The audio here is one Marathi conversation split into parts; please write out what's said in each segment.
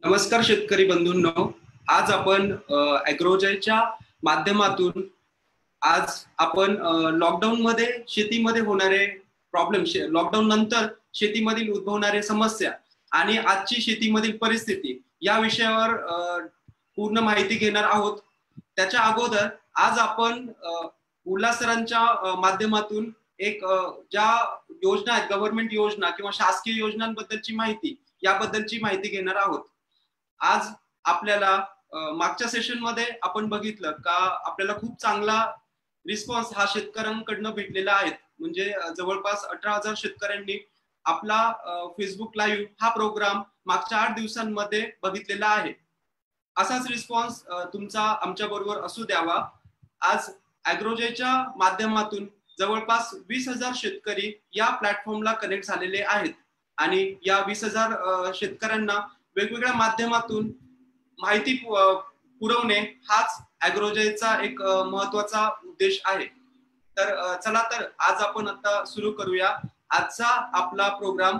नमस्कार शेतकरी बंधूंनो, आज आपण ॲग्रोजयच्या माध्यमातून आज आपण लॉकडाऊन मध्ये शेतीमध्ये होणारे प्रॉब्लेम, लॉकडाऊन नंतर शेतीमधील उद्भवणारे समस्या आणि आजची शेतीमधील परिस्थिती या विषयावर पूर्ण माहिती घेणार आहोत. त्याच्या अगोदर आज आपण उल्हास सरांच्या माध्यमातून एक ज्या योजना आहेत, गव्हर्नमेंट योजना किंवा शासकीय योजनांबद्दलची माहिती याबद्दलची माहिती घेणार आहोत. आज आपल्याला मागच्या सेशन मध्ये आपण बघितलं का आपल्याला खूप चांगला रिस्पॉन्स हा शेतकऱ्यांकडनं भेटलेला आहे. म्हणजे जवळपास 18,000 शेतकऱ्यांनी आपला फेसबुक लाईव्ह हा प्रोग्राम मागच्या 8 दिवसांमध्ये बघितलेला आहे. असाच रिस्पॉन्स तुमचा आमच्या बरोबर असू द्यावा. आज ॲग्रोजयच्या माध्यमातून जवळपास 20,000 शेतकरी या प्लॅटफॉर्मला कनेक्ट झालेले आहेत आणि या 20,000 शेतकऱ्यांना वेगवेगळ्या माध्यमातून माहिती पुरवणे हाच ॲग्रोजयचा एक महत्वाचा उद्देश आहे. तर चला तर आज आपण आता सुरू करूया आजचा आपला प्रोग्राम.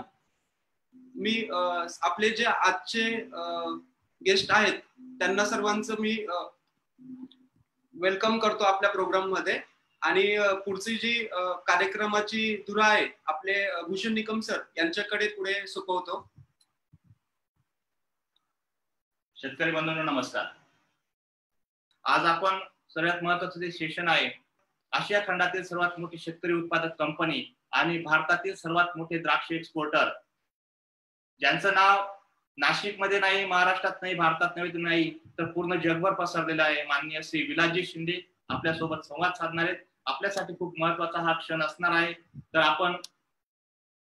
मी आपले जे आजचे गेस्ट आहेत त्यांना सर्वांचं मी वेलकम करतो आपल्या प्रोग्राम मध्ये. आणि पुढची जी कार्यक्रमाची धुरा आहे आपले भूषण निकम सर यांच्याकडे पुढे सोपवतो. शेतकरी बंधूंनो नमस्कार. आज आपण सर्वात महत्त्वाचं जे सेशन आहे, आशिया खंडातील सर्वात मोठी शेतकरी उत्पादक कंपनी आणि भारतातील सर्वात मोठे द्राक्ष एक्सपोर्टर, ज्यांचं नाव नाशिक मध्ये नाही, महाराष्ट्रात नाही, भारतात नाही तर पूर्ण जगभर पसरलेलं आहे, माननीय श्री विलासजी शिंदे आपल्या सोबत संवाद साधणार आहेत. आपल्यासाठी खूप महत्त्वाचा हा क्षण असणार आहे, तर आपण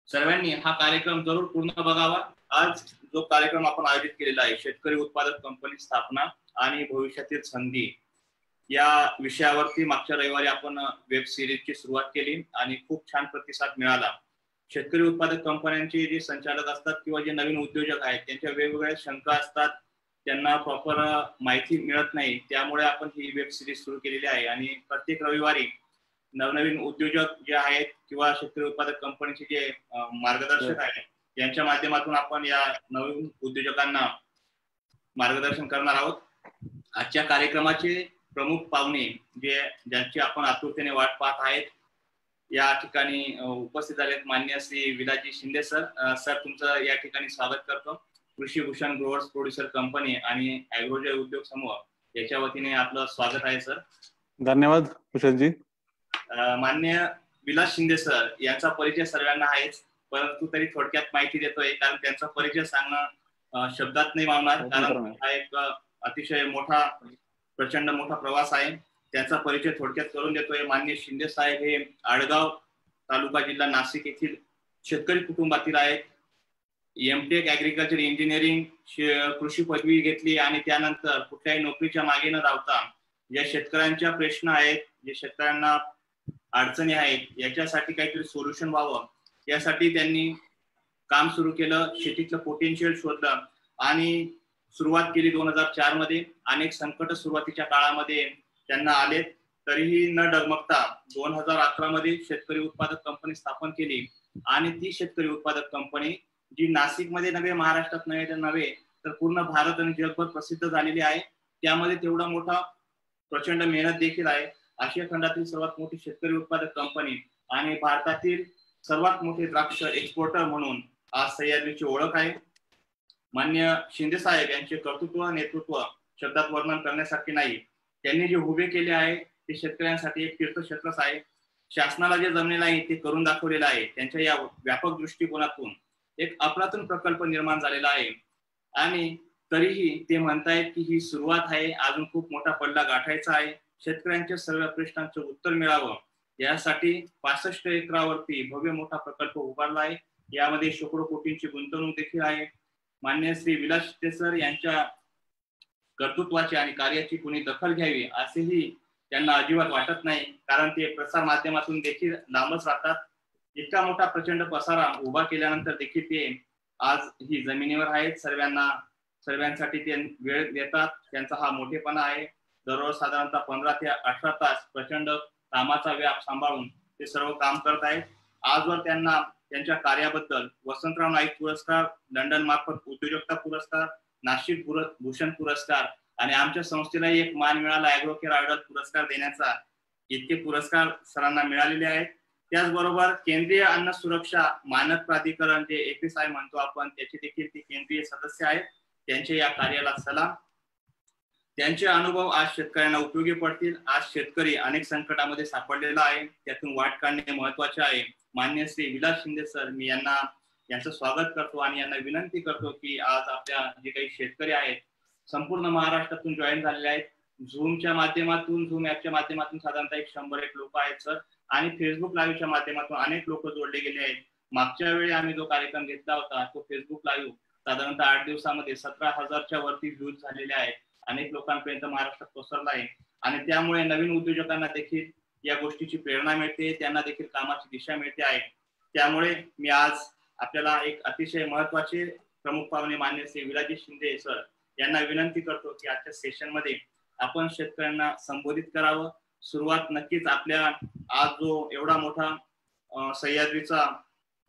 सर्वांनी हा कार्यक्रम जरूर पूर्ण बघावा. आज जो कार्यक्रम आपण आयोजित केलेला आहे, शेतकरी उत्पादक कंपनी स्थापना आणि भविष्यातील संधी, या विषयावरती मागच्या रविवारी आपण वेब सिरीजची सुरुवात केली आणि खूप छान प्रतिसाद मिळाला. शेतकरी उत्पादक कंपन्यांचे जे संचालक असतात किंवा जे नवीन उद्योजक आहेत त्यांच्या वेगवेगळ्या शंका असतात, त्यांना प्रॉपर माहिती मिळत नाही, त्यामुळे आपण ही वेब सिरीज सुरू केलेली आहे. आणि प्रत्येक रविवारी नवनवीन उद्योजक जे आहेत किंवा शेतकरी उत्पादक कंपनीचे जे मार्गदर्शक आहेत यांच्या माध्यमातून आपण या नवीन उद्योजकांना मार्गदर्शन करणार आहोत. आजच्या कार्यक्रमाचे प्रमुख पाहुणे ज्यांची आपण आतुरतेने वाट पाहत आहेत, या ठिकाणी उपस्थित झालेत माननीय श्री विलासजी शिंदे सर. सर तुमचं या ठिकाणी स्वागत करतो. कृषी भूषण ग्रोवर्स प्रोड्युसर कंपनी आणि ॲग्रोजय उद्योग समूह याच्या वतीने आपलं स्वागत आहे सर. धन्यवाद भूषणजी. माननीय विलास शिंदे सर यांचा परिचय सर्वांना आहेच, परंतु तरी थोडक्यात माहिती देतोय कारण त्यांचा परिचय सांगणं शब्दात नाही मावणार, कारण हा एक अतिशय मोठा प्रचंड मोठा प्रवास आहे. त्याचा परिचय थोडक्यात करून देतोय. माननीय शिंदे साहेब हे आडगाव तालुका जिल्हा नाशिक येथील शेतकरी कुटुंबातील आहेत. एमटेक ॲग्रिकल्चर इंजिनिअरिंग कृषी पदवी घेतली आणि त्यानंतर कुठल्याही नोकरीच्या मागे न धावता ज्या शेतकऱ्यांच्या प्रश्न आहेत, जे शेतकऱ्यांना अडचणी आहेत, याच्यासाठी काहीतरी सोल्युशन व्हावं यासाठी त्यांनी काम सुरू केलं. शेतीतलं पोटेन्शियल शोधलं आणि सुरुवात केली 2004 मध्ये. अनेक संकट सुरुवातीच्या काळामध्ये त्यांना आले, तरीही न डगमगता 2011 मध्ये शेतकरी उत्पादक कंपनी स्थापन केली. आणि ती शेतकरी उत्पादक कंपनी जी नाशिकमध्ये नव्हे, महाराष्ट्रात नव्हे तर पूर्ण भारत आणि जगभर प्रसिद्ध झालेली आहे. त्यामध्ये तेवढा मोठा प्रचंड मेहनत देखील आहे. आशिया खंडातील सर्वात मोठी शेतकरी उत्पादक कंपनी आणि भारतातील सर्वात मोठे द्राक्ष एक्सपोर्टर म्हणून आज सह्याद्रीची ओळख आहे. मान्य शिंदे साहेब यांचे कर्तृत्व नेतृत्व शब्दात वर्णन करण्यासारखे नाही. त्यांनी जे उभे केले आहे ते शेतकऱ्यांसाठी एक तीर्थक्षेत्रच आहे. शासनाला जे जमलेलं आहे ते करून दाखवलेलं आहे. त्यांच्या या व्यापक दृष्टिकोनातून एक अफलातून प्रकल्प निर्माण झालेला आहे आणि तरीही ते म्हणतायत की ही सुरुवात आहे, अजून खूप मोठा पल्ला गाठायचा आहे. शेतकऱ्यांच्या सर्व प्रश्नांचं उत्तर मिळावं यासाठी 65 एकरावरती भव्य मोठा प्रकल्प उभारला आहे. यामध्ये शेकडो कोटींची गुंतवणूक देखील आहे. मान्य श्री विलास शिंदे सर यांच्या कर्तृत्वाची आणि कार्याची कोणी दखल घ्यावी असेही त्यांना अजिबात वाटत नाही, कारण ते प्रसार माध्यमातून देखील लांबच राहतात. इतका मोठा प्रचंड पसारा उभा केल्यानंतर देखील ते आज ही जमिनीवर आहेत. सर्वांसाठी ते वेळ देतात. त्यांचा हा मोठेपणा आहे. दररोज साधारणतः 15 ते 18 तास प्रचंड कामाचा व्याप सांभाळून ते सर्व काम करत आहेत. आजवर त्यांना त्यांच्या कार्याबद्दल वसंतराव नाईक पुरस्कार, लंडन मार्फत उद्योजकता पुरस्कार, नाशिक भूषण पुरस्कार आणि आमच्या संस्थेला एक मान मिळाला ॲग्रोकेअर आयडॉल पुरस्कार देण्याचा. इतके पुरस्कार सरांना मिळालेले आहेत. त्याचबरोबर केंद्रीय अन्न सुरक्षा मानक प्राधिकरण जे APSI म्हणतो आपण, त्याचे देखील ते केंद्रीय सदस्य आहेत. त्यांच्या या कार्याला सलाम. त्यांचे अनुभव आज शेतकऱ्यांना उपयोगी पडतील. आज शेतकरी अनेक संकटामध्ये सापडलेला आहे, त्यातून वाट काढणे महत्वाचे आहे. माननीय श्री विलास शिंदे सर, मी यांचं स्वागत करतो आणि यांना विनंती करतो की आज आपल्या जे काही शेतकरी आहेत संपूर्ण महाराष्ट्रातून जॉईन झालेले आहेत. झूमच्या माध्यमातून, झूम ऍपच्या माध्यमातून साधारणतः 100 लोक आहेत सर, आणि फेसबुक लाईव्हच्या माध्यमातून अनेक लोक जोडले गेले आहेत. मागच्या वेळी आम्ही जो कार्यक्रम घेतला होता तो फेसबुक लाईव्ह साधारणतः 8 दिवसामध्ये 17,000च्या वरती व्ह्यूज झालेले आहेत. अनेक लोकांपर्यंत महाराष्ट्रात पसरला आहे आणि त्यामुळे नवीन उद्योजकांना देखील या गोष्टीची प्रेरणा मिळते, त्यांना देखील कामाची दिशा मिळते आहे. त्यामुळे मी आज आपल्याला एक अतिशय महत्वाचे प्रमुख पाहुणे मान्य श्री विलासजी शिंदे सर यांना विनंती करतो की आजच्या सेशन मध्ये आपण शेतकऱ्यांना संबोधित करावं. सुरुवात नक्कीच आपल्या आज जो एवढा मोठा सह्याद्रीचा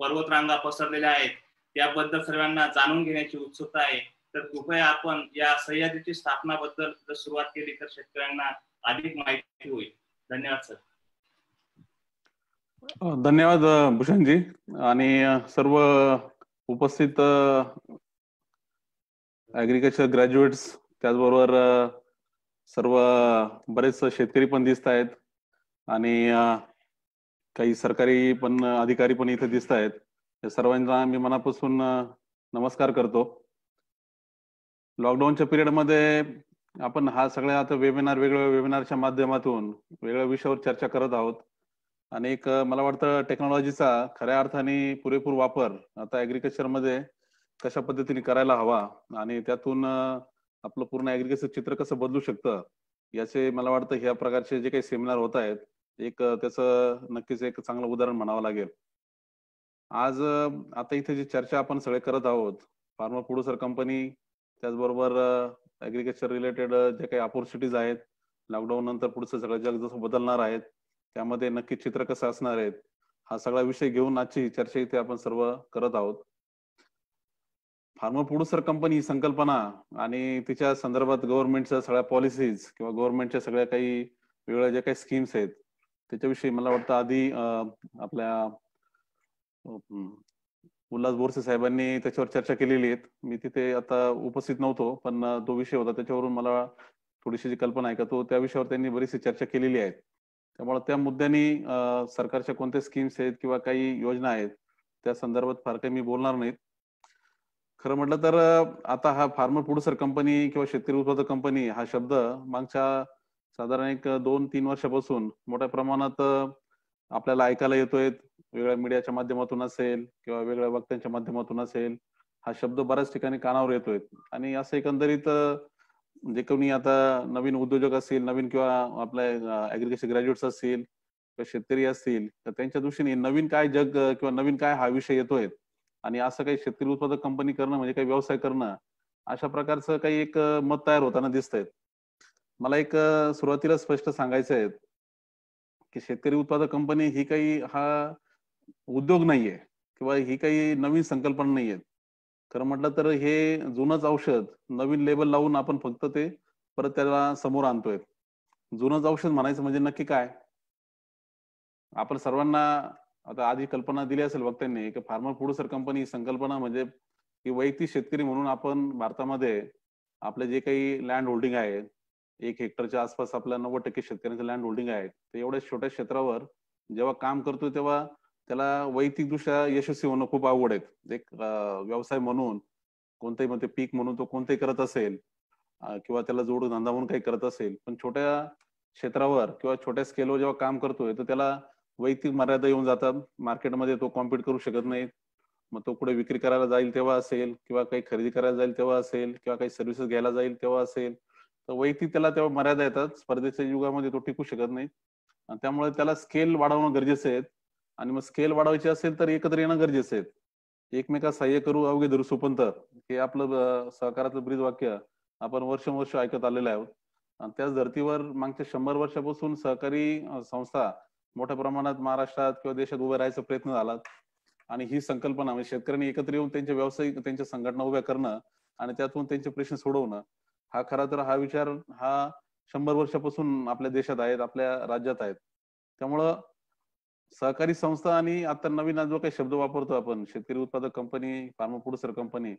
पर्वतरांगा पसरलेल्या आहेत त्याबद्दल सर्वांना जाणून घेण्याची उत्सुकता आहे. तर कृपया आपण या सह्याद्रीची स्थापनाबद्दल जर सुरुवात केली तर शेतकऱ्यांना अधिक माहिती होईल. धन्यवाद सर. धन्यवाद भूषणजी आणि सर्व उपस्थित ऍग्रिकल्चर ग्रॅज्युएट्स, त्याचबरोबर सर्व बरेच शेतकरी पण दिसत आहेत आणि काही सरकारी पण अधिकारी पण इथे दिसत आहेत. या सर्वांना मी मनापासून नमस्कार करतो. लॉकडाऊनच्या पिरियडमध्ये आपण हा सगळ्या आता वेगवेगळ्या वेबिनारच्या माध्यमातून वेगवेगळ्या विषयावर चर्चा करत आहोत आणि एक मला वाटतं टेक्नॉलॉजीचा खऱ्या अर्थाने पुरेपूर वापर आता ऍग्रिकल्चर मध्ये कशा पद्धतीने करायला हवा आणि त्यातून आपलं पूर्ण ऍग्रिकल्चर चित्र कसं बदलू शकतं याचे मला वाटतं ह्या प्रकारचे जे काही सेमिनार होत आहेत एक त्याचं नक्कीच एक चांगलं उदाहरण म्हणावं लागेल. आज आता इथे जी चर्चा आपण सगळे करत आहोत, फार्मर प्रोड्युसर कंपनी, त्याचबरोबर ऍग्रिकल्चर रिलेटेड जे काही ऑपॉर्च्युनिटीज आहेत, लॉकडाऊन नंतर पुढचं सगळं जग जसं बदलणार आहेत त्यामध्ये नक्की चित्र कसं असणार आहेत, हा सगळा विषय घेऊन आजची चर्चा इथे आपण सर्व करत आहोत. फार्मर प्रोड्युसर कंपनी ही संकल्पना आणि तिच्या संदर्भात गव्हर्नमेंटच्या सगळ्या पॉलिसीज किंवा गव्हर्नमेंटच्या सगळ्या काही वेगवेगळ्या ज्या काही स्कीम्स आहेत त्याच्याविषयी मला वाटतं आधी आपल्या उल्हास बोरसे साहेबांनी त्याच्यावर चर्चा केलेली आहे. मी तिथे आता उपस्थित नव्हतो पण तो विषय होता त्याच्यावरून मला थोडीशी जी कल्पना आहे का तो त्या विषयावर त्यांनी बरीचशी चर्चा केलेली आहे. त्यामुळे त्या मुद्द्यांनी सरकारच्या कोणत्या स्कीम्स आहेत किंवा काही योजना आहेत त्या संदर्भात फार काही मी बोलणार नाहीत. खरं म्हटलं तर आता हा फार्मर प्रोड्युसर कंपनी किंवा शेतकरी उत्पादक कंपनी हा शब्द मागच्या साधारण एक 2-3 वर्षापासून मोठ्या प्रमाणात आपल्याला ऐकायला येतोय. वेगळ्या मीडियाच्या माध्यमातून असेल किंवा वेगळ्या वक्त्यांच्या माध्यमातून असेल, हा शब्द बऱ्याच ठिकाणी कानावर येतोय आणि असं एकंदरीत जे कोणी आता नवीन उद्योजक असतील, नवीन किंवा आपल्या ऍग्रिकल्चर ग्रॅज्युएट्स असतील किंवा शेतकरी असतील तर त्यांच्या दृष्टीने नवीन काय जग किंवा नवीन काय हा विषय येतोय आणि असं काही शेतकरी उत्पादक कंपनी करणं म्हणजे काही व्यवसाय करणं अशा प्रकारचं काही एक मत तयार होताना दिसतंय. मला एक सुरुवातीला स्पष्ट सांगायचं आहे की शेतकरी उत्पादक कंपनी ही काही हा उद्योग नाहीये किंवा ही काही नवीन संकल्पना नाहीये. खरं म्हटलं तर हे जुनंच औषध नवीन लेबल लावून आपण फक्त ते परत त्याला समोर आणतोय. जुनंच औषध म्हणायचं म्हणजे नक्की काय? आपण सर्वांना आता आधी कल्पना दिली असेल वक्त्यांनी की फार्मर प्रोड्युसर कंपनी ही संकल्पना म्हणजे की वैयक्तिक शेतकरी म्हणून आपण भारतामध्ये आपले जे काही लँड होल्डिंग आहे 1 हेक्टरच्या आसपास आपल्या 90% शेतकऱ्यांचं लँड होल्डिंग आहे. तर एवढ्या छोट्या क्षेत्रावर जेव्हा काम करतोय तेव्हा त्याला वैयक्तिकदृष्ट्या यशस्वी होणं खूप अवघड आहे. एक व्यवसाय म्हणून कोणतेही म्हणजे पीक म्हणून तो कोणतेही करत असेल किंवा त्याला जोडून धंदा म्हणून काही करत असेल, पण छोट्या क्षेत्रावर किंवा छोट्या स्केलवर जेव्हा काम करतोय तर त्याला वैयक्तिक मर्यादा येऊन जातात. मार्केटमध्ये तो कॉम्पिट करू शकत नाही. मग तो पुढे विक्री करायला जाईल तेव्हा असेल किंवा काही खरेदी करायला जाईल तेव्हा असेल किंवा काही सर्व्हिसेस घ्यायला जाईल तेव्हा असेल, तर वैयक्तिक त्याला तेव्हा मर्यादा येतात. स्पर्धेच्या युगामध्ये तो टिकू शकत नाही आणि त्यामुळे त्याला स्केल वाढवणं गरजेचं आहे आणि मग स्केल वाढवायची असेल तर एकत्र येणं गरजेचं आहे. एकमेका सहाय्य करू अवघे धरू सुपंथ हे आपलं सहकारातलं ब्रीद वाक्य आपण वर्ष ऐकत आलेलं आहोत आणि त्याच धर्तीवर मागच्या 100 वर्षापासून सहकारी संस्था मोठ्या प्रमाणात महाराष्ट्रात किंवा देशात उभे राहायचा प्रयत्न झाला आणि ही संकल्पना म्हणजे शेतकऱ्यांनी एकत्र येऊन त्यांचे व्यावसायिक त्यांच्या संघटना उभ्या करणं आणि त्यातून त्यांचे प्रश्न सोडवणं, हा खरा तर हा विचार हा 100 वर्षापासून आपल्या देशात आहेत, आपल्या राज्यात आहेत. त्यामुळं सहकारी संस्था आणि आता नवीन जो काही शब्द वापरतो आपण, शेतकरी उत्पादक कंपनी, फार्मा प्रोड्युसर कंपनी,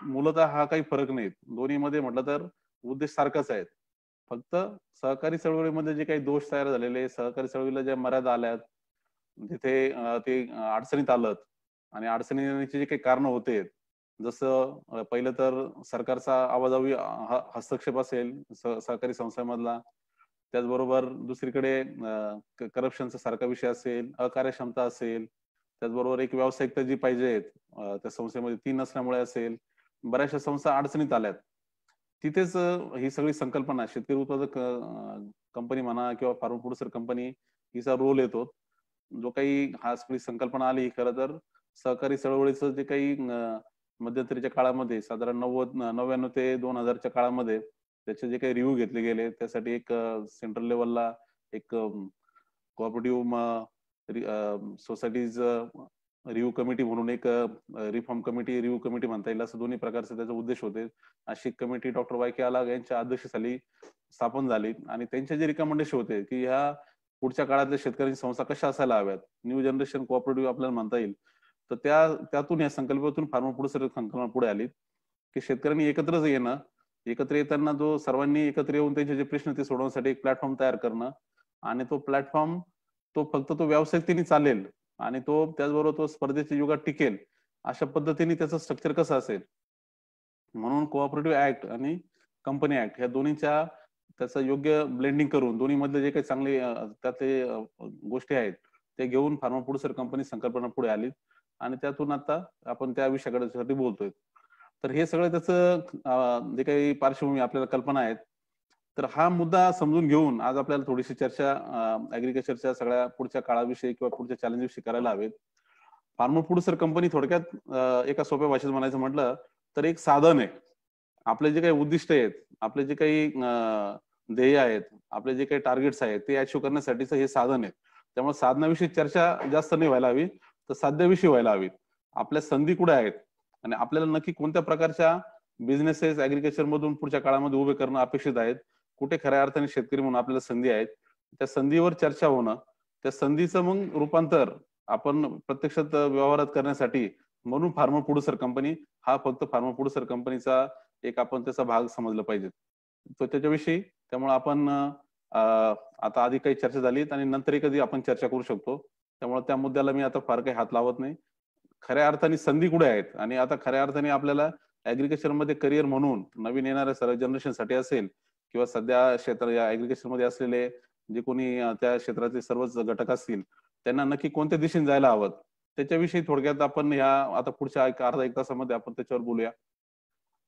मूलतः हा काही फरक नाही. दोन्हीमध्ये म्हटलं तर उद्देश सारखाच आहे. फक्त सहकारी चळवळीमध्ये जे काही दोष तयार झालेले, सहकारी चळवळीला ज्या मर्यादा आल्यात, तिथे ते अडचणीत आलं आणि अडचणी येण्याची जे काही कारण होते, जसं पहिलं तर सरकारचा अवाजवी हस्तक्षेप असेल सहकारी संस्थांमधला, त्याचबरोबर दुसरीकडे करप्शनचा सारखा विषय असेल, अकार्यक्षमता असेल, त्याचबरोबर एक व्यावसायिकता जी पाहिजे त्या संस्थेमध्ये ती नसल्यामुळे असेल, बऱ्याचशा संस्था अडचणीत आल्यात. तिथेच ही सगळी संकल्पना शेतकरी उत्पादक कंपनी म्हणा किंवा फार्म प्रोड्युसर कंपनी हिचा रोल येतो. जो काही हा सगळी संकल्पना आली खरं तर सहकारी चळवळीचं जे काही मध्यंतरीच्या काळामध्ये साधारण 99 ते 2000च्या काळामध्ये त्याचे जे काही रिव्ह्यू घेतले गेले, त्यासाठी एक सेंट्रल लेवलला एक कोऑपरेटिव्ह सोसायटीज रिव्ह्यू कमिटी म्हणून एक रिफॉर्म कमिटी, रिव्ह्यू कमिटी म्हणता येईल असं दोन्ही प्रकारचे त्याचे उद्देश होते. अशी कमिटी डॉक्टर वाय.के. आलाग यांच्या अध्यक्षतेखाली स्थापन झाली आणि त्यांचे जे रिकमेंडेशन होते की ह्या पुढच्या काळातल्या शेतकऱ्यांची संस्था कशा असायला हव्यात, न्यू जनरेशन कोऑपरेटिव्ह आपल्याला म्हणता येईल, तर त्यातून या संकल्पनेतून फार्मा प्रोड्युसर संकल्पना पुढे आली की शेतकऱ्यांनी एकत्रच येणं, एकत्र येताना जो सर्वांनी एकत्र येऊन त्यांचे जे प्रश्न ते सोडवण्यासाठी एक प्लॅटफॉर्म तयार करणं आणि तो प्लॅटफॉर्म तो फक्त तो व्यावसायिकतेने चालेल आणि तो त्याचबरोबर तो स्पर्धेच्या युगात टिकेल अशा पद्धतीने त्याचं स्ट्रक्चर कसं असेल, म्हणून कोऑपरेटिव्ह ऍक्ट आणि कंपनी ऍक्ट ह्या दोन्हीच्या त्याचं योग्य ब्लेंडिंग करून दोन्ही मधले जे काही चांगले त्यातले गोष्टी आहेत ते घेऊन फार्मा प्रोड्युसर कंपनी संकल्पना पुढे आली आणि त्यातून आता आपण त्या विषयाकडे बोलतोय. तर हे सगळं त्याचं जे काही पार्श्वभूमी आपल्याला कल्पना आहेत, तर हा मुद्दा समजून घेऊन आज आपल्याला थोडीशी चर्चा ऍग्रीकल्चरच्या सगळ्या पुढच्या काळाविषयी किंवा पुढच्या चॅलेंजविषयी करायला हवेत. फार्मा प्रोड्युसर कंपनी थोडक्यात एका सोप्या भाषेत म्हणायचं म्हटलं तर एक साधन आहे. आपले जे काही उद्दिष्ट आहेत, आपले जे काही ध्येय आहेत, आपले जे काही टार्गेट्स आहेत ते अचीव्ह करण्यासाठीचं हे साधन आहे. त्यामुळे साधनाविषयी चर्चा जास्त नाही व्हायला हवी, तर साध्याविषयी व्हायला हवी. आपल्या संधी कुठे आहेत आणि आपल्याला नक्की कोणत्या प्रकारच्या बिझनेसेस ऍग्रीकल्चर मधून पुढच्या काळामध्ये उभे करणं अपेक्षित आहेत, कुठे खऱ्या अर्थाने शेतकरी म्हणून आपल्याला संधी आहेत, त्या संधीवर चर्चा होणं, त्या संधीचं मग रूपांतर आपण प्रत्यक्षात व्यवहारात करण्यासाठी म्हणून फार्मा प्रोड्युसर कंपनी हा फक्त फार्मा प्रोड्युसर कंपनीचा एक आपण त्याचा भाग समजला पाहिजे. तो त्याच्याविषयी त्यामुळे आपण आता आधी काही चर्चा झाली आणि नंतरही कधी आपण चर्चा करू शकतो. त्यामुळे त्या मुद्द्याला मी आता फार काही हात लावत नाही. खऱ्या अर्थाने संधी कुठे आहेत आणि आता खऱ्या अर्थाने आपल्याला ऍग्रीकल्चर मध्ये करिअर म्हणून नवीन येणाऱ्या सर्व जनरेशन साठी असेल किंवा सध्या क्षेत्र या ऍग्रीकल्चर मध्ये असलेले जे कोणी त्या क्षेत्राचे सर्वच घटक असतील त्यांना नक्की कोणत्या दिशेने जायला हवं त्याच्याविषयी थोडक्यात आपण ह्या आता पुढच्या अर्धा एक तासामध्ये आपण त्याच्यावर बोलूया.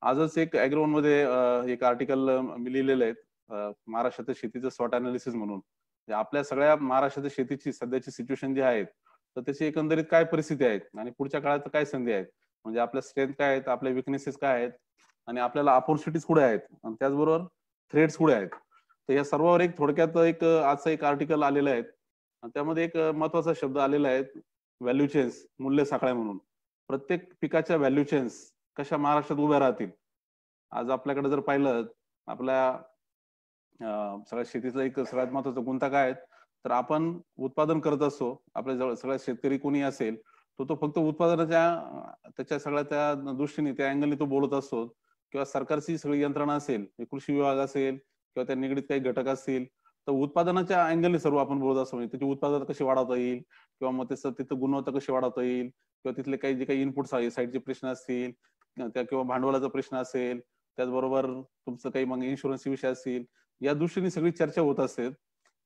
आजच एक ऍग्रोवन मध्ये एक आर्टिकल मी लिहिलेलं आहे महाराष्ट्रातील शेतीचं स्वॉट अनालिसिस म्हणून. आपल्या सगळ्या महाराष्ट्रातील शेतीची सध्याची सिच्युएशन जी आहे तर त्याची एकंदरीत काय परिस्थिती आहे आणि पुढच्या काळात काय संधी आहेत, म्हणजे आपल्या स्ट्रेंथ काय आहेत, आपल्या विकनेसेस काय आहेत आणि आपल्याला ऑपॉर्च्युनिटीज कुठे आहेत आणि त्याचबरोबर थ्रेट्स कुठे आहेत. तर या सर्वावर एक थोडक्यात एक आजचं एक आर्टिकल आलेलं आहे. त्यामध्ये एक महत्वाचा शब्द आलेला आहे व्हॅल्यू चेन्स, मूल्य साखळ्या म्हणून. प्रत्येक पिकाच्या व्हॅल्यू चेन्स कशा महाराष्ट्रात उभ्या राहतील. आज आपल्याकडे जर पाहिलं आपल्या सगळ्या शेतीचा एक सगळ्यात महत्वाचा गुंता काय आहे तर आपण उत्पादन करत असतो. आपल्या जवळ सगळ्या शेतकरी कोणी असेल तो फक्त उत्पादनाच्या त्याच्या सगळ्या त्या दृष्टीने त्या अँगलने तो बोलत असतो किंवा सरकारची सगळी यंत्रणा असेल, कृषी विभाग असेल किंवा त्या निगडीत काही घटक असतील तर उत्पादनाच्या अँगलने सर्व आपण बोलत असतो. म्हणजे त्याची उत्पादन कशी वाढवता येईल किंवा मग त्याचं तिथं गुणवत्ता कशी वाढवता येईल किंवा तिथले काही जे काही इनपुट्स आहे साईडचे प्रश्न असतील त्या किंवा भांडवलाचा प्रश्न असेल, त्याचबरोबर तुमचं काही मग इन्शुरन्स विषय असतील, या दृष्टीने सगळी चर्चा होत असते.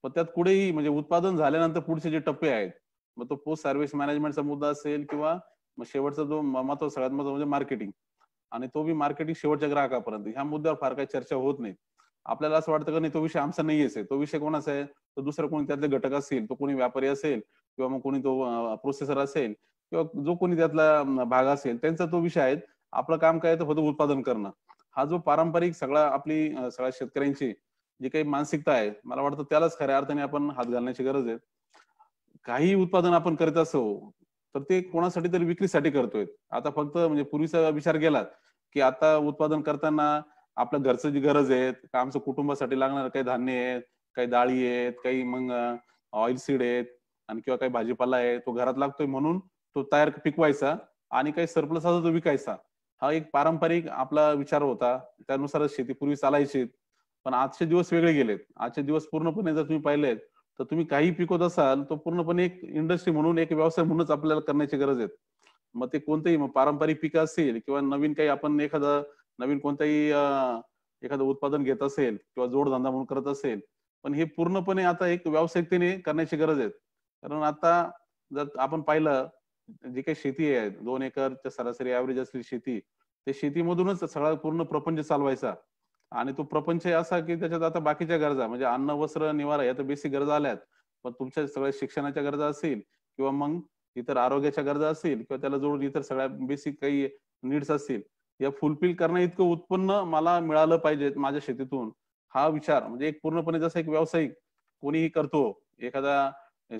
पण त्यात पुढेही म्हणजे उत्पादन झाल्यानंतर पुढचे जे टप्पे आहेत मग तो पोस्ट सर्व्हिस मॅनेजमेंटचा मुद्दा असेल किंवा मग शेवटचा जो महत्व सगळ्यात महत्व म्हणजे मार्केटिंग आणि तो बी मार्केटिंग शेवटच्या ग्राहकापर्यंत, ह्या मुद्द्यावर फार काही चर्चा होत नाही. आपल्याला असं वाटतं का नाही तो विषय आमचा नाहीच आहे, तो विषय कोणाचा आहे, तो दुसरा कोणी त्यातले घटक असतील, तो कोणी व्यापारी असेल किंवा मग कोणी तो प्रोसेसर असेल किंवा जो कोणी त्यातला भाग असेल त्यांचा तो विषय आहे. आपलं काम काय तर फक्त उत्पादन करणं. हा जो पारंपरिक सगळा आपली सगळ्या शेतकऱ्यांची जी काही मानसिकता आहे मला वाटतं त्यालाच खऱ्या अर्थाने आपण हात घालण्याची गरज आहे. काही उत्पादन आपण करत असो तर ते कोणासाठी तरी विक्रीसाठी करतोय. आता फक्त म्हणजे पूर्वीचा विचार केला की आता उत्पादन करताना आपल्या घरचं जी गरज आहे, का आमचं कुटुंबासाठी लागणार काही धान्य आहेत, काही डाळी आहेत, काही मग ऑइल सीड आहेत आणि किंवा काही भाजीपाला आहे, तो घरात लागतोय म्हणून तो तयार पिकवायचा आणि काही सरप्लस असा तो विकायचा. हा एक पारंपरिक आपला विचार होता. त्यानुसारच शेती पूर्वी चालायची. पण आजचे दिवस वेगळे गेलेत. आजचे दिवस पूर्णपणे जर तुम्ही पाहिलेत, तर तुम्ही काही पिकवत असाल, तो पूर्णपणे एक इंडस्ट्री म्हणून, एक व्यवसाय म्हणूनच आपल्याला करण्याची गरज आहे. मग ते कोणतेही मग पारंपरिक पिकं असेल किंवा नवीन काही आपण एखादं नवीन कोणताही एखादं उत्पादन घेत असेल किंवा जोडधंदा म्हणून करत असेल, पण हे पूर्णपणे आता एक व्यावसायिकतेने करण्याची गरज आहे. कारण आता जर आपण पाहिलं, जी काही शेती आहे 2 एकरच्या सरासरी ऍव्हरेज असलेली शेती, ते शेतीमधूनच सगळा पूर्ण प्रपंच चालवायचा. आणि तो प्रपंच असा की त्याच्यात आता बाकीच्या गरजा म्हणजे अन्न, वस्त्र, निवारा या तर बेसिक गरजा आल्यात. पण तुमच्या सगळ्या शिक्षणाच्या गरजा असतील किंवा मग इतर आरोग्याच्या गरजा असतील किंवा त्याला जोडून इतर सगळ्या बेसिक काही नीड्स असतील, या फुलफिल करणं इतकं उत्पन्न मला मिळालं पाहिजे माझ्या शेतीतून, हा विचार म्हणजे एक पूर्णपणे जसा एक व्यावसायिक कोणीही करतो. एखादा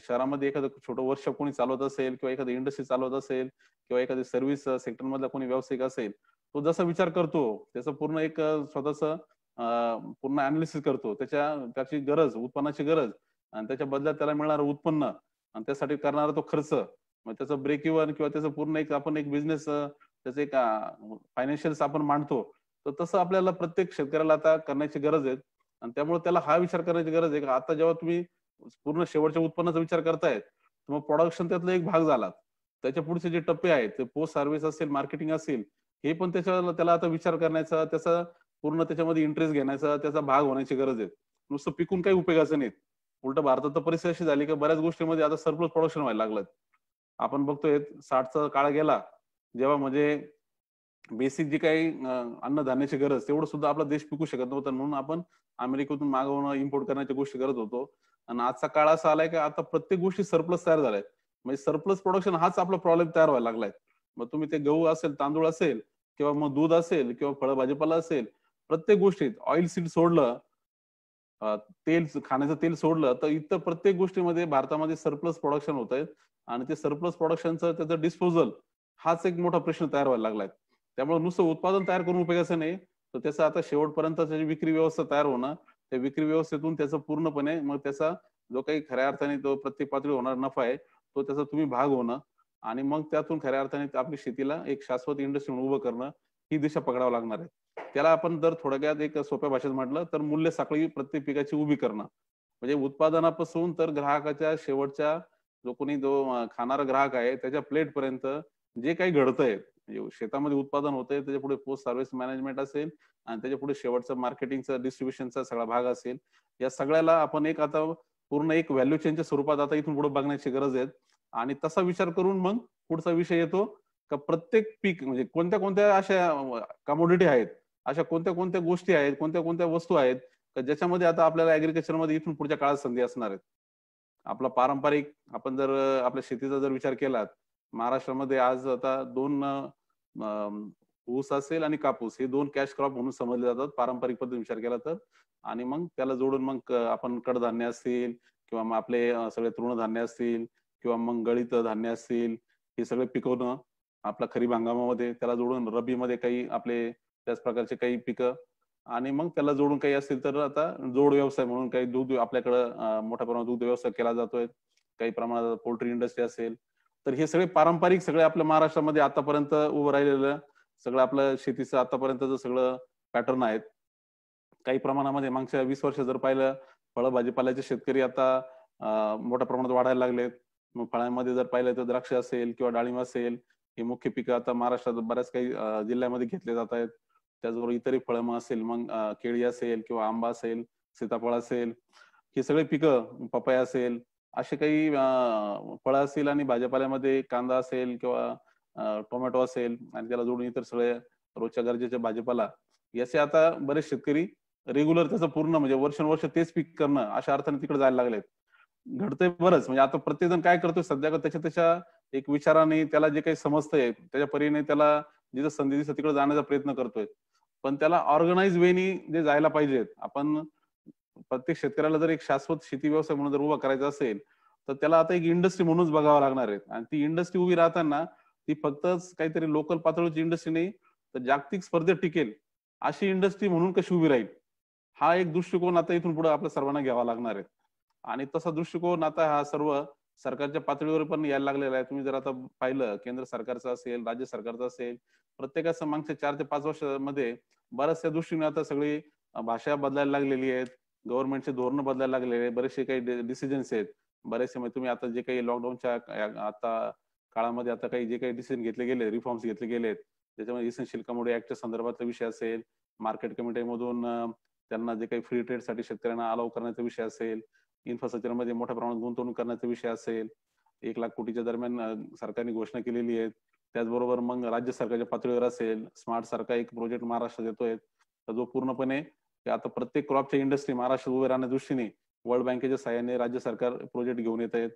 शहरामध्ये एखादं छोटं वर्कशॉप कोणी चालवत असेल किंवा एखादी इंडस्ट्री चालवत असेल किंवा एखादी सर्व्हिस सेक्टर मधला कोणी व्यावसायिक असेल, तो जसा विचार करतो त्याचा पूर्ण एक स्वतःच पूर्ण अनालिसिस करतो. त्याची गरज, उत्पन्नाची गरज आणि त्याच्या बदल्यात त्याला मिळणारं उत्पन्न आणि त्यासाठी करणारा तो खर्च, मग त्याचं ब्रेक इव्हन किंवा त्याचं पूर्ण एक आपण एक बिझनेस त्याचं एक फायनान्शियल्स आपण मांडतो. तर तसं आपल्याला प्रत्येक शेतकऱ्याला आता करण्याची गरज आहे. आणि त्यामुळे त्याला हा विचार करण्याची गरज आहे की आता जेव्हा तुम्ही पूर्ण शेवटच्या उत्पन्नाचा विचार करतायत, तर मग प्रोडक्शन त्यातला एक भाग झाला. त्याच्या पुढचे जे टप्पे आहेत, ते पोस्ट सर्व्हिस असेल, मार्केटिंग असेल, हे पण त्याला आता विचार करण्याचा, त्याचा पूर्ण त्याच्यामध्ये इंटरेस्ट घेण्याचा, त्याचा भाग होण्याची गरज आहे. नुसतं पिकून काही उपयोगाचं नाही. उलट भारतात तर परिस्थिती अशी झाली की बऱ्याच गोष्टींमध्ये आता सरप्लस प्रोडक्शन व्हायला लागलं. आपण बघतोय 60चा काळ गेला, जेव्हा म्हणजे बेसिक जी काही अन्नधान्याची गरज तेवढं सुद्धा आपला देश पिकू शकत नव्हता. म्हणून आपण अमेरिकेतून मागवणं, इम्पोर्ट करण्याच्या गोष्टी करत होतो. आणि आजचा काळ असा आलाय की आता प्रत्येक गोष्टी सरप्लस तयार झालाय. म्हणजे सरप्लस प्रोडक्शन हाच आपला प्रॉब्लेम तयार व्हायला लागलाय. मग तुम्ही ते गहू असेल, तांदूळ असेल किंवा मग दूध असेल किंवा फळ भाजीपाला असेल, प्रत्येक गोष्टीत ऑइल सीड सोडलं, तेल खाण्याचं तेल सोडलं, तर इतर प्रत्येक गोष्टीमध्ये भारतामध्ये सरप्लस प्रोडक्शन होत आहे. आणि ते सरप्लस प्रोडक्शनचं त्याचं डिस्पोजल हाच एक मोठा प्रश्न तयार व्हायला लागलाय. त्यामुळे नुसतं उत्पादन तयार करून उपयोगाचं नाही, तर त्याचं आता शेवटपर्यंत त्याची विक्री व्यवस्था तयार होणं, त्या विक्री व्यवस्थेतून त्याचं पूर्णपणे मग त्याचा जो काही खऱ्या अर्थाने तो प्रत्येक पातळी होणार नफा आहे, तो त्याचा तुम्ही भाग होणं आणि मग त्यातून खऱ्या अर्थाने आपली शेतीला एक शाश्वत इंडस्ट्री म्हणून उभं करणं, ही दिशा पकडावं लागणार आहे. त्याला आपण जर थोडक्यात एक सोप्या भाषेत म्हटलं तर मूल्य साखळी प्रत्येक पिकाची उभी करणं. म्हणजे उत्पादनापासून तर ग्राहकाच्या शेवटच्या जो खाणारा ग्राहक आहे त्याच्या प्लेट पर्यंत जे काही घडतंय, म्हणजे शेतामध्ये उत्पादन होतंय, त्याच्या पुढे पोस्ट सर्व्हिस मॅनेजमेंट असेल आणि त्याच्या पुढे शेवटचं मार्केटिंगचा, डिस्ट्रीब्युशनचा सगळा भाग असेल, या सगळ्याला आपण एक आता पूर्ण एक व्हॅल्यू चेनच्या स्वरूपात आता इथून पुढे बघण्याची गरज आहे. आणि तसा विचार करून मग पुढचा विषय येतो का प्रत्येक पीक म्हणजे कोणत्या कोणत्या अशा कमोडिटी आहेत, अशा कोणत्या कोणत्या गोष्टी आहेत, कोणत्या कोणत्या वस्तू आहेत ज्याच्यामध्ये आता आपल्याला ऍग्रिकल्चर मध्ये इथून पुढच्या काळात संधी असणार आहेत. आपला पारंपरिक आपण जर आपल्या शेतीचा जर विचार केला, महाराष्ट्रामध्ये आज आता 2 ऊस असेल आणि कापूस हे 2 कॅश क्रॉप म्हणून समजले जातात पारंपरिक पद्धतीने विचार केला तर. आणि मग त्याला जोडून मग आपण कडधान्य असतील किंवा मग आपले सगळे तृणधान्य असतील किंवा मग गळीत धान्य असतील, हे सगळे पिकवणं आपला खरीप हंगामामध्ये, त्याला जोडून रब्बीमध्ये काही आपले त्याच प्रकारचे काही पिकं आणि मग त्याला जोडून काही असतील तर आता जोड व्यवसाय म्हणून काही दूध आपल्याकडं मोठ्या प्रमाणात दूध व्यवसाय केला जातोय, काही प्रमाणात पोल्ट्री इंडस्ट्री असेल. तर हे सगळे पारंपरिक सगळे आपल्या महाराष्ट्रामध्ये आतापर्यंत उभं राहिलेलं सगळं आपलं शेतीचं आतापर्यंतचं सगळं पॅटर्न आहेत. काही प्रमाणामध्ये मागच्या 20 वर्ष जर पाहिलं, फळं भाजीपाल्याचे शेतकरी आता मोठ्या प्रमाणात वाढायला लागलेत. मग फळांमध्ये जर पाहिलं तर द्राक्ष असेल किंवा डाळिंब असेल, हे मुख्य पिकं आता महाराष्ट्रात बऱ्याच काही जिल्ह्यामध्ये घेतले जात आहेत. त्याचबरोबर इतरही फळं मग असेल, मग केळी असेल किंवा आंबा असेल, सीताफळ असेल, ही सगळी पिकं, पपया असेल, असे काही फळं असतील आणि भाजीपाल्यामध्ये कांदा असेल किंवा टोमॅटो असेल आणि त्याला जोडून इतर सगळे रोजच्या गरजेचे भाजीपाला, याचे आता बरेच शेतकरी रेग्युलर त्याचं पूर्ण म्हणजे वर्षानुवर्ष तेच पीक करणं अशा अर्थाने तिकडे जायला लागलेत. घडतंय बरंच म्हणजे आता प्रत्येक जण काय करतोय सध्या त्याच्या एक विचाराने त्याला जे काही समजतंय त्याच्या परीने त्याला जिथं संधी दिसत तिकडे जाण्याचा प्रयत्न करतोय. पण त्याला ऑर्गनाइज वेनी जे जायला पाहिजेत. आपण प्रत्येक शेतकऱ्याला जर एक शाश्वत शेती व्यवसाय म्हणून जर उभा करायचा असेल, तर त्याला आता एक इंडस्ट्री म्हणूनच बघावं लागणार आहे. आणि ती इंडस्ट्री उभी राहताना ती फक्तच काहीतरी लोकल पातळीची इंडस्ट्री नाही, तर जागतिक स्पर्धेत टिकेल अशी इंडस्ट्री म्हणून कशी उभी राहील, हा एक दृष्टिकोन आता इथून पुढे आपल्या सर्वांना घ्यावा लागणार आहे. आणि तसा दृष्टिकोन आता हा सर्व सरकारच्या पातळीवर पण यायला लागलेला आहे. तुम्ही जर आता पाहिलं, केंद्र सरकारचं असेल, राज्य सरकारचं असेल, प्रत्येकाचं मागच्या 4 ते 5 वर्षामध्ये बऱ्याचशा दृष्टीने आता सगळी भाषा बदलायला लागलेली आहेत. गव्हर्नमेंटचे धोरणं बदलायला लागलेले आहेत. बरेचसे काही डिसिजन्स आहेत. बरेचसे म्हणजे तुम्ही आता जे काही लॉकडाऊनच्या आता काळामध्ये आता काही जे काही डिसिजन घेतले गेले, रिफॉर्म्स घेतले गेलेत, त्याच्यामध्ये इसेन्शियल कमोडिटी ऍक्टच्या संदर्भातला विषय असेल, मार्केट कमिटीमधून त्यांना जे काही फ्री ट्रेडसाठी शेतकऱ्यांना अलाव करण्याचा विषय असेल, इन्फ्रास्ट्रक्चरमध्ये मोठ्या प्रमाणात गुंतवणूक करण्याचा विषय असेल, 1,00,000 कोटीच्या दरम्यान सरकारने घोषणा केलेली आहे. त्याचबरोबर मग राज्य सरकारच्या पातळीवर असेल, स्मार्ट सारखा एक प्रोजेक्ट महाराष्ट्रात येतोय, तर जो पूर्णपणे आता प्रत्येक क्रॉपच्या इंडस्ट्री महाराष्ट्रात उभे राहण्याच्या दृष्टीने वर्ल्ड बँकेच्या सहाय्याने राज्य सरकार प्रोजेक्ट घेऊन येत आहेत.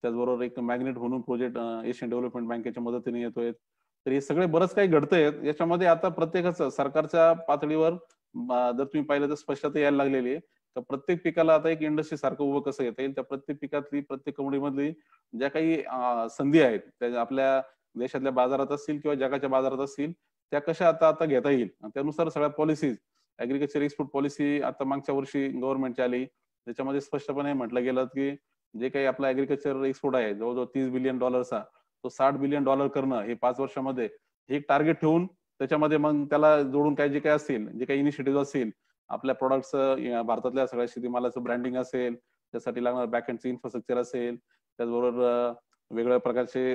त्याचबरोबर एक मॅग्नेट म्हणून प्रोजेक्ट एशियन डेव्हलपमेंट बँकेच्या मदतीने येतोय. तर हे सगळे बरंच काही घडतंय. याच्यामध्ये आता प्रत्येकाचं सरकारच्या पातळीवर जर तुम्ही पाहिलं तर स्पष्टता यायला लागलेली आहे. तर प्रत्येक पिकाला आता एक इंडस्ट्री सारखं उभं कसं येता येईल, त्या प्रत्येक पिकातली, प्रत्येक कमोडिटीमधली ज्या काही संधी आहेत त्या आपल्या देशातल्या बाजारात असतील किंवा जगाच्या बाजारात असतील, त्या कशा आता आता घेता येईल, त्यानुसार सगळ्या पॉलिसीज, ऍग्रिकल्चर एक्सपोर्ट पॉलिसी आता मागच्या वर्षी गव्हर्नमेंटची आली. त्याच्यामध्ये स्पष्टपणे म्हटलं गेलं की जे काही आपला ऍग्रिकल्चर एक्सपोर्ट आहे जवळजवळ $30 बिलियन, तो $60 बिलियन करणं हे 5 वर्षामध्ये, हे एक टार्गेट ठेवून त्याच्यामध्ये मग त्याला जोडून काय जे काही असतील, जे काही इनिशिएटिव्ह असतील, आपल्या प्रोडक्टचं भारतातल्या सगळ्या शेतीमालाचं ब्रँडिंग असेल, त्यासाठी लागणार बॅकएंडचं इन्फ्रास्ट्रक्चर असेल, त्याचबरोबर वेगवेगळ्या प्रकारचे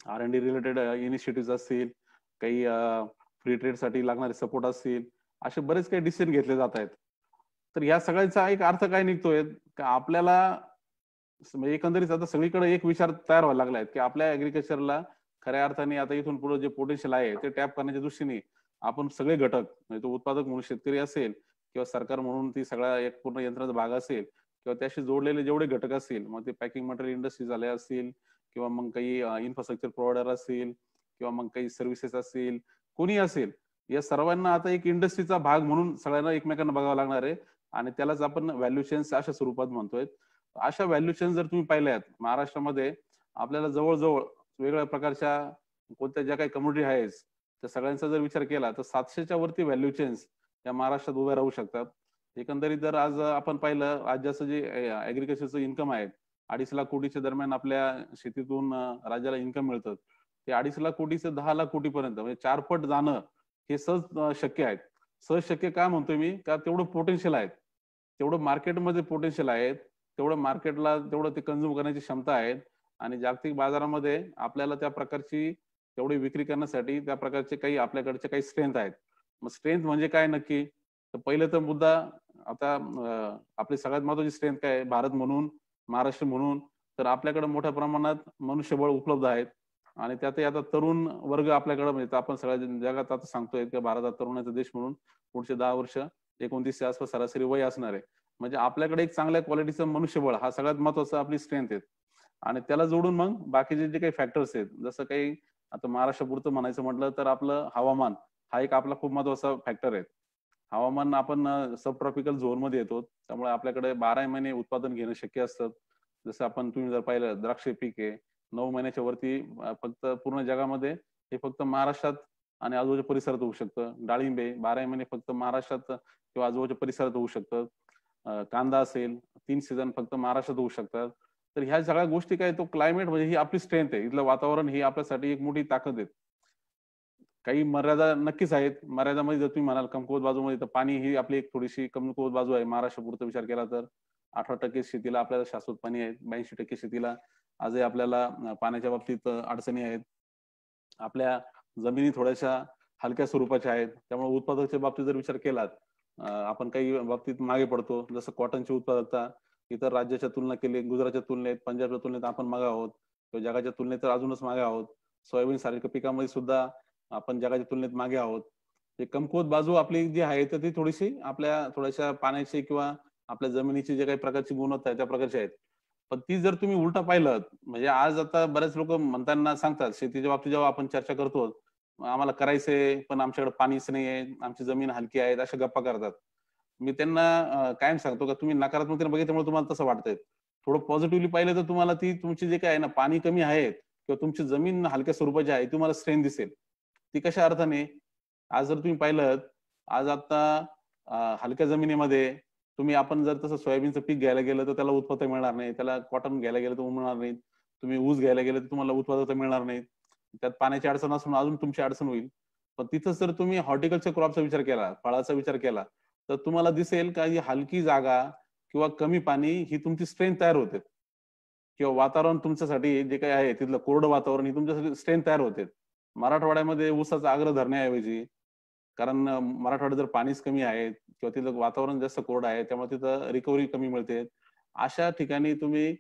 R&D रिलेटेड इनिशिएटिव्ह असतील, काही फ्री ट्रेडसाठी लागणारे सपोर्ट असतील, असे बरेच काही डिसिजन घेतले जात आहेत. तर या सगळ्याचा एक अर्थ काय निघतोय की आपल्याला म्हणजे एकंदरीत आता सगळीकडे एक विचार तयार व्हायला लागलाय की आपल्या ऍग्रिकल्चरला खऱ्या अर्थाने आता इथून पुढे जे पोटेन्शियल आहे ते टॅप करण्याच्या दृष्टीने आपण सगळे घटक, म्हणजे तो उत्पादक म्हणून शेतकरी असेल किंवा सरकार म्हणून ती सगळा एक पूर्ण यंत्रणाचा भाग असेल किंवा त्याशी जोडलेले जेवढे घटक असतील, मग ते पॅकिंग मटेरियल इंडस्ट्री झाले असतील किंवा मग काही इन्फ्रास्ट्रक्चर प्रोव्हायडर असतील किंवा मग काही सर्व्हिसेस असतील, कोणी असेल, या सर्वांना आता एक इंडस्ट्रीचा भाग म्हणून सगळ्यांना एकमेकांना बघावं लागणार आहे. आणि त्यालाच आपण व्हॅल्यू चेन्स अशा स्वरूपात म्हणतोय. अशा व्हॅल्यू चेन जर तुम्ही पाहिल्यात महाराष्ट्रामध्ये, आपल्याला जवळजवळ वेगवेगळ्या प्रकारच्या कोणत्या ज्या काही कम्युनिटी आहेत त्या सगळ्यांचा जर विचार केला तर 700च्या वरती व्हॅल्यू चेन्स या महाराष्ट्रात उभ्या राहू शकतात. एकंदरीत जर आज आपण पाहिलं, राज्याचं जे ऍग्रिकल्चरचं इन्कम आहे 2.5 लाख कोटीच्या दरम्यान आपल्या शेतीतून राज्याला इन्कम मिळतं, ते 2.5 लाख कोटीचं 10 लाख कोटीपर्यंत म्हणजे 4 पट जाणं हे सहज शक्य आहे. सहज शक्य काय म्हणतोय मी, का तेवढं पोटेन्शियल आहे, तेवढं मार्केटमध्ये पोटेन्शियल आहे, तेवढं मार्केटला तेवढं ते कन्झ्युम करण्याची क्षमता आहे आणि जागतिक बाजारामध्ये आपल्याला त्या प्रकारची तेवढी विक्री करण्यासाठी त्या प्रकारचे काही आपल्याकडचे काही स्ट्रेंथ आहेत. मग स्ट्रेंथ म्हणजे काय नक्की, तर पहिले तर मुद्दा आता आपली सगळ्यात महत्वाची स्ट्रेंथ काय आहे, भारत म्हणून, महाराष्ट्र म्हणून, तर आपल्याकडे मोठ्या प्रमाणात मनुष्यबळ उपलब्ध आहेत आणि त्यातही आता तरुण वर्ग आपल्याकडे, म्हणजे आपण सगळ्या जगात आता सांगतोय की भारत हा तरुणाचा देश म्हणून पुढचे 10 वर्ष 29 आसपास सरासरी वय असणार आहे. म्हणजे आपल्याकडे एक चांगल्या क्वालिटीचं मनुष्यबळ हा सगळ्यात महत्वाचा आपली स्ट्रेंथ आहे. आणि त्याला जोडून मग बाकीचे जे काही फॅक्टर्स आहेत, जसं काही आता महाराष्ट्रापुरतं म्हणायचं म्हटलं तर आपलं हवामान हा एक आपला खूप महत्वाचा फॅक्टर आहे. हवामान आपण सब ट्रॉपिकल झोन मध्ये येतो, त्यामुळे आपल्याकडे 12 महिने उत्पादन घेणं शक्य असतं. जसं आपण तुम्ही जर पाहिलं, द्राक्ष पीक आहे 9 महिन्याच्या वरती फक्त पूर्ण जगामध्ये हे फक्त महाराष्ट्रात आणि आजूबाजूच्या परिसरात होऊ शकतं. डाळिंबे 12 महिने फक्त महाराष्ट्रात किंवा आजूबाजूच्या परिसरात होऊ शकतं. कांदा असेल 3 सीझन फक्त महाराष्ट्रात होऊ शकतात. तर ह्या सगळ्या गोष्टी काय, तो क्लायमेट म्हणजे ही आपली स्ट्रेंथ आहे, इथलं वातावरण ही आपल्यासाठी एक मोठी ताकद आहे. काही मर्यादा नक्कीच आहेत. मर्यादामध्ये जर तुम्ही म्हणाल कमकुवत बाजूमध्ये, तर पाणी ही आपली एक थोडीशी कमकुवत बाजू आहे. महाराष्ट्रापुरता विचार केला तर 18% शेतीला आपल्याला शाश्वत पाणी आहे, 82% शेतीला आजही आपल्याला पाण्याच्या बाबतीत अडचणी आहेत. आपल्या जमिनी थोड्याशा हलक्या स्वरूपाच्या आहेत, त्यामुळे उत्पादकाच्या बाबतीत जर विचार केलात, आपण काही बाबतीत मागे पडतो. जसं कॉटनची उत्पादकता इतर राज्याच्या तुलना केली, गुजरातच्या तुलनेत, पंजाबच्या तुलनेत आपण मागे आहोत किंवा जगाच्या तुलनेत तर अजूनच मागे आहोत. सोयाबीन सारख्या पिकामध्ये सुद्धा आपण जगाच्या तुलनेत मागे आहोत. हे कमकुवत बाजू आपली जी आहे तर ती थोडीशी आपल्या थोड्याशा पाण्याची किंवा आपल्या जमिनीची जे काही प्रकारची गुणवत्ता आहे त्या प्रकारची आहेत. पण ती जर तुम्ही उलटा पाहिलं, म्हणजे आज आता बरेच लोक म्हणताना सांगतात, शेतीच्या बाबतीत जेव्हा आपण चर्चा करतो, आम्हाला करायचंय पण आमच्याकडे पाणीच नाहीये, आमची जमीन हलकी आहे, अशा गप्पा करतात. मी त्यांना कायम सांगतो का तुम्ही नकारात्मकतेने बघितल्यामुळे तुम्हाला तसं वाटतंय. थोडं पॉझिटिव्हली पाहिलं तर तुम्हाला ती तुमची जे काय आहे ना, पाणी कमी आहे किंवा तुमची जमीन हलक्या स्वरूपाची आहे, तुम्हाला स्ट्रेंथ दिसेल. ती कशा अर्थाने, आज जर तुम्ही पाहिलं, आज आता हलक्या जमिनीमध्ये आपण जर तसं सोयाबीनचं पीक घ्यायला गेलं तर त्याला उत्पादन मिळणार नाही, त्याला कॉटन घ्यायला गेलं तर मिळणार नाही, तुम्ही ऊस घ्यायला गेलं तर तुम्हाला उत्पादन मिळणार नाही, त्यात पाण्याची अडचण असून अजून तुमची अडचण होईल. पण तिथंच जर तुम्ही हॉर्टिकल्चर क्रॉपचा विचार केला, फळाचा विचार केला, तर तुम्हाला दिसेल का ही हलकी जागा किंवा कमी पाणी ही तुमची स्ट्रेंथ तयार होते, किंवा वातावरण तुमच्यासाठी जे काही आहे तिथलं कोरडं वातावरण ही तुमच्यासाठी स्ट्रेंथ तयार होते. मराठवाड्यामध्ये ऊसाचा आग्रह धरण्याऐवजी, कारण मराठवाड्यात जर पाणीच कमी आहे किंवा तिथलं वातावरण जास्त कोरडं आहे त्यामुळे तिथं रिकव्हरी कमी मिळते, अशा ठिकाणी तुम्ही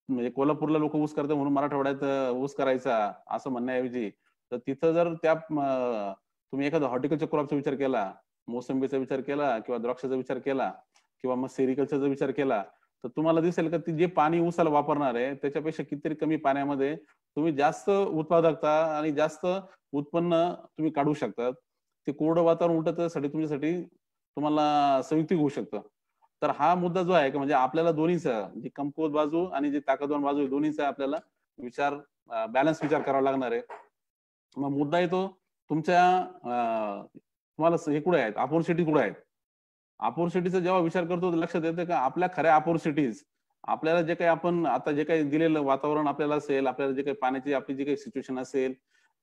म्हणजे कोल्हापूरला लोक ऊस करतात म्हणून मराठवाड्यात ऊस करायचा असं म्हणण्याऐवजी, तर तिथं जर तुम्ही एखादा हॉर्टिकल्चर क्रॉपचा विचार केला, मोसंबीचा विचार केला किंवा द्राक्षाचा विचार केला किंवा मग सेरिकल्चरचा विचार केला, तर तुम्हाला दिसेल का ती जे पाणी ऊसाला वापरणार आहे त्याच्यापेक्षा कितीतरी कमी पाण्यामध्ये तुम्ही जास्त उत्पादकता आणि जास्त उत्पन्न तुम्ही काढू शकतात. ते कोरडं वातावरण उलट त्यासाठी तुमच्यासाठी तुम्हाला संयुक्तिक होऊ शकतं. तर हा मुद्दा जो आहे की म्हणजे आपल्याला दोन्हीचा, जी कमकुवत बाजू आणि जी ताकदवान बाजू आहे, दोन्हीचा आपल्याला विचार बॅलन्स विचार करावा लागणार आहे. मग मुद्दा येतो तुमच्या तुम्हाला हे कुठे आहेत, अपॉर्च्युनिटी कुठे आहेत. अपॉर्च्युनिटीचा जेव्हा विचार करतो तर लक्षात येतं का आपल्या खऱ्या अपॉर्च्युनिटीज, आपल्याला जे काही आपण आता जे काही दिलेलं वातावरण आपल्याला असेल, आपल्याला जे काही पाण्याची आपली जी काही सिच्युएशन असेल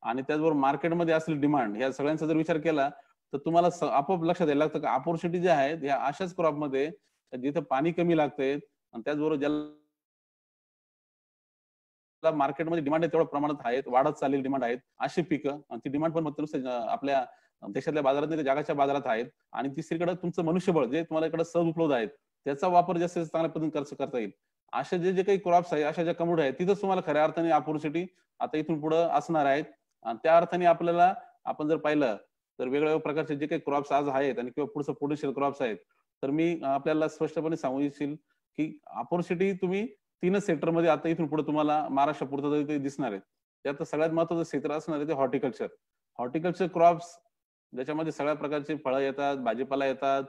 आणि त्याचबरोबर मार्केटमध्ये असलेली डिमांड, या सगळ्यांचा जर विचार केला तर तुम्हाला आपोआप लक्षात यायला लागतं की अपॉर्च्युनिटी ज्या आहेत या अशाच क्रॉपमध्ये जिथं पाणी कमी लागते आणि त्याचबरोबर ज्याला मार्केटमध्ये डिमांड आहे तेवढ्या प्रमाणात आहेत, वाढत चाललेली डिमांड आहेत, अशी पिकं, आणि ती डिमांड पण आपल्या देशातल्या बाजारात नाही, जगाच्या बाजारात आहेत. आणि तिसरीकडे तुमचं मनुष्यबळ जे तुम्हाला इकडे सहज उपलब्ध आहेत त्याचा वापर जास्त चांगल्या पद्धतीने करता येईल. असे जे जे काही क्रॉप्स आहेत, अशा ज्या कमोडिटी आहेत, तिथंच तुम्हाला खऱ्या अर्थाने अपॉर्च्युनिटी आता इथून पुढे असणार आहेत. आणि त्या अर्थाने आपल्याला आपण जर पाहिलं तर वेगवेगळ्या प्रकारचे जे काही क्रॉप्स आज आहेत आणि किंवा पुढचं पोटेन्शियल क्रॉप्स आहेत, तर मी आपल्याला स्पष्टपणे सांगू इच्छिल की अपॉर्च्युनिटी तुम्ही तीनच सेक्टरमध्ये आता इथून पुढे तुम्हाला महाराष्ट्रापुरतं तरी ते दिसणार आहेत. त्यात सगळ्यात महत्वाचं क्षेत्र असणार आहे ते हॉर्टिकल्चर. हॉर्टिकल्चर क्रॉप्स ज्याच्यामध्ये सगळ्या प्रकारचे फळं येतात, भाजीपाला येतात,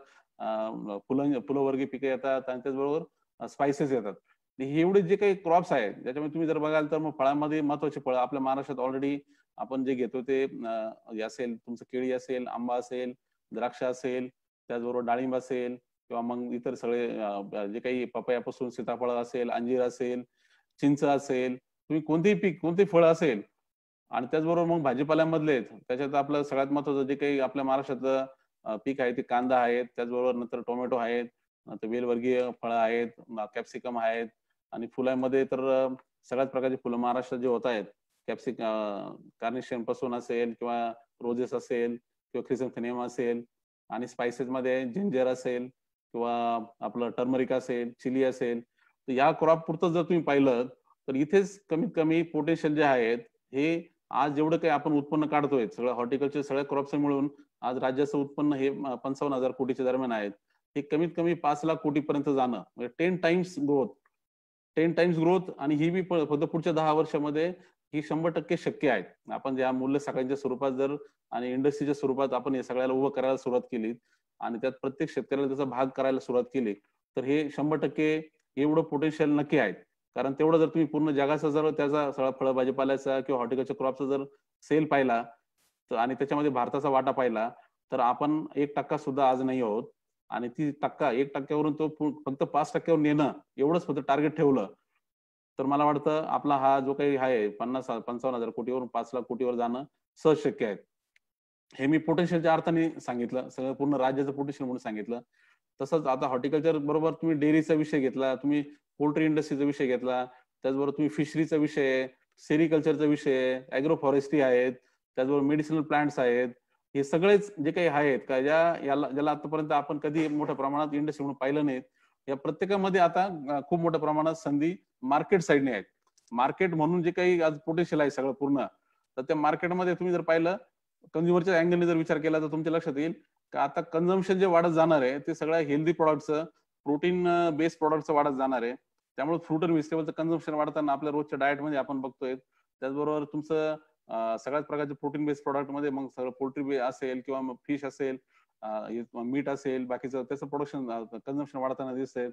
फुलवर्गीय पिके येतात आणि त्याचबरोबर स्पायसेस येतात. हे एवढे जे काही क्रॉप्स आहेत ज्याच्यामध्ये तुम्ही जर बघाल तर मग फळांमध्ये महत्वाचे फळं आपल्या महाराष्ट्रात ऑलरेडी आपण जे घेतो ते असेल तुमचं केळी असेल, आंबा असेल, द्राक्ष असेल, त्याचबरोबर डाळिंब असेल किंवा मग इतर सगळे जे काही पपयापासून सीताफळ असेल, अंजीर असेल, चिंच असेल, तुम्ही कोणतेही पीक कोणतेही फळ असेल. आणि त्याचबरोबर मग भाजीपाल्यामधले त्याच्यात आपलं सगळ्यात महत्वाचं जे काही आपल्या महाराष्ट्रातलं पीक आहे ते कांदा आहेत, त्याचबरोबर नंतर टोमॅटो आहेत, वेलवर्गीय फळं आहेत, कॅप्सिकम आहेत. आणि फुलांमध्ये तर सगळ्याच प्रकारची फुलं महाराष्ट्रात जे होत आहेत, कार्नेशियन पासून असेल किंवा रोजेस असेल किंवा क्रिसॅन्थेमम असेल, आणि स्पायसेस मध्ये जिंजर असेल किंवा आपलं टर्मरिक असेल, चिली असेल. तर या क्रॉप पुरतं जर तुम्ही पाहिलं तर इथेच कमीत कमी पोटेन्शियल जे आहेत हे आज जेवढं काही आपण उत्पन्न काढतोय सगळं हॉर्टिकल्चर सगळ्या क्रॉप्स मिळून आज राज्याचं उत्पन्न हे 55,000 कोटीच्या दरम्यान आहेत. हे कमीत कमी 5 लाख कोटीपर्यंत जाणं म्हणजे 10 टाइम्स ग्रोथ. आणि ही बी फक्त पुढच्या 10 वर्षामध्ये ही 100% शक्य आहे. आपण ज्या मूल्य साखळीच्या स्वरूपात जर आणि इंडस्ट्रीच्या स्वरूपात आपण हे सगळ्याला उभं करायला सुरुवात केली आणि त्यात प्रत्येक शेतकऱ्याला त्याचा भाग करायला सुरुवात केली तर हे 100% एवढं पोटेन्शियल नक्की आहे. कारण तेवढं जर तुम्ही पूर्ण जगाचा जर त्याचा सगळा फळ भाजीपाल्याचा किंवा हॉर्टिकल्चर क्रॉपचा जर सेल पाहिला तर आणि त्याच्यामध्ये भारताचा वाटा पाहिला तर आपण 1% सुद्धा आज नाही आहोत. आणि ती 1%वरून तो फक्त 5%वर नेणं एवढंच फक्त टार्गेट ठेवलं तर मला वाटतं आपला हा जो काही आहे 55,000 कोटीवरून 5 लाख कोटीवर जाणं सहज शक्य आहे. हे मी पोटेन्शियलच्या अर्थाने सांगितलं, सगळं पूर्ण राज्याचं पोटेन्शियल म्हणून सांगितलं. तसंच आता हॉर्टिकल्चर बरोबर तुम्ही डेअरीचा विषय घेतला, तुम्ही पोल्ट्री इंडस्ट्रीचा विषय घेतला, त्याचबरोबर तुम्ही फिशरीचा विषय, सेरिकल्चरचा विषय, अॅग्रो फॉरेस्ट्री आहेत, त्याचबरोबर मेडिसिनल प्लांट्स आहेत. हे सगळेच जे काही आहेत का ज्याला आतापर्यंत आपण कधी मोठ्या प्रमाणात इंडस्ट्री म्हणून पाहिलं नाहीत, या प्रत्येकामध्ये आता खूप मोठ्या प्रमाणात संधी मार्केट साईडने आहेत. मार्केट म्हणून जे काही आज पोटेन्शियल आहे सगळं पूर्ण, तर त्या मार्केटमध्ये तुम्ही जर पाहिलं कंझ्युमरच्या अँगलने जर विचार केला तर तुमच्या लक्षात येईल का आता कन्झम्पशन जे वाढत जाणार आहे ते सगळ्या हेल्दी प्रॉडक्टचं, प्रोटीन बेस्ड प्रॉडक्टचं वाढत जाणार आहे. त्यामुळे फ्रूट आणि व्हेजिटेबलचं कन्झम्पशन वाढताना आपल्या रोजच्या डाएटमध्ये आपण बघतोय. त्याचबरोबर तुमचं सगळ्याच प्रकारचे प्रोटीन बेस्ड प्रॉडक्ट मध्ये मग सगळं पोल्ट्री असेल किंवा मग फिश असेल, मीट असेल, बाकीचं त्याचं प्रोडक्शन कन्झम्पशन वाढताना दिसतंय.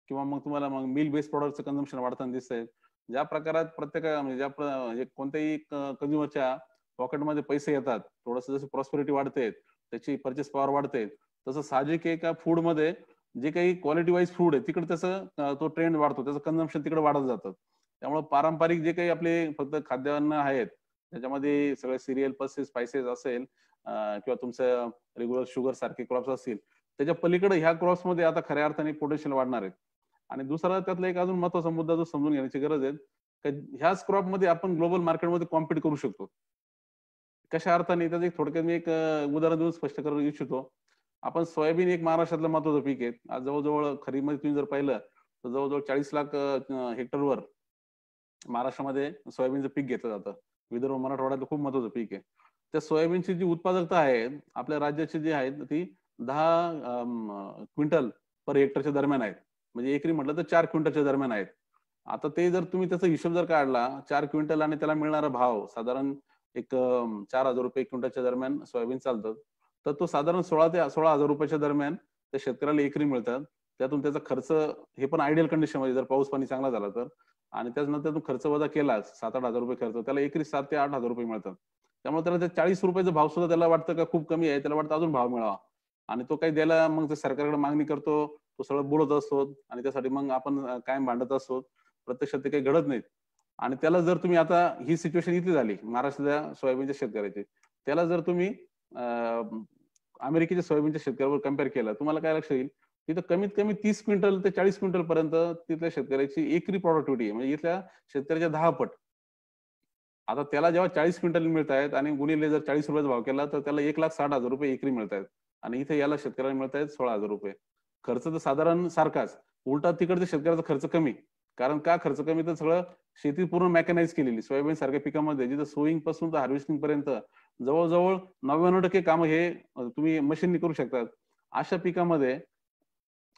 किंवा मग तुम्हाला मग मिल बेस्ड प्रॉडक्टचं कन्झम्पशन वाढताना दिसतंय. ज्या प्रकारात कोणत्याही कंझ्युमरच्या पॉकेटमध्ये पैसे येतात, थोडंसं जसं प्रॉस्पेरिटी वाढते, त्याची परचेस पॉवर वाढते, तसं साहजिक आहे का फूडमध्ये जे काही क्वालिटी वाईज फूड आहे तिकडे तसं तो ट्रेंड वाढतो, त्याचं कन्झम्पशन तिकडे वाढत जातं. त्यामुळे पारंपरिक जे काही आपले फक्त खाद्यान्न आहेत त्याच्यामध्ये सगळे सिरियल पल्सेस स्पायसेस असेल किंवा तुमचं रेग्युलर शुगर सारखे क्रॉप्स असतील, त्याच्या पलीकडे ह्या क्रॉप्स मध्ये आता खऱ्या अर्थाने पोटेन्शियल वाढणार आहेत. आणि दुसरा त्यातला एक अजून महत्वाचा मुद्दा जो समजून घेण्याची गरज आहे, ह्याच क्रॉप मध्ये आपण ग्लोबल मार्केटमध्ये कॉम्पिट करू शकतो. कशा अर्थाने त्याचं एक थोडक्यात मी एक उदाहरण देऊन स्पष्ट करू इच्छितो. आपण सोयाबीन एक महाराष्ट्रातलं महत्वाचं पीक आहे. आज जवळजवळ खरीपमध्ये तुम्ही जर पाहिलं तर जवळजवळ 40 लाख हेक्टरवर महाराष्ट्रामध्ये सोयाबीनचं पीक घेतलं जातं. विदर्भ मराठवाड्यात खूप महत्वाचं पीक आहे. त्या सोयाबीनची जी उत्पादकता आहे आपल्या राज्याची जी आहे ती 10 क्विंटल पर हेक्टरच्या दरम्यान आहेत. म्हणजे एकरी म्हटलं तर 4 क्विंटलच्या दरम्यान आहेत. आता ते जर तुम्ही त्याचा हिशोब जर काढला 4 क्विंटल आणि त्याला मिळणारा भाव साधारण एक 4,000 रुपये क्विंटलच्या दरम्यान सोयाबीन चालतं, तर तो साधारण 16 ते 16,000 रुपयाच्या दरम्यान त्या शेतकऱ्याला एकरी मिळतात. त्यातून त्याचा खर्च हे पण आयडियल कंडिशन मध्ये जर पाऊस पाणी चांगला झाला तर, आणि त्याच्यानंतर तो खर्च वजा केला 7-8 हजार रुपये खर्च, त्याला एकरी 7 ते 8 हजार रुपये मिळतात. त्यामुळे त्याला त्या 40 रुपयाचा भाव सुद्धा त्याला वाटतं का खूप कमी आहे, त्याला वाटतं अजून भाव मिळावा आणि तो काही द्यायला मग ते सरकारकडे मागणी करतो, तो सगळं बोलत असतो आणि त्यासाठी मग आपण कायम भांडत असतो. प्रत्यक्षात ते काही घडत नाहीत. आणि त्याला जर तुम्ही आता ही सिच्युएशन इथली झाली महाराष्ट्राच्या सोयाबीनच्या शेतकऱ्याची, त्याला जर तुम्ही अमेरिकेच्या सोयाबीनच्या शेतकऱ्यावर कम्पेअर केलं, तुम्हाला काय लक्षात येईल तिथं कमीत कमी 30 क्विंटल ते 40 क्विंटल पर्यंत तिथल्या शेतकऱ्याची एकरी प्रॉडक्टिव्हिटी आहे, म्हणजे इथल्या शेतकऱ्याच्या 10 पट. आता त्याला जेव्हा 40 क्विंटल मिळत आहेत आणि गुणिले जर 40 रुपयाचा भाव केला तर त्याला 1,60,000 रुपये एकरी मिळत आहेत आणि इथे याला शेतकऱ्याला मिळत आहेत 16,000 रुपये. खर्च तर साधारण सारखाच, उलटा तिकडच्या शेतकऱ्याचा खर्च कमी. कारण का खर्च कमी, तर सगळं शेती पूर्ण मॅकनाइज केलेली. सोयाबीन सारख्या पिकामध्ये जिथं सोईंग पासून तर हार्वेस्टिंग पर्यंत जवळजवळ 99% कामं हे तुम्ही मशीननी करू शकतात. अशा पिकामध्ये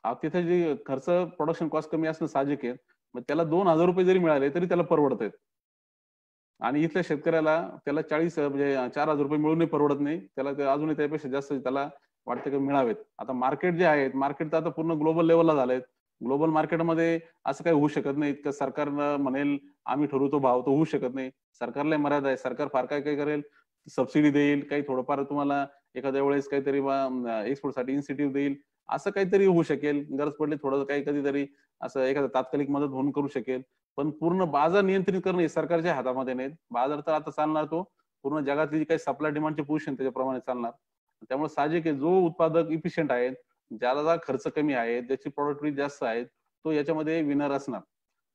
तिथे जे खर्च प्रोडक्शन कॉस्ट कमी असणं साहजिक आहे. मग त्याला 2,000 रुपये जरी मिळाले तरी त्याला परवडत आहेत. आणि इथल्या शेतकऱ्याला त्याला 40 म्हणजे 4,000 रुपये मिळूनही परवडत नाही. त्याला ते अजूनही त्यापेक्षा जास्त त्याला वाटतं की मिळावेत. आता मार्केट जे आहेत, मार्केट तर आता पूर्ण ग्लोबल लेवलला झालेत. ग्लोबल मार्केटमध्ये असं काही होऊ शकत नाही इतकं सरकारनं म्हणेल आम्ही ठरवतो भाव, तो होऊ शकत नाही. सरकारला मर्यादा आहे. सरकार फार काय काय करेल, सबसिडी देईल, काही थोडंफार तुम्हाला एखाद्या वेळेस काहीतरी एक्सपोर्टसाठी इन्सेंटिव्ह देईल, असं काहीतरी होऊ शकेल. गरज पडली थोडं काही कधीतरी असं एखादं तात्कालिक मदत म्हणून करू शकेल. पण पूर्ण बाजार नियंत्रित करणं हे सरकारच्या हातामध्ये नाहीत. बाजार तर आता चालणार तो पूर्ण जगातली जी काही सप्लाय डिमांडची पोझिशन त्याच्याप्रमाणे चालणार. त्यामुळे साहजिक आहे जो उत्पादक इफिशियंट आहे, ज्याला खर्च कमी आहे, ज्याची प्रॉडक्टिव्हिटी जास्त आहे, तो याच्यामध्ये विनर असणार.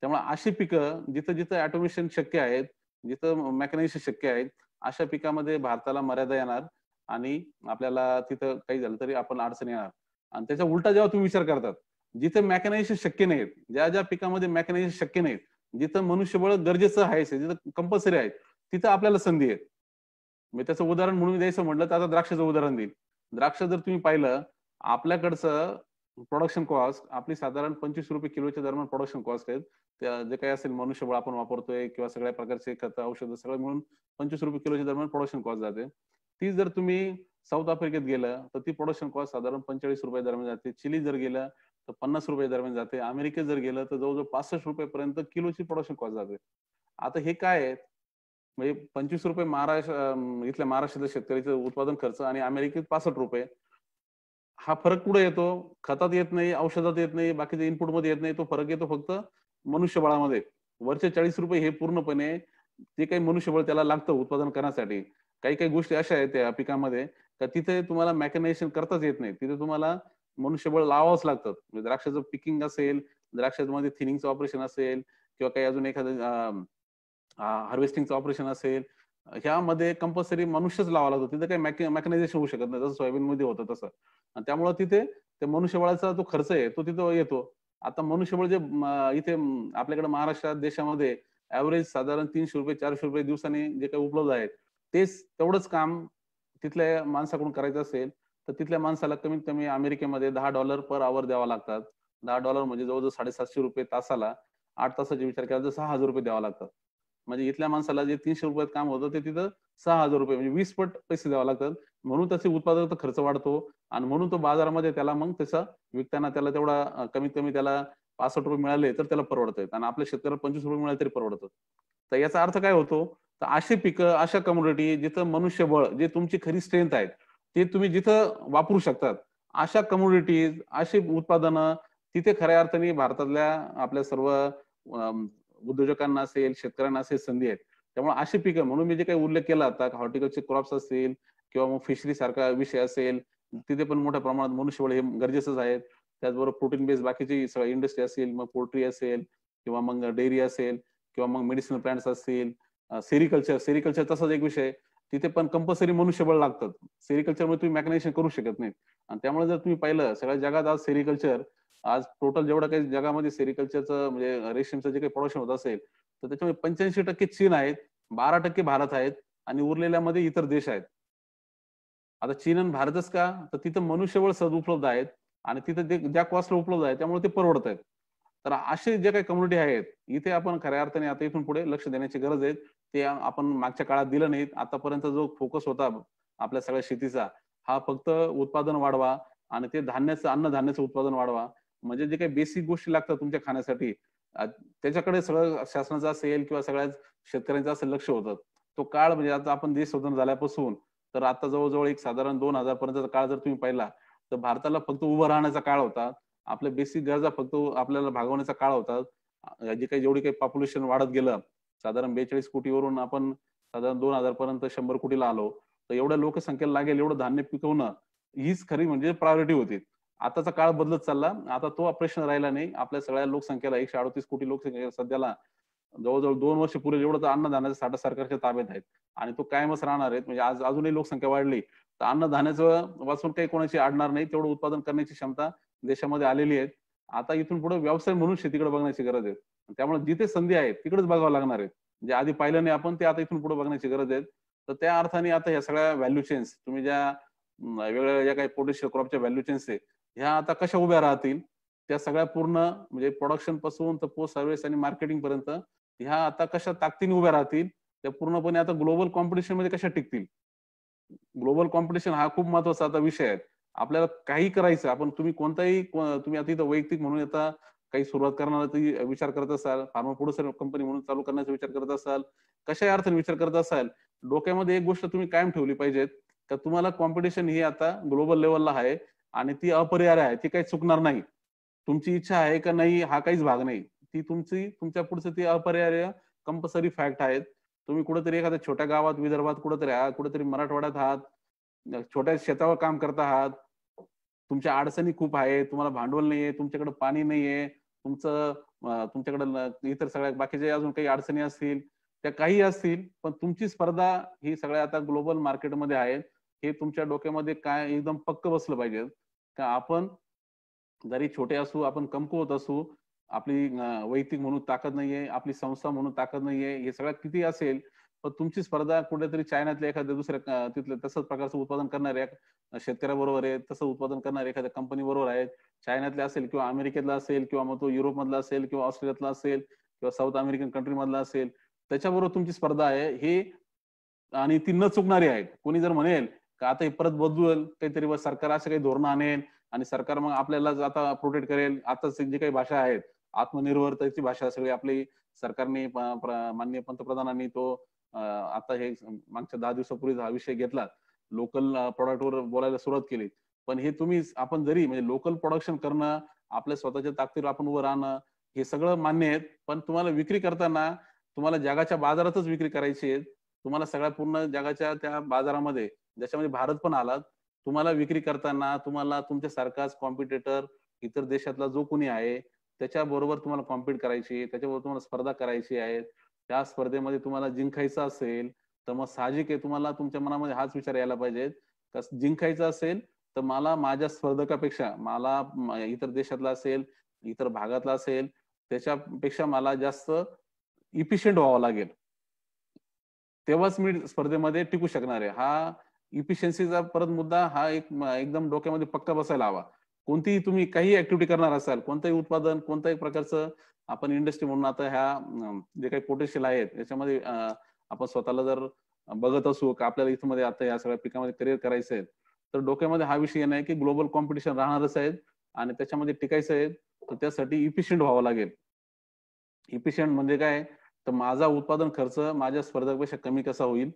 त्यामुळे अशी पिकं जिथं जिथं ऑटोमेशन शक्य आहेत, जिथं मेकॅनायझेशन शक्य आहेत, अशा पिकामध्ये भारताला मर्यादा येणार आणि आपल्याला तिथं काही झालं तरी आपण अडचण येणार. आणि त्याच्या उलटा जेव्हा तुम्ही विचार करतात, जिथे मेकॅनायझेशन शक्य नाहीत, ज्या ज्या पिकामध्ये मेकॅनायझेशन शक्य नाहीत, जिथं मनुष्यबळ गरजेचं आहे, जिथं कंपल्सरी आहे, तिथं आपल्याला संधी आहे. मी त्याचं उदाहरण म्हणून द्यायचं म्हटलं तर आता द्राक्षाचं उदाहरण देईल. द्राक्ष जर तुम्ही पाहिलं, आपल्याकडचं प्रोडक्शन कॉस्ट आपली साधारण 25 रुपये किलोच्या दरम्यान प्रोडक्शन कॉस्ट आहेत. त्या जे काही असेल मनुष्यबळ आपण वापरतोय किंवा सगळ्या प्रकारचे खतं औषधं सगळं मिळून 25 रुपये किलोच्या दरम्यान प्रोडक्शन कॉस्ट जाते. ती जर तुम्ही साऊथ आफ्रिकेत गेलं तर ती प्रोडक्शन कॉस्ट साधारण 45 रुपये दरम्यान जाते. चिली जर गेलं तर 50 रुपये दरम्यान जाते. अमेरिकेत जर गेलं तर जवळजवळ 65 रुपयेपर्यंत किलोची प्रोडक्शन कॉस्ट जाते. आता हे काय आहे, म्हणजे 25 रुपये इथल्या महाराष्ट्रातल्या शेतकऱ्याचं उत्पादन खर्च आणि अमेरिकेत 65 रुपये. हा फरक कुठे येतो? खतात येत नाही, औषधात येत नाही, बाकीच्या इनपुट मध्ये येत नाही. तो फरक येतो फक्त मनुष्यबळामध्ये. वरचे 40 रुपये हे पूर्णपणे जे काही मनुष्यबळ त्याला लागतं उत्पादन करण्यासाठी. काही काही गोष्टी अशा आहेत त्या पिकामध्ये का तिथे तुम्हाला मेकॅनायझेशन करताच येत नाही. तिथे तुम्हाला मनुष्यबळ लावावंच लागतं. म्हणजे द्राक्षाचं पिकिंग असेल, द्राक्षामध्ये थिनिंगचं ऑपरेशन असेल किंवा काही अजून एखादं हार्वेस्टिंगचं ऑपरेशन असेल, ह्यामध्ये कंपल्सरी मनुष्यच लावावा लागतो. तिथे काही मेकॅनायझेशन होऊ शकत नाही, जसं सोयाबीन मध्ये होतं तसं. आणि त्यामुळे तिथे ते मनुष्यबळाचा जो खर्च आहे तो तिथं येतो. आता मनुष्यबळ जे इथे आपल्याकडे महाराष्ट्रात देशामध्ये ऍव्हरेज साधारण 300 रुपये 400 रुपये दिवसाने जे काही उपलब्ध आहेत, तेच तेवढंच काम तिथल्या माणसाकडून करायचं असेल तर तिथल्या माणसाला कमीत कमी अमेरिकेमध्ये $10 पर आवर द्यावा लागतात. $10 म्हणजे जवळजवळ 750 रुपये तासाला. 8 तासाचा विचार केला तर 6,000 रुपये द्यावा लागतात. म्हणजे इथल्या माणसाला जे 300 रुपयात काम होतं ते तिथं 6,000 रुपये म्हणजे 20 पट पैसे द्यावे लागतात. म्हणून त्याचे उत्पादक खर्च वाढतो आणि म्हणून तो बाजारामध्ये त्याला मग त्याचा विकताना त्याला तेवढा कमीत कमी त्याला 65 रुपये मिळाले तर त्याला परवडत आहेत आणि आपल्या शेतकऱ्याला 25 रुपये मिळाले तरी परवडतं. तर याचा अर्थ काय होतो तर असे पिकं, अशा कम्युनिटी जिथं मनुष्यबळ, जे तुमची खरी स्ट्रेंथ आहेत, ते तुम्ही जिथं वापरू शकतात, अशा कम्युनिटीज, अशी उत्पादनं तिथे खऱ्या अर्थाने भारतातल्या आपल्या सर्व उद्योजकांना असेल, शेतकऱ्यांना असेल संधी आहेत. त्यामुळे अशी पिकं, म्हणून मी जे काही उल्लेख केला आता, हॉर्टिकल्चर क्रॉप्स असतील किंवा मग फिशरी सारखा विषय असेल, तिथे पण मोठ्या प्रमाणात मनुष्यबळ हे गरजेचंच आहे. त्याचबरोबर प्रोटीन बेस्ड बाकीची सगळी इंडस्ट्री असेल, मग पोल्ट्री असेल किंवा मग डेअरी असेल किंवा मग मेडिसिनल प्लांट्स असतील, सेरिकल्चर तसाच एक विषय, तिथे पण कंपल्सरी मनुष्यबळ लागतात. सेरिकल्चरमध्ये तुम्ही मेकॅनायझेशन करू शकत नाही. आणि त्यामुळे जर तुम्ही पाहिलं, सगळ्या जगात आज सेरिकल्चर, आज टोटल जेवढं काही जगामध्ये सेरिकल्चरचं म्हणजे रेशीमचं जे काही प्रोडक्शन होत असेल, तर त्याच्यामध्ये 85% चीन आहेत, 12% भारत आहेत आणि उरलेल्यामध्ये इतर देश आहेत. आता चीन आणि भारतच का? तर तिथं मनुष्यबळ सहज उपलब्ध आहेत आणि तिथं ते ज्या कॉस्टला उपलब्ध आहे त्यामुळे ते परवडत आहेत. तर असे जे काही कम्युनिटी आहेत, इथे आपण खऱ्या अर्थाने आता इथून पुढे लक्ष देण्याची गरज आहे. ते आपण मागच्या काळात दिलं नाही. आतापर्यंत जो फोकस होता आपल्या सगळ्या शेतीचा, हा फक्त उत्पादन वाढवा आणि ते अन्नधान्याचं उत्पादन वाढवा. म्हणजे जे काही बेसिक गोष्टी लागतात तुमच्या खाण्यासाठी, त्याच्याकडे सगळं शासनाचं असेल किंवा सगळ्या शेतकऱ्यांचं असेल लक्ष होतं. तो काळ म्हणजे आता आपण देश स्वतंत्र झाल्यापासून तर आता जवळजवळ एक साधारण 2000 पर्यंतचा काळ जर तुम्ही पाहिला, तर भारताला फक्त उभं राहण्याचा काळ होता. आपल्या बेसिक गरजा फक्त आपल्याला भागवण्याचा काळ होता. जेवढी काही पॉप्युलेशन वाढत गेलं, साधारण 42 कोटीवरून आपण साधारण 2000 पर्यंत 100 कोटीला आलो. तर एवढ्या लोकसंख्येला लागेल एवढं धान्य पिकवणं, हीच खरी म्हणजे प्रायोरिटी होती. आताचा काळ बदलत चालला. आता तो प्रश्न राहिला नाही. आपल्या सगळ्या लोकसंख्येला 138 कोटी लोकसंख्या सध्याला जवळजवळ 2 वर्ष पुरेल एवढं तर अन्नधान्याचा साठा सरकारच्या ताब्यात आहे आणि तो कायमच राहणार आहे. म्हणजे आज अजूनही लोकसंख्या वाढली तर अन्नधान्याचं वाचून काही कोणाची अडणार नाही. तेवढं उत्पादन करण्याची क्षमता देशामध्ये आलेली आहे. आता इथून पुढे व्यवसाय म्हणून शेतीकडे बघण्याची गरज आहे. त्यामुळे जिथे संधी आहे तिकडेच बघावं लागणार आहे. जे आधी पाहिलं नाही आपण, ते आता इथून पुढे बघण्याची गरज आहे. तर त्या अर्थाने आता ह्या सगळ्या व्हॅल्यू चेन्स, तुम्ही ज्या वेगवेगळ्या ज्या काही पोटेशियल क्रॉपच्या व्हॅल्यू चेन्स आहे, ह्या आता कशा उभ्या राहतील, त्या सगळ्या पूर्ण म्हणजे प्रोडक्शन पासून तर पोस्ट सर्व्हिस आणि मार्केटिंग पर्यंत ह्या आता कशा ताकदीने उभ्या राहतील, त्या पूर्णपणे आता ग्लोबल कॉम्पिटिशन मध्ये कशा टिकतील. ग्लोबल कॉम्पिटिशन हा खूप महत्वाचा आता विषय आहे. आपल्याला काही करायचं, आपण तुम्ही कोणताही तुम्ही आता इथं वैयक्तिक म्हणून आता काही सुरुवात करणार विचार करत असाल, फार्मा प्रोड्युसर कंपनी म्हणून चालू करण्याचा विचार करत असाल, कशाही अर्थाने विचार करत असाल, डोक्यामध्ये एक गोष्ट तुम्ही कायम ठेवली पाहिजेत, का तुम्हाला कॉम्पिटिशन ही आता ग्लोबल लेवलला आहे आणि ती अपरिहार्य आहे, ती काही चुकणार नाही. तुमची इच्छा आहे का नाही हा काहीच भाग नाही. ती तुमच्या पुढचं ती अपरिहार्य कंपल्सरी फॅक्ट आहेत. तुम्ही कुठेतरी एखाद्या छोट्या गावात, विदर्भात कुठेतरी आहात, कुठेतरी मराठवाड्यात आहात, छोट्या शेतावर काम करत आहात, तुमच्या अडचणी खूप आहेत, तुम्हाला भांडवल नाहीये, तुमच्याकडे पाणी नाहीये, तुमच्याकडे इतर सगळ्या बाकीच्या अजून काही अडचणी असतील, त्या काही असतील, पण तुमची स्पर्धा ही सगळ्या आता ग्लोबल मार्केटमध्ये आहे. हे तुमच्या डोक्यामध्ये काय एकदम पक्क बसलं पाहिजे का आपण जरी छोटे असू, आपण कमकुवत असू, आपली वैयक्तिक म्हणून ताकद नाहीये, आपली संस्था म्हणून ताकद नाहीये, हे सगळं किती असेल, पण तुमची स्पर्धा कुठेतरी चायनातल्या एखाद्या दुसऱ्या तिथल्या तसंच प्रकारचं उत्पादन करणाऱ्या शेतकऱ्याबरोबर आहे, तसं उत्पादन करणाऱ्या एखाद्या कंपनी बरोबर आहे. चायनातल्या असेल किंवा अमेरिकेतला असेल किंवा मग तो युरोप मधला असेल किंवा ऑस्ट्रेलियातला असेल किंवा साऊथ अमेरिकन कंट्री मधला असेल, त्याच्याबरोबर तुमची स्पर्धा आहे हे आणि ती न चुकणारी आहे. कोणी जर म्हणेल का आता हे परत बदलूल काहीतरी, सरकार असं काही धोरणं आणेल आणि सरकार मग आपल्याला आता प्रोटेक्ट करेल, आता जी काही भाषा आहेत आत्मनिर्भरतेची भाषा सगळी आपली सरकारने माननीय पंतप्रधानांनी तो आता हे मागच्या 10 दिवसापूर्वी हा विषय घेतला, लोकल प्रोडक्टवर बोलायला सुरुवात केली. पण हे तुम्ही आपण जरी म्हणजे लोकल प्रोडक्शन करणं, आपल्या स्वतःच्या ताकदीवर आपण उभं राहणं, हे सगळं मान्य आहे. पण तुम्हाला विक्री करताना तुम्हाला जगाच्या बाजारातच विक्री करायची आहे. तुम्हाला सगळ्या पूर्ण जगाच्या त्या बाजारामध्ये, ज्याच्यामध्ये भारत पण आला, तुम्हाला विक्री करताना तुम्हाला तुमच्यासारखाच कॉम्पिटिटर इतर देशातला जो कोणी आहे त्याच्याबरोबर तुम्हाला कॉम्पिट करायची, त्याच्याबरोबर तुम्हाला स्पर्धा करायची आहे. त्या स्पर्धेमध्ये तुम्हाला जिंकायचं असेल तर मग साहजिक आहे तुम्हाला तुमच्या मनामध्ये हाच विचार यायला पाहिजे, का जिंकायचं असेल तर मला माझ्या स्पर्धकापेक्षा, मला इतर देशातला असेल, इतर भागातला असेल, त्याच्यापेक्षा मला जास्त इफिशियंट व्हावं लागेल, तेव्हाच मी स्पर्धेमध्ये टिकू शकणार आहे. हा इफिशियन्सीचा परत मुद्दा हा एकदम डोक्यामध्ये पक्का बसायला हवा. कोणतीही तुम्ही काही ऍक्टिव्हिटी करणार असाल, कोणतंही उत्पादन, कोणत्याही प्रकारचं आपण इंडस्ट्री म्हणून आता ह्या जे काही पोटेन्शियल आहेत याच्यामध्ये आपण स्वतःला जर बघत असू का आपल्याला इथं मध्ये आता या सगळ्या पिकामध्ये करिअर करायचं आहे, तर डोक्यामध्ये हा विषय नाही की ग्लोबल कॉम्पिटिशन राहणारच आहे आणि त्याच्यामध्ये टिकायचं आहे, तर त्यासाठी इफिशियंट व्हावं लागेल. इफिशियंट म्हणजे काय, तर माझा उत्पादन खर्च माझ्या स्पर्धकापेक्षा कमी कसा होईल,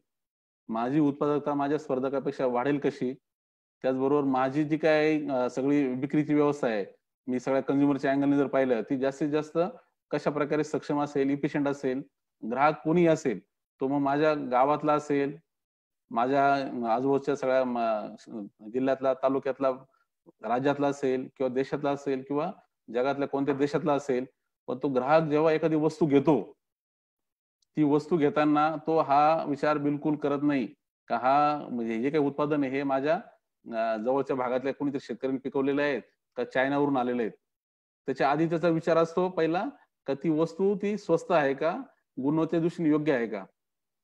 माझी उत्पादकता माझ्या स्पर्धकापेक्षा वाढेल कशी, त्याचबरोबर माझी जी काय सगळी विक्रीची व्यवस्था आहे, मी सगळ्या कंझ्युमरच्या अँगलने जर पाहिलं, ती जास्तीत जास्त कशा प्रकारे सक्षम असेल, इफिशियंट असेल, ग्राहक कोणी असेल, तो मग माझ्या गावातला असेल, माझ्या आजूबाजूच्या सगळ्या जिल्ह्यातला, तालुक्यातला, राज्यातला असेल किंवा देशातला असेल किंवा जगातल्या कोणत्या देशातला असेल, पण तो ग्राहक जेव्हा एखादी वस्तू घेतो, ती वस्तू घेताना तो हा विचार बिलकुल करत नाही का हा म्हणजे जे काही उत्पादन आहे हे माझ्या जवळच्या भागातल्या कोणीतरी शेतकऱ्यांनी पिकवलेले आहेत का चायनावरून आलेले आहेत. त्याच्या आधी त्याचा विचार असतो पहिला का ती वस्तू ती स्वस्त आहे का, गुणवत्ते दृष्टीने योग्य आहे का,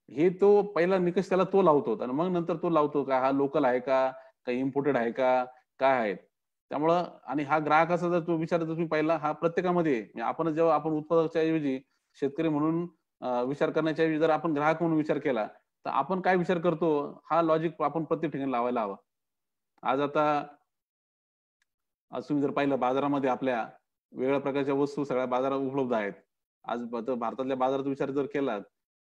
हे तो पहिला निकष त्याला तो लावतो आणि मग नंतर तो लावतो का हा लोकल आहे का इम्पोर्टेड आहे का, काय आहे. त्यामुळं आणि हा ग्राहकाचा जर तो विचार तुम्ही पाहिला हा प्रत्येकामध्ये आपण जेव्हा आपण उत्पादकाच्या ऐवजी शेतकरी म्हणून विचार करण्याच्या ऐवजी जर आपण ग्राहक म्हणून विचार केला तर आपण काय विचार करतो हा लॉजिक आपण प्रत्येक ठिकाणी लावायला हवा. आज तुम्ही जर पाहिलं बाजारामध्ये आपल्या वेगवेगळ्या प्रकारच्या वस्तू सगळ्या बाजारात उपलब्ध आहेत. आज भारतातल्या बाजाराचा विचार जर केला,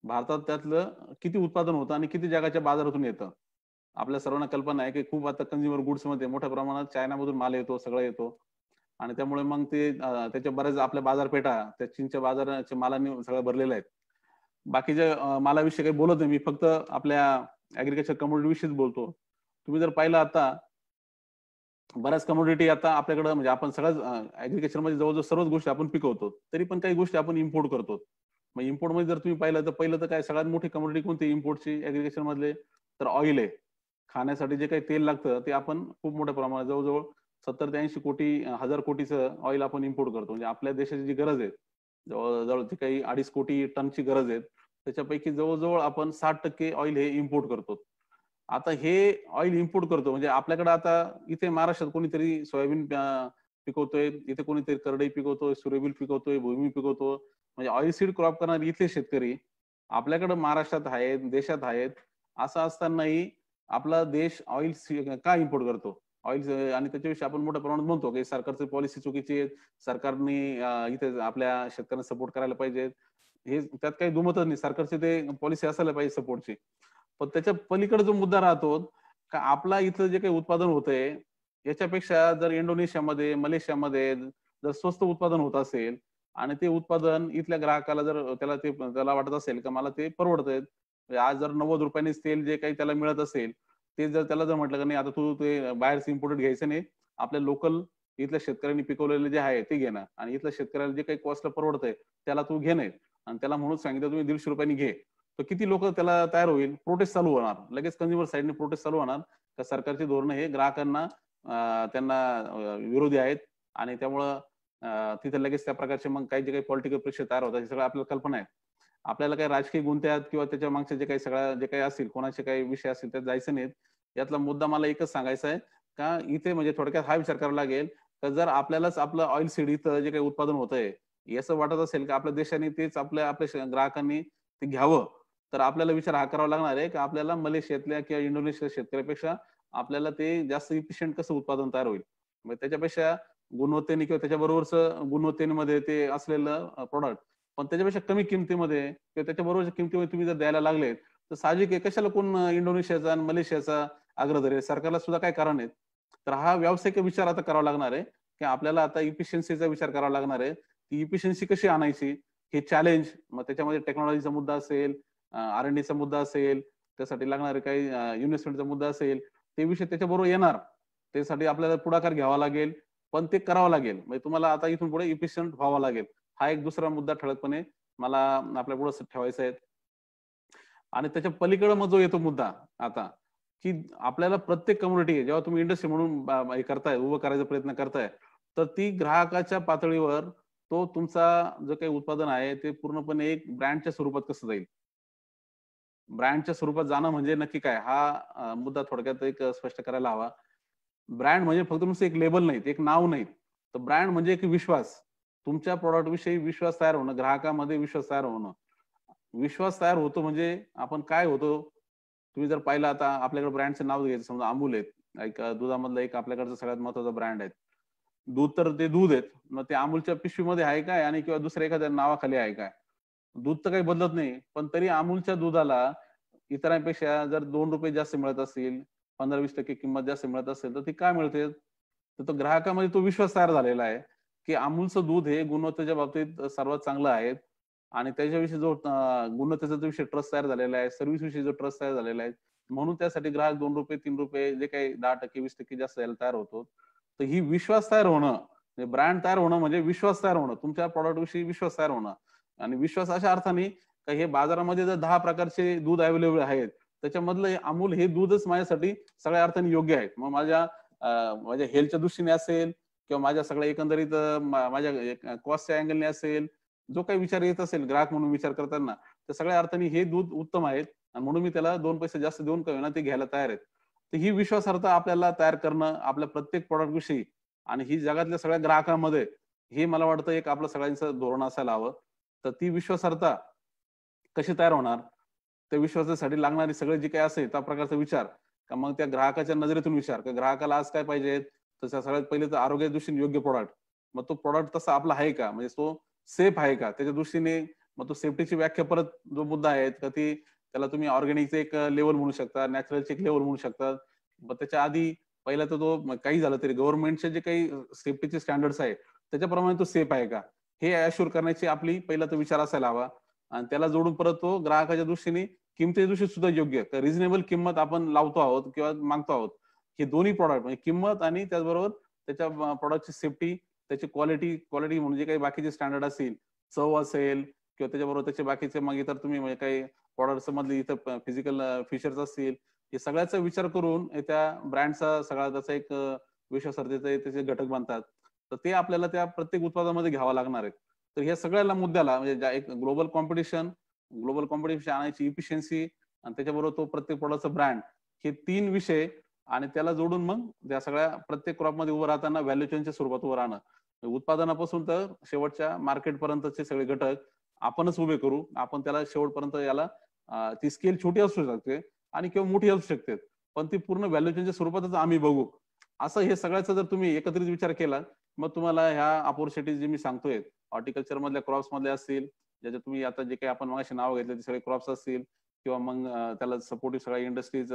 भारतात त्यातलं किती उत्पादन होतं आणि किती जगाच्या बाजारातून येतं. आपल्या सर्वांना कल्पना आहे की खूप आता कंझ्युमर गुड्स मध्ये मोठ्या प्रमाणात चायनामधून माल येतो, सगळं येतो आणि त्यामुळे मग ते त्याच्या बऱ्याच आपल्या बाजारपेठा त्या चीनच्या बाजाराच्या मालांनी सगळ्या भरलेल्या आहेत. बाकीच्या मालाविषयी काही बोलत नाही, मी फक्त आपल्या ऍग्रिकल्चर कमोडिटी विषयीच बोलतो. तुम्ही जर पाहिलं आता बऱ्याच कमोडिटी आता आपल्याकडे म्हणजे आपण सगळ्याच ऍग्रिकल्चर मध्ये जवळजवळ सर्वच गोष्टी आपण पिकवतो, तरी पण काही गोष्टी आपण इम्पोर्ट करतो. मग इम्पोर्ट मध्ये जर तुम्ही पाहिलं तर पहिलं तर काय सगळ्यात मोठी कमोडिटी कोणती इम्पोर्टची ऍग्रिकल्चर मधले तर ऑइल आहे. खाण्यासाठी जे काही तेल लागतं ते आपण खूप मोठ्या प्रमाणात जवळजवळ 70 ते 80 कोटी 1000 कोटीचं ऑइल आपण इम्पोर्ट करतो. म्हणजे आपल्या देशाची जी गरज आहे जवळजवळ जी काही 2.5 कोटी टनची गरज आहे त्याच्यापैकी जवळजवळ आपण 60% ऑइल हे इम्पोर्ट करतो. आता हे ऑइल इम्पोर्ट करतो म्हणजे आपल्याकडे आता इथे महाराष्ट्रात कोणीतरी सोयाबीन पिकवतोय, इथे कोणीतरी करडई पिकवतोय, सूर्यफूल पिकवतोय, भुईमुग पिकवतो. म्हणजे ऑइल सीड क्रॉप करणारे इथले शेतकरी आपल्याकडे महाराष्ट्रात आहेत, देशात आहेत. असं असतानाही आपला देश ऑइल का इम्पोर्ट करतो ऑइल आणि त्याच्याविषयी आपण मोठ्या प्रमाणात म्हणतो की सरकारची पॉलिसी चुकीची आहे, सरकारने इथे आपल्या शेतकऱ्यांना सपोर्ट करायला पाहिजे. हे त्यात काही दुमतच नाही, सरकारची ते पॉलिसी असायला पाहिजे सपोर्टची. पण त्याच्या पलीकडे जो मुद्दा राहतो का आपला इथलं जे काही उत्पादन होतंय याच्यापेक्षा जर इंडोनेशियामध्ये, मलेशियामध्ये जर स्वस्त उत्पादन होत असेल आणि ते उत्पादन इथल्या ग्राहकाला जर त्याला वाटत असेल का मला ते परवडतंय, आज जर 90 रुपयांनीच तेल जे काही त्याला मिळत असेल ते जर त्याला जर म्हटलं का नाही आता तू ते बाहेरचं इम्पोर्टेड घ्यायचं नाही, आपल्या लोकल इथल्या शेतकऱ्यांनी पिकवलेले जे आहे ते घेणं आणि इथल्या शेतकऱ्याला जे काही कॉस्टला परवडतंय त्याला तू घे नाही आणि त्याला म्हणून सांगितलं तुम्ही 150 रुपयांनी घे, तर किती लोक त्याला तयार होईल, प्रोटेस्ट चालू होणार, लगेच कंझ्युमर साईडने प्रोटेस्ट चालू होणार का सरकारची धोरणं हे ग्राहकांना त्यांना विरोधी आहेत आणि त्यामुळं तिथे लगेच त्या प्रकारचे मग काही जे काही पॉलिटिकल प्रेशर तयार होतात हे सगळं आपल्याला कल्पना आहे. आपल्याला काही राजकीय गुंत्यात किंवा त्याच्या मागचे जे काही सगळ्या जे काही असतील कोणाचे काही विषय असतील त्यात जायचं नाहीत. यातला मुद्दा मला एकच सांगायचा आहे का इथे म्हणजे थोडक्यात हा विचार करावा लागेल तर जर आपल्यालाच आपलं ऑइल सीड इथं जे काही उत्पादन होतंय असं वाटत असेल की आपल्या देशाने तेच आपल्या ग्राहकांनी ते घ्यावं, तर आपल्याला विचार हा करावा लागणार आहे की आपल्याला मलेशियातल्या किंवा इंडोनेशिया शेतकऱ्यापेक्षा आपल्याला ते जास्त इफिशियंट कसं उत्पादन तयार होईल. मग त्याच्यापेक्षा गुणवत्तेने किंवा त्याच्याबरोबरच गुणवत्तेमध्ये ते असलेलं प्रोडक्ट पण त्याच्यापेक्षा कमी किमतीमध्ये किंवा त्याच्याबरोबरच्या किमतीमध्ये तुम्ही जर द्यायला लागले तर साहजिक आहे कशाला कोण इंडोनेशियाचा आणि मलेशियाचा आग्रह धरेल, सरकारला सुद्धा काय कारण आहेत. तर हा व्यावसायिक विचार आता करावा लागणार आहे की आपल्याला आता इफिशियन्सीचा विचार करावा लागणार आहे. ती इफिशियन्सी कशी आणायची हे चॅलेंज, मग त्याच्यामध्ये टेक्नॉलॉजीचा मुद्दा असेल, R&Dचा मुद्दा असेल, त्यासाठी लागणारे काही इन्व्हेस्टमेंटचा मुद्दा असेल, ते विषय त्याच्याबरोबर येणार. त्यासाठी आपल्याला पुढाकार घ्यावा लागेल पण ते करावं लागेल. म्हणजे तुम्हाला आता इथून पुढे इफिशियंट व्हावं लागेल. हा एक दुसरा मुद्दा ठळकपणे मला आपल्या पुढे ठेवायचा आहे. आणि त्याच्या पलीकडे मग जो येतो मुद्दा आता की आपल्याला प्रत्येक कम्युनिटी जेव्हा तुम्ही इंडस्ट्री म्हणून हे करताय, उभं करायचा प्रयत्न करताय, तर ती ग्राहकाच्या पातळीवर तो तुमचा जो काही उत्पादन आहे ते पूर्णपणे एक ब्रँडच्या स्वरूपात कसं जाईल. ब्रँडच्या स्वरूपात जाणं म्हणजे नक्की काय हा मुद्दा थोडक्यात एक स्पष्ट करायला हवा. ब्रँड म्हणजे फक्त नुसतं एक लेबल नाही, एक नाव नाही, तर ब्रँड म्हणजे एक विश्वास. तुमच्या प्रॉडक्ट विषयी विश्वास तयार होणं, ग्राहकामध्ये विश्वास तयार होणं. विश्वास तयार होतो म्हणजे आपण काय होतो, तुम्ही जर पाहिलं आता आपल्याकडे ब्रँडचं नाव घ्यायचं समजा अमूल आहेत, एक दुधामधला एक आपल्याकडचा सगळ्यात महत्वाचा ब्रँड आहे. दूध तर ते दूध आहेत, मग ते अमूलच्या पिशवीमध्ये आहे काय आणि किंवा दुसऱ्या एखाद्या नावाखाली आहे काय. दूध तर काही बदलत नाही, पण तरी अमूलच्या दुधाला इतरांपेक्षा जर 2 रुपये जास्त मिळत असतील, 15-20% किंमत जास्त मिळत असेल, तर ती काय मिळते? तर तो ग्राहकामध्ये तो विश्वास तयार झालेला आहे, की अमूलचं दूध हे गुणवत्तेच्या बाबतीत सर्वात चांगलं आहे आणि त्याच्याविषयी जो गुणवत्तेचा जो विषय ट्रस्ट तयार झालेला आहे, सर्व्हिस विषयी जो ट्रस्ट तयार झालेला आहे, म्हणून त्यासाठी ग्राहक 2 रुपये, 3 रुपये जे काही 10% 20% जास्त द्यायला तयार होतो. तर ही विश्वास तयार होणं, ब्रँड तयार होणं म्हणजे विश्वास तयार होणं, तुमच्या प्रॉडक्ट विषयी विश्वास तयार होणं. आणि विश्वास अशा अर्थाने का हे बाजारामध्ये जर 10 प्रकारचे दूध अवेलेबल आहेत, त्याच्यामधलं अमूल हे दूधच माझ्यासाठी सगळ्या अर्थाने योग्य आहे. मग माझ्या हेल्थच्या दृष्टीने असेल किंवा माझ्या सगळ्या एकंदरीत माझ्या कॉस्टच्या अँगलने असेल, जो काही विचार येत असेल ग्राहक म्हणून विचार करताना, तर सगळ्या अर्थाने हे दूध उत्तम आहेत आणि म्हणून मी त्याला 2 पैसे जास्त देऊन का होईना ते घ्यायला तयार आहेत. तर ही विश्वासार्हता आपल्याला तयार करणं आपल्या प्रत्येक प्रॉडक्ट विषयी आणि ही जगातल्या सगळ्या ग्राहकांमध्ये हे मला वाटतं एक आपलं सगळ्यांचं धोरण असायला हवं. तर ती विश्वासार्हता कशी तयार होणार? त्या विश्वासासाठी लागणारी सगळे जे काही असेल त्या प्रकारचा विचार का मग त्या ग्राहकाच्या नजरेतून विचार की ग्राहकाला आज काय पाहिजे, तर सगळ्यात पहिले तर आरोग्याच्या दृष्टीने योग्य प्रॉडक्ट. मग तो प्रॉडक्ट तसा आपला आहे का, म्हणजे तो सेफ आहे का त्याच्या दृष्टीने. मग तो सेफ्टीची व्याख्या परत जो मुद्दा आहे का ती त्याला तुम्ही ऑर्गॅनिकचं एक लेवल म्हणू शकता, नॅचरलचे एक लेवल म्हणू शकता. मग त्याच्या आधी पहिला तर तो काही झालं तरी गव्हर्नमेंटचे जे काही सेफ्टीचे स्टँडर्ड्स आहे त्याच्याप्रमाणे तो सेफ आहे का, हे अश्युअर करण्याची आपली पहिला तो विचार असायला हवा. आणि त्याला जोडून परत तो ग्राहकाच्या दृष्टीने किमतीच्या दृष्टीने सुद्धा योग्य रिझनेबल किंमत आपण लावतो आहोत किंवा मागतो आहोत. हे दोन्ही प्रॉडक्ट म्हणजे किंमत आणि त्याचबरोबर त्याच्या प्रॉडक्टची सेफ्टी, त्याची क्वालिटी म्हणजे काही बाकीचे स्टँडर्ड असतील, चव असेल किंवा त्याच्याबरोबर त्याचे बाकीचे मग इतर तुम्ही म्हणजे काही प्रॉडक्ट मधले इतर फिजिकल फीचर्स असतील, हे सगळ्याचा विचार करून त्या ब्रँडचा सगळा त्याचा एक विश्वासार्हतेचे त्याचे घटक बनतात. तर ते आपल्याला त्या प्रत्येक उत्पादनामध्ये घ्यावा लागणार आहे. तर ह्या सगळ्याला मुद्द्याला म्हणजे एक ग्लोबल कॉम्पिटिशन आणायची इफिशियन्सी आणि त्याच्याबरोबर तो प्रत्येक प्रॉडक्टचा ब्रँड, हे 3 विषय आणि त्याला जोडून मग त्या सगळ्या प्रत्येक क्रॉप मध्ये उभं राहताना व्हॅल्यू चेनच्या स्वरूपात उभं राहणं. उत्पादनापासून तर शेवटच्या मार्केट पर्यंतचे सगळे घटक आपणच उभे करू. आपण त्याला शेवटपर्यंत याला ती स्केल छोटी असू शकते आणि किंवा मोठी असू शकते, पण ती पूर्ण व्हॅल्यू चेनच्या स्वरूपातच आम्ही बघू. असं हे सगळ्याचा जर तुम्ही एकत्रित विचार केला, मग तुम्हाला ह्या अपॉर्च्युनिटीज जे मी सांगतोय हॉर्टिकल्चर मधल्या क्रॉप्स मधले असतील, ज्याच्यात तुम्ही आता जे काही आपण मगाशी नाव घेतलं ते सगळे क्रॉप्स असतील किंवा मग त्याला सपोर्टिव्ह सगळ्या industries,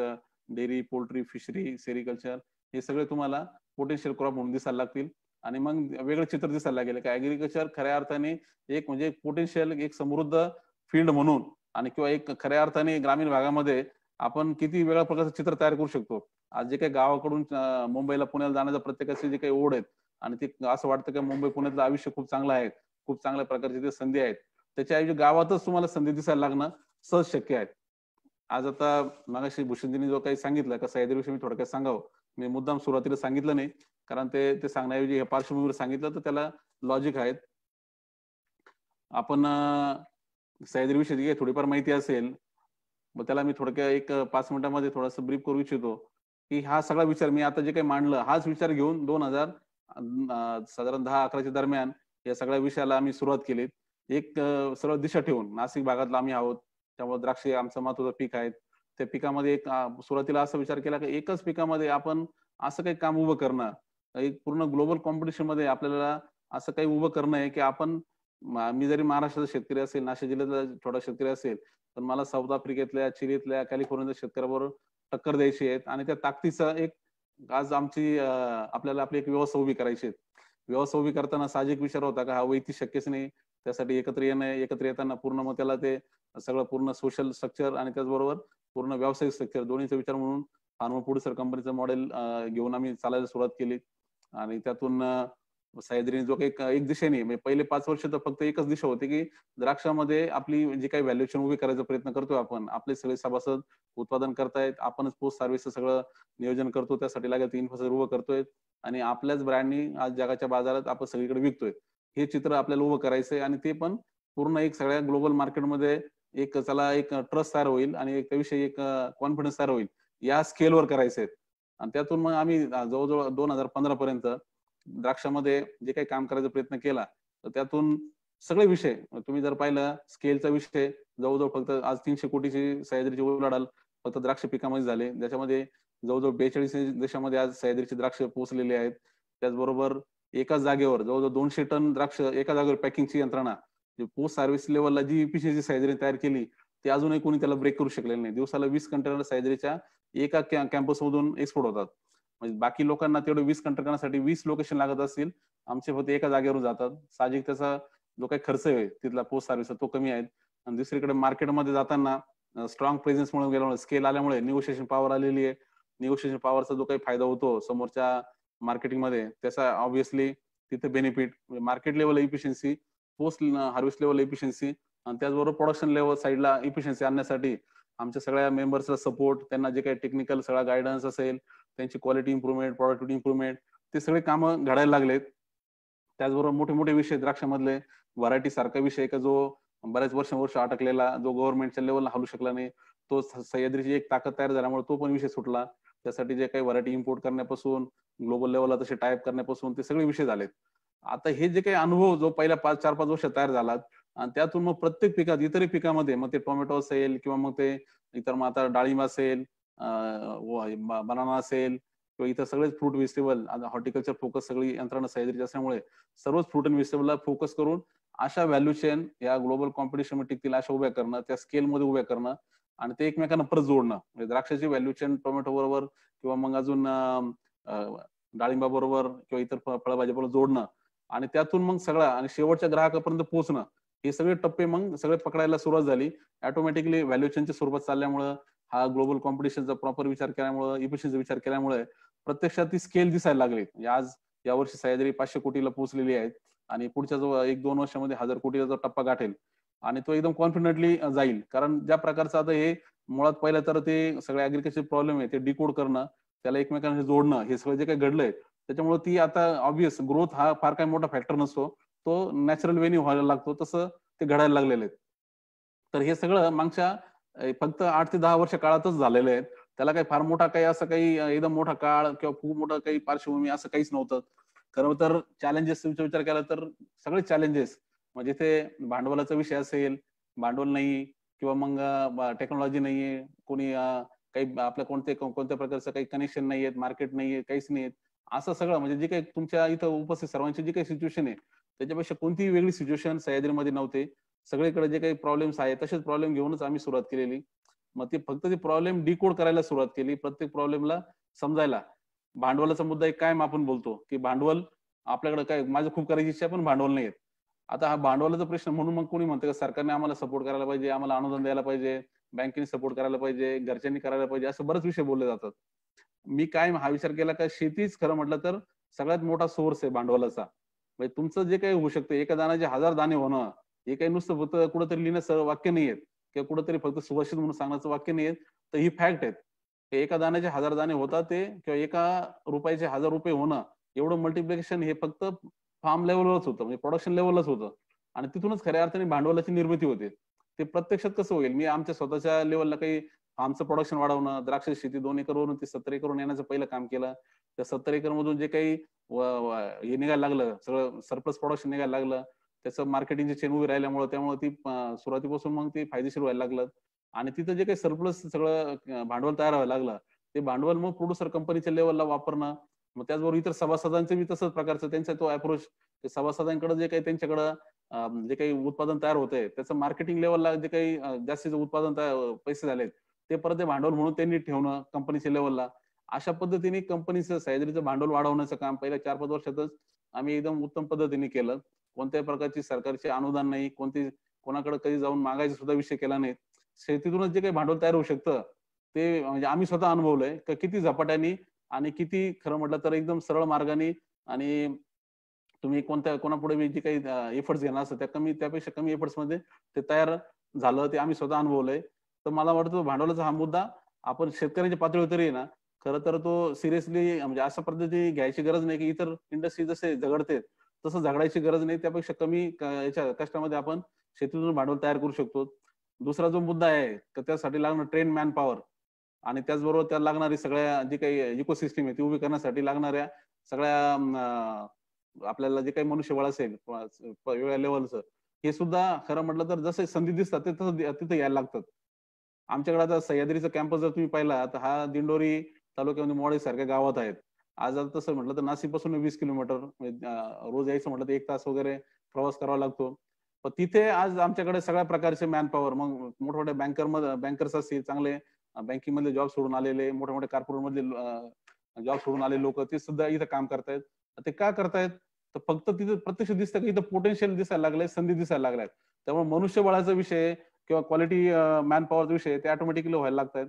dairy, poultry, fishery, sericulture, हे सगळे तुम्हाला पोटेन्शियल क्रॉप म्हणून दिसायला लागतील. आणि मग वेगळं चित्र दिसायला लागेल की ऍग्रिकल्चर खऱ्या अर्थाने एक म्हणजे पोटेन्शियल एक समृद्ध फील्ड म्हणून आणि किंवा एक खऱ्या अर्थाने ग्रामीण भागामध्ये आपण किती वेगळ्या प्रकारचं चित्र तयार करू शकतो. आज जे काही गावाकडून मुंबईला पुण्याला जाण्याचा प्रत्येकाची जे काही ओढ आहेत आणि ते असं वाटतं की मुंबई पुण्यातलं आयुष्य खूप चांगलं आहे, खूप चांगल्या प्रकारची ते संधी आहेत, त्याच्याऐवजी गावातच तुम्हाला संधी दिसायला लागणं सहज शक्य आहे. आज आता मगाशी भूषणजींनी जो काही सांगितलं का सह्याद्रीविषयी मी थोडक्यात सांगावं, मी मुद्दाम सुरुवातीला सांगितलं नाही कारण ते सांगण्याऐवजी हे पार्श्वभूमीवर सांगितलं तर त्याला लॉजिक आहेत. आपण सह्याद्रीविषयी थोडीफार माहिती असेल, मग त्याला मी थोडक्यात एक 5 मिनिटांमध्ये थोडंसं ब्रीफ करू इच्छितो की हा सगळा विचार मी आता जे काही मांडलं हाच विचार घेऊन 2000 साधारण 10-11च्या दरम्यान या सगळ्या विषयाला आम्ही सुरुवात केली. एक सरळ दिशा ठेवून नाशिक भागातला आम्ही आहोत, त्यामुळे द्राक्ष आमचं महत्वाचं पीक आहे. त्या पिकामध्ये एक सुरुवातीला असा विचार केला की एकच पिकामध्ये आपण असं काही काम उभं करणं, एक पूर्ण ग्लोबल कॉम्पिटिशन मध्ये आपल्याला असं काही उभं करणं आहे की आपण मी जरी महाराष्ट्राचा शेतकरी असेल, नाशिक जिल्ह्यातला छोटा शेतकरी असेल, पण मला साऊथ आफ्रिकेतल्या, चिलीतल्या, कॅलिफोर्नियाच्या शेतकऱ्याबरोबर टक्कर द्यायची आहे आणि त्या ताकदीचा एक आज आमची आपल्याला आपली एक व्यवस्था उभी करायची आहे. व्यवस्था उभी करताना साहजिक विचार होता का हा वैयक्ती शक्यच नाही, त्यासाठी एकत्र येणं, एकत्र येताना पूर्ण मग त्याला ते सगळं पूर्ण सोशल स्ट्रक्चर आणि त्याचबरोबर पूर्ण व्यावसायिक स्ट्रक्चर दोन्हीचा विचार म्हणून फार्मा प्रोड्युसर कंपनीचं मॉडेल घेऊन आम्ही चालायला सुरुवात केली. आणि त्यातून सह्याद्रीने जो काही एक दिशेने म्हणजे पहिले 5 वर्ष तर फक्त एकच दिशा होती की द्राक्षामध्ये आपली जी काही व्हॅल्युएशन उभी करायचा प्रयत्न करतोय आपण, आपले सगळे सभासद उत्पादन करतायत, आपणच पोस्ट सर्व्हिसचं सगळं नियोजन करतो, त्यासाठी लागेल इन्फ्रास्ट्रक्चर उभं करतोय आणि आपल्याच ब्रँडनी आज जगाच्या बाजारात आपण सगळीकडे विकतोय. हे चित्र आपल्याला उभं करायचंय आणि ते पण पूर्ण एक सगळ्या ग्लोबल मार्केटमध्ये एक चला एक ट्रस्ट तयार होईल आणि एक त्याविषयी एक कॉन्फिडन्स तयार होईल या स्केलवर करायचंय. आणि त्यातून मग आम्ही जवळजवळ 2015 पर्यंत द्राक्षामध्ये जे काही काम करायचा प्रयत्न केला, तर त्यातून सगळे विषय तुम्ही जर पाहिलं स्केलचा विषय जवळजवळ फक्त आज 300 कोटीची सह्याद्रीची उलाढाल फक्त द्राक्ष पिकामध्ये झाले, ज्याच्यामध्ये जवळजवळ 42 देशामध्ये आज सह्याद्रीची द्राक्ष पोहोचलेली आहेत. त्याचबरोबर एकाच जागेवर जवळजवळ 200 टन द्राक्ष एका जागेवर पॅकिंगची यंत्रणा पोस्ट सर्व्हिस लेवलला जी इफिशियन्सी सह्याद्री तयार केली ती अजूनही कोणी त्याला ब्रेक करू शकलेलं नाही. दिवसाला 20 कंटेनर सह्याद्रीच्या एका कॅम्पस मधून एक्सपोर्ट होतात. म्हणजे बाकी लोकांना तेवढे 20 कंटेनरसाठी 20 लोकेशन लागत असतील, आमचे फक्त एका जागेवरून जातात. साहजिक त्याचा जो काही खर्च आहे तिथला पोस्ट सर्व्हिसचा तो कमी आहे. आणि दुसरीकडे मार्केटमध्ये जाताना स्ट्रॉंग प्रेझेन्समुळे गेल्यामुळे स्केल आल्यामुळे निगोशिएशन पॉवर आलेली आहे. निगोशिएशन पॉवरचा जो काही फायदा होतो समोरच्या मार्केटिंगमध्ये त्याचा ऑब्व्हियसली तिथे benefit market level efficiency, post harvest level efficiency आणि त्याचबरोबर प्रोडक्शन लेवल साईडला इफिशियन्सी आणण्यासाठी आमच्या सगळ्या मेंबर्सचा सपोर्ट, त्यांना जे काही टेक्निकल सगळा गायडन्स असेल, त्यांची क्वालिटी इम्प्रुव्हमेंट, प्रोडक्टिव्हिटी इम्प्रुव्हमेंट, ते सगळे कामं घडायला लागलेत. त्याचबरोबर मोठे मोठे विषय द्राक्षामधले व्हरायटी सारखा विषय का जो बऱ्याच वर्ष अटकलेला, जो गव्हर्नमेंटच्या लेवलला हलू शकला नाही, तो सह्याद्रीची एक ताकद तयार झाल्यामुळे तो पण विषय सुटला. त्यासाठी जे काही व्हरायटी इम्पोर्ट करण्यापासून ग्लोबल लेवलला तसे टाईप करण्यापासून ते सगळे विषय झालेत. आता हे जे काही अनुभव जो पहिल्या 4-5 वर्ष तयार झाला आणि त्यातून मग प्रत्येक पिकात इतरही पिकामध्ये मग ते टोमॅटो असेल किंवा मग ते इतर मग आता डाळिंब असेल, बनाना असेल किंवा इतर सगळेच फ्रूट व्हेजिटेबल, हॉर्टिकल्चर फोकस सगळी यंत्रणा सह्याद्रीची असल्यामुळे सर्वच फ्रूट अँड व्हेजिटेबलला फोकस करून अशा व्हॅल्यू चेन या ग्लोबल कॉम्पिटिशन मध्ये टिकतील अशा उभ्या करणं, त्या स्केलमध्ये उभ्या करणं आणि ते एकमेकांना परत जोडणं. म्हणजे द्राक्षाची व्हॅल्यू चेन टोमॅटो बरोबर किंवा मग अजून डाळिंबा बरोबर किंवा इतर फळभाज्या जोडणं आणि त्यातून मग सगळा आणि शेवटच्या ग्राहकापर्यंत पोहोचणं, हे सगळे टप्पे मग सगळे पकडायला सुरुवात झाली. ऑटोमॅटिकली व्हॅल्यू चेनच्या स्वरूपात चालल्यामुळं, हा ग्लोबल कॉम्पिटिशनचा प्रॉपर विचार केल्यामुळे, इफिशियन्सी विचार केल्यामुळे प्रत्यक्षात ती स्केल दिसायला लागली. म्हणजे आज यावर्षी सह्याद्री 500 कोटीला पोहोचलेली आहे आणि पुढच्या जो 1-2 वर्षामध्ये 1000 कोटीचा जो टप्पा गाठेल आणि तो एकदम कॉन्फिडेंटली जाईल. कारण ज्या प्रकारचं आता हे मुळात पहिलं तर ते सगळे ऍग्रिकल्चर प्रॉब्लेम आहे ते डिकोड करणं, त्याला एकमेकांना जोडणं, हे सगळं जे काही घडलंय त्याच्यामुळे ती आता ऑब्व्हियस ग्रोथ हा फार काही मोठा फॅक्टर नसतो, तो नॅचरल वेनी व्हायला लागतो, तसं ते घडायला लागलेले आहेत. तर हे सगळं मागच्या फक्त 8 ते 10 वर्ष काळातच झालेलं आहे. त्याला काही फार मोठा काही असं काही एकदम मोठा काळ किंवा खूप मोठा काही पार्श्वभूमी असं काहीच नव्हतं. खरं तर चॅलेंजेसचा विचार केला तर सगळे चॅलेंजेस म्हणजे ते भांडवलाचा विषय असेल, भांडवल नाही किंवा मग टेक्नॉलॉजी नाहीये, कोणी काही आपल्या कोणत्या प्रकारचं काही कनेक्शन नाहीये, मार्केट नाहीये, काहीच नाहीये. असं सगळं म्हणजे जे काही तुमच्या इथं उपस्थित सर्वांची जी काही सिच्युएशन आहे त्याच्यापेक्षा कोणतीही वेगळी सिच्युएशन सह्याद्रीमध्ये नव्हते. सगळीकडे जे काही प्रॉब्लेम्स आहेत तसेच प्रॉब्लेम घेऊनच आम्ही सुरुवात केलेली. मग ते फक्त ते प्रॉब्लेम डिकोड करायला सुरुवात केली, प्रत्येक प्रॉब्लेमला समजायला. भांडवलाचा मुद्दा एक कायम आपण बोलतो की भांडवल आपल्याकडे काय, माझं खूप करायची इच्छा पण भांडवल नाहीये. आता हा भांडवलाचा प्रश्न म्हणून मग कोणी म्हणतं का सरकारने आम्हाला सपोर्ट करायला पाहिजे, आम्हाला अनुदान द्यायला पाहिजे, बँकेने सपोर्ट करायला पाहिजे, घरच्यांनी करायला पाहिजे, असं बरेच विषय बोलले जातात. मी काय हा विचार केला का शेतीच खरं म्हटलं तर सगळ्यात मोठा सोर्स आहे भांडवलाचा. म्हणजे तुमचं जे काही होऊ शकतं, एका दाण्याचे 1000 दाणे होणं, हे काही नुसतं फक्त कुठेतरी लिहिण्याचं वाक्य नाहीये किंवा कुठेतरी फक्त सुभाषित म्हणून सांगण्याचं वाक्य नाहीये, तर ही फॅक्ट आहेत. एका दाण्याचे 1000 दाणे होतात ते किंवा एका रुपयाचे 1000 रुपये होणं, एवढं मल्टिप्लिकेशन हे फक्त फार्म लेवलवरच होतं, म्हणजे प्रोडक्शन लेवलच होतं आणि तिथूनच खऱ्या अर्थाने भांडवलाची निर्मिती होते. ते प्रत्यक्षात कसं होईल, मी आमच्या स्वतःच्या लेवलला काही आमचं प्रोडक्शन वाढवणं, द्राक्ष शेती 2 एकरवरून ते 70 एकरवरून येण्याचं पहिलं काम केलं. त्या 70 एकर मधून जे काही हे निघायला लागलं, सगळं सरप्लस प्रोडक्शन निघायला लागलं, त्याचं मार्केटिंगची चेन उभी राहिल्यामुळे त्यामुळे ती सुरुवातीपासून मग ते फायदेशीर व्हायला लागलं आणि तिथं जे काही सरप्लस सगळं भांडवल तयार व्हायला लागलं, ते भांडवल मग प्रोड्युसर कंपनीच्या लेवलला वापरणं, मग त्याचबरोबर इतर सभासदांचं बी तसंच प्रकारचं त्यांचा तो अप्रोच, सभासदांकडे जे काही त्यांच्याकडं जे काही उत्पादन तयार होतंय त्याचं मार्केटिंग लेवलला जे काही जास्तीचं उत्पादन पैसे झालेत ते परत ते भांडवल म्हणून त्यांनी ठेवणं कंपनीच्या लेवलला. अशा पद्धतीने कंपनीचं सह्याद्रीचं भांडवल वाढवण्याचं काम पहिल्या 4-5 वर्षातच आम्ही एकदम उत्तम पद्धतीने केलं. कोणत्याही प्रकारची सरकारचे अनुदान नाही, कोणाकडे कधी जाऊन मागायचा सुद्धा विषय केला नाही. शेतीतूनच जे काही भांडवल तयार होऊ शकतं ते म्हणजे आम्ही स्वतः अनुभवलंय का किती झपाट्याने आणि किती खरं म्हटलं तर एकदम सरळ मार्गाने आणि तुम्ही कोणापुढे जे काही एफर्ट्स घेणार असतं त्यापेक्षा कमी एफर्ट्स मध्ये ते तयार झालं, ते आम्ही स्वतः अनुभवलंय. तर मला वाटतं भांडवलाचा हा मुद्दा आपण शेतकऱ्यांच्या पातळीवर तरी आहे ना, खरं तर तो सिरियसली म्हणजे अशा पद्धतीने घ्यायची गरज नाही की इतर इंडस्ट्री जसे झगडते तसं झगडायची गरज नाही. त्यापेक्षा कमी याच्या कष्टामध्ये आपण शेतीतून भांडवल तयार करू शकतो. दुसरा जो मुद्दा आहे तर त्यासाठी लागणार ट्रेन मॅन पॉवर आणि त्याचबरोबर त्याला लागणारी सगळ्या जी काही इकोसिस्टीम आहे ती उभी करण्यासाठी लागणाऱ्या सगळ्या आपल्याला जे काही मनुष्यबळ असेल वेगळ्या लेवलचं, हे सुद्धा खरं म्हटलं तर जसे संधी दिसतात ते तसं तिथे यायला लागतात. आमच्याकडे आता सह्याद्रीचा कॅम्पस जर तुम्ही पाहिला तर हा दिंडोरी तालुक्यामध्ये मोडे सारख्या गावात आहेत. आज आता तसं म्हटलं तर नाशिक पासून 20 किलोमीटर रोज यायचं म्हटलं तर 1 तास वगैरे प्रवास करावा लागतो. पण तिथे आज आमच्याकडे सगळ्या प्रकारचे मॅनपॉवर, मग मोठमोठ्या बँकर्स असतील, चांगले बँकिंग मधले जॉब सोडून आलेले, मोठ्या मोठ्या कॉर्पोरेट मधले जॉब सोडून आलेले लोक, ते सुद्धा इथं काम करतायत. ते का करतायत? तर फक्त तिथे प्रत्यक्ष दिसतं की इथं पोटेन्शियल दिसायला लागलंय, संधी दिसायला लागल्यात. त्यामुळे मनुष्यबळाचा विषय किंवा क्वालिटी मॅनपॉवरचा विषय ते ऑटोमॅटिकली व्हायला लागतात.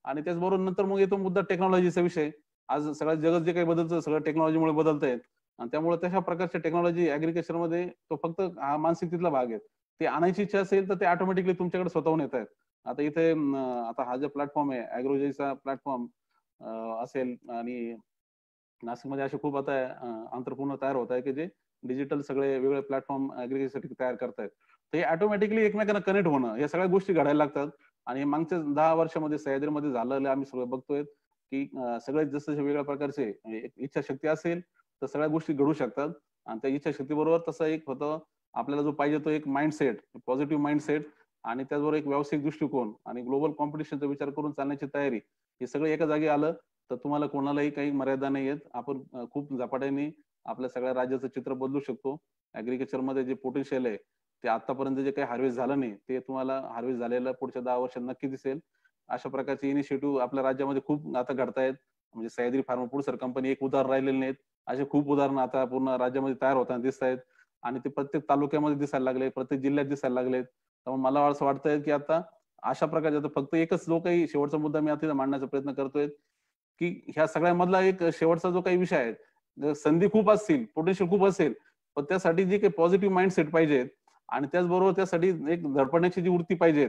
आणि त्याचबरोबर नंतर मग येतो मुद्दा टेक्नॉलॉजीचा विषय. आज सगळं जगत जे काही बदलतं सगळं टेक्नॉलॉजीमुळे बदलतंय, आणि त्यामुळे तशा प्रकारच्या टेक्नॉलॉजी ऍग्रिकल्चर मध्ये तो फक्त हा मानसिकतेतला भाग आहे. ते आणायची इच्छा असेल तर ते ऑटोमॅटिकली तुमच्याकडे स्वतःहून येत आहेत. आता इथे आता हा जो प्लॅटफॉर्म आहे ऍग्रोजेचा प्लॅटफॉर्म असेल, आणि नाशिकमध्ये असे खूप आता आंतरपूर्ण तयार होत आहे की जे डिजिटल सगळे वेगळे प्लॅटफॉर्म ऍग्रिकल्चरसाठी तयार करतायत. तर हे ऑटोमॅटिकली एकमेकांना कनेक्ट होणं, या सगळ्या गोष्टी घडायला लागतात. आणि मागच्या 10 वर्षामध्ये सह्याद्रीमध्ये झालेलं आम्ही सगळं बघतोय की सगळे जसं वेगळ्या प्रकारचे इच्छाशक्ती असेल तर सगळ्या गोष्टी घडू शकतात. आणि त्या इच्छाशक्ती बरोबर तसं एक होतं, आपल्याला जो पाहिजे तो एक माइंडसेट, पॉझिटिव्ह माइंडसेट, आणि त्याचबरोबर एक व्यावसायिक दृष्टिकोन आणि ग्लोबल कॉम्पिटिशनचा विचार करून चालण्याची तयारी, हे सगळं एका जागी आलं तर तुम्हाला कोणालाही काही मर्यादा नाही आहेत. आपण खूप झपाट्याने आपल्या सगळ्या राज्याचं चित्र बदलू शकतो. ऍग्रिकल्चर मध्ये जे पोटेन्शियल आहे ते आतापर्यंत जे काही हार्वेस्ट झालं नाही ते तुम्हाला हार्वेस्ट झालेलं पुढच्या 10 वर्षात नक्की दिसेल. अशा प्रकारचे इनिशिएटिव्ह आपल्या राज्यामध्ये खूप आता घडतायत. म्हणजे सह्याद्री फार्मा प्रोड्युसर कंपनी एक उदाहरण राहिलेले नाहीत, असे खूप उदाहरणं आता पूर्ण राज्यामध्ये तयार होताना दिसत आहेत. आणि ते प्रत्येक तालुक्यामध्ये दिसायला लागले, प्रत्येक जिल्ह्यात दिसायला लागलेत. त्यामुळे मला असं वाटतंय की आता अशा प्रकारचे, आता फक्त एकच जो काही शेवटचा मुद्दा मी आता मांडण्याचा प्रयत्न करतोय की ह्या सगळ्यामधला एक शेवटचा जो काही विषय आहे, संधी खूप असतील, पोटेन्शियल खूप असेल, पण त्यासाठी जे काही पॉझिटिव्ह माइंडसेट पाहिजे, आणि त्याचबरोबर त्यासाठी एक धडपडण्याची जी वृत्ती पाहिजे,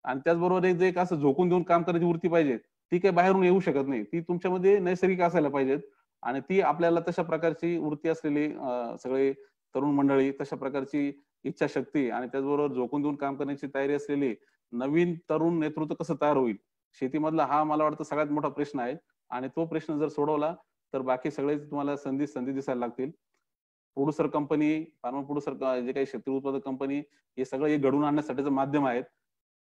आणि त्याचबरोबर एक असं झोकून देऊन काम करायची वृत्ती पाहिजे, ती काही बाहेरून येऊ शकत नाही, ती तुमच्यामध्ये नैसर्गिक असायला पाहिजेत. आणि ती आपल्याला तशा प्रकारची वृत्ती असलेली सगळे तरुण मंडळी, तशा प्रकारची इच्छाशक्ती आणि त्याचबरोबर झोकून देऊन काम करण्याची तयारी असलेली नवीन तरुण नेतृत्व कसं तयार होईल, शेतीमधला हा मला वाटतं सगळ्यात मोठा प्रश्न आहे. आणि तो प्रश्न जर सोडवला तर बाकी सगळे तुम्हाला संधी दिसायला लागतील. प्रोड्युसर कंपनी, फार्मा प्रोड्युसर, जे काही शेती उत्पादक कंपनी, हे सगळं एक घडवून आणण्यासाठीचं माध्यम आहेत.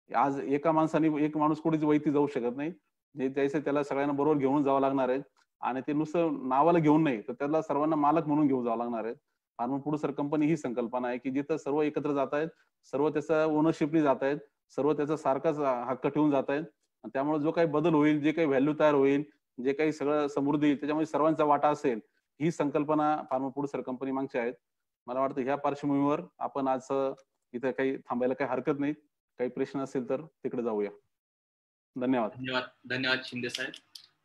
आज एका माणसाने एक माणूस कुठेच वैती जाऊ शकत नाही. जे त्याचे त्याला सगळ्यांना बरोबर घेऊन जावं लागणार आहे. आणि ते नुसतं नावाला घेऊन नाही तर त्याला सर्वांना मालक म्हणून घेऊन जावं लागणार आहे. फार्मा प्रोड्युसर कंपनी ही संकल्पना आहे की जिथं सर्व एकत्र जात आहेत, सर्व त्याचा ओनरशिपली जात आहेत, सर्व त्याचा सारखाच हक्क ठेवून जात आहेत. त्यामुळे जो काही बदल होईल, जे काही व्हॅल्यू तयार होईल, जे काही सगळं समृद्धी त्याच्यामध्ये सर्वांचा वाटा असेल, ही संकल्पना फार्मा प्रोड्युसर कंपनी मागची आहेत. मला वाटतं ह्या पार्श्वभूमीवर आपण आज इथं काही थांबायला काही हरकत नाही. काही प्रश्न असेल तर तिकडे जाऊया. धन्यवाद. धन्यवाद शिंदे साहेब.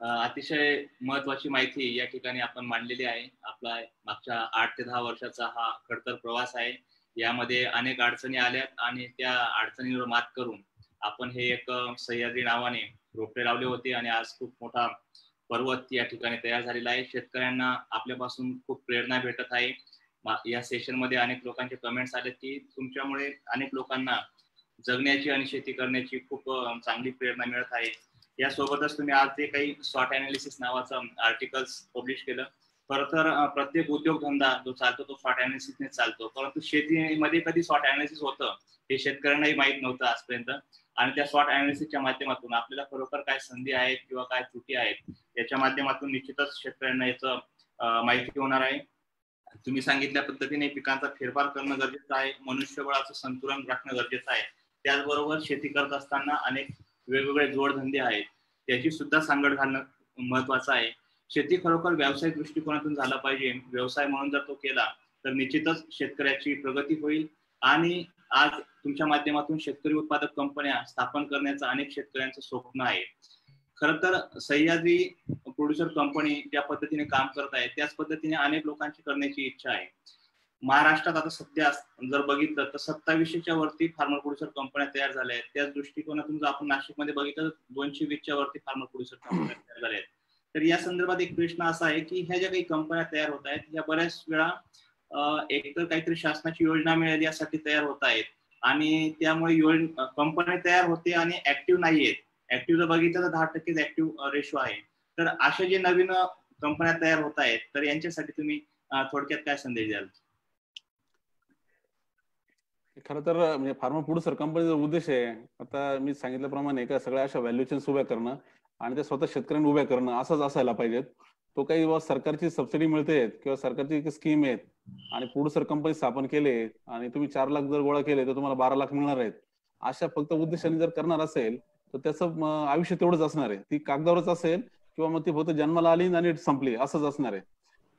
अतिशय महत्वाची माहिती या ठिकाणी आपण मांडलेली आहे. आपला मागच्या 8 ते 10 वर्षाचा हा खडतर प्रवास आहे. यामध्ये अनेक अडचणी आल्यात आणि त्या अडचणींवर मात करून आपण हे एक सह्याद्री नावाने रोपटे लावले होते आणि आज खूप मोठा पर्वत या ठिकाणी तयार झालेला आहे. शेतकऱ्यांना आपल्यापासून खूप प्रेरणा भेटत आहे. या सेशन मध्ये अनेक लोकांचे कमेंट्स आले की तुमच्यामुळे अनेक लोकांना जगण्याची आणि शेती करण्याची खूप चांगली प्रेरणा मिळत आहे. यासोबतच तुम्ही आज जे काही स्वॉट अनालिसिस नावाचं आर्टिकल्स पब्लिश केलं. खरं तर प्रत्येक उद्योगधंदा जो चालतो तो स्वॉट अनालिसिसने चालतो, परंतु शेतीमध्ये कधी स्वॉट अनालिसिस होतं हे शेतकऱ्यांनाही माहीत नव्हतं आजपर्यंत. आणि त्या स्वॉट अनालिसिसच्या माध्यमातून आपल्याला खरोखर काय संधी आहेत किंवा काय त्रुटी आहेत याच्या माध्यमातून निश्चितच शेतकऱ्यांना याचं माहिती होणार आहे. तुम्ही सांगितल्या पद्धतीने पिकांचा फेरफार करणं गरजेचं आहे, मनुष्यबळाचं संतुलन राखणं गरजेचं आहे. त्याचबरोबर शेती करत असताना अनेक वेगवेगळे जोडधंदे आहेत, त्याची सुद्धा सांगड घालणं महत्वाचं आहे. शेती खरोखर व्यावसायिक दृष्टिकोनातून झाला पाहिजे. व्यवसाय म्हणून जर तो केला तर निश्चितच शेतकऱ्याची प्रगती होईल. आणि आज तुमच्या माध्यमातून शेतकरी उत्पादक कंपन्या स्थापन करण्याचं अनेक शेतकऱ्यांचं स्वप्न आहे. खरं तर सह्याद्री प्रोड्युसर कंपनी ज्या पद्धतीने काम करत आहे त्याच पद्धतीने अनेक लोकांची करण्याची इच्छा आहे. महाराष्ट्रात आता सध्या जर बघितलं तर 2700च्या वरती फार्मर प्रोड्युसर कंपन्या तयार झाल्या आहेत. त्याच दृष्टिकोनातून जर आपण नाशिकमध्ये बघितलं तर 220च्या वरती फार्मर प्रोड्युसर कंपन्या तयार झाल्या आहेत. तर या संदर्भात एक प्रश्न असा आहे की ह्या ज्या काही कंपन्या तयार होत आहेत या बऱ्याच वेळा एकतर काहीतरी शासनाची योजना मिळेल यासाठी तयार होत आहेत आणि त्यामुळे कंपनी तयार होते आणि ऍक्टिव्ह नाहीयेत. ऍक्टिव्ह जर बघितलं तर 10% ऍक्टिव्ह रेशो आहे. तर अशा जे नवीन कंपन्या तयार होत आहेत तर यांच्यासाठी तुम्ही थोडक्यात काय संदेश द्याल? खरं तर म्हणजे फार्मा प्रोड्युसर कंपनीचा उद्देश आहे, आता मी सांगितल्याप्रमाणे का सगळ्या अशा व्हॅल्यू चेन्स उभ्या करणं आणि त्या स्वतः शेतकऱ्यांना उभ्या करणं असंच असायला पाहिजेत. तो काही सरकारची सबसिडी मिळते किंवा सरकारची स्कीम आहेत आणि पुढे कंपनी स्थापन केले आणि तुम्ही 4 लाख जर गोळा केले तर तुम्हाला 12 लाख मिळणार आहेत, अशा फक्त उद्देशाने जर करणार असेल तर त्याचं आयुष्य तेवढंच असणार आहे. ती कागदावरच असेल किंवा मग ती फक्त जन्माला आली आणि संपली असंच असणार आहे.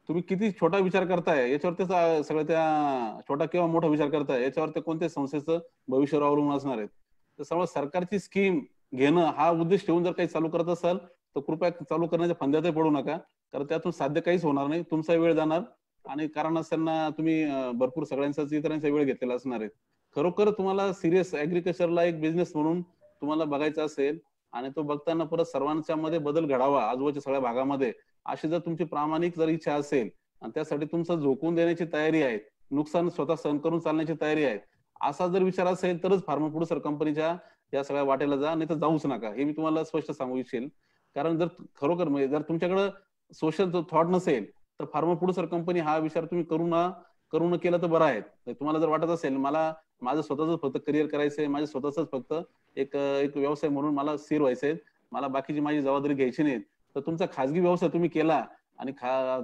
तुम्ही किती छोटा विचार करताय याच्यावर त्याचा सगळं त्या छोटा किंवा मोठा विचार करताय याच्यावर ते कोणत्या संस्थेचं भविष्यावर अवलंबून असणार आहे. त्यामुळे सरकारची स्कीम घेणं हा उद्देश ठेवून जर काही चालू करत असाल तर कृपया चालू करण्याच्या फंद्यातही पडू नका, कारण त्यातून साध्य काहीच होणार नाही. तुमचा वेळ जाणार आणि कारण असताना तुम्ही भरपूर सगळ्यांचाच इतरांचा वेळ घेतलेला असणार आहे. खरोखर तुम्हाला सिरियस ऍग्रिकल्चरला एक बिझनेस म्हणून तुम्हाला बघायचा असेल आणि तो बघताना परत सर्वांच्या मध्ये बदल घडावा आजूबाजूच्या सगळ्या भागामध्ये, अशी जर तुमची प्रामाणिक जर इच्छा असेल आणि त्यासाठी तुमचं झोकून देण्याची तयारी आहे, नुकसान स्वतः सहन करून चालण्याची तयारी आहे, असा जर विचार असेल तरच फार्मा प्रोड्युसर कंपनीच्या या सगळ्या वाटेला जा, नाही तर जाऊच नका. हे मी तुम्हाला स्पष्ट सांगू इच्छेल. कारण जर खरोखर म्हणजे जर तुमच्याकडे सोशल थॉट नसेल तर फार्मा प्रोड्युसर कंपनी हा विचार तुम्ही करू न केला तर बरं आहे. तुम्हाला जर वाटत असेल मला माझं स्वतःच फक्त करिअर करायचंय, माझं स्वतःच फक्त एक व्यवसाय म्हणून मला स्थिर व्हायचंय, मला बाकीची माझी जबाबदारी घ्यायची नाही, तर तुमचा खाजगी व्यवसाय तुम्ही केला आणि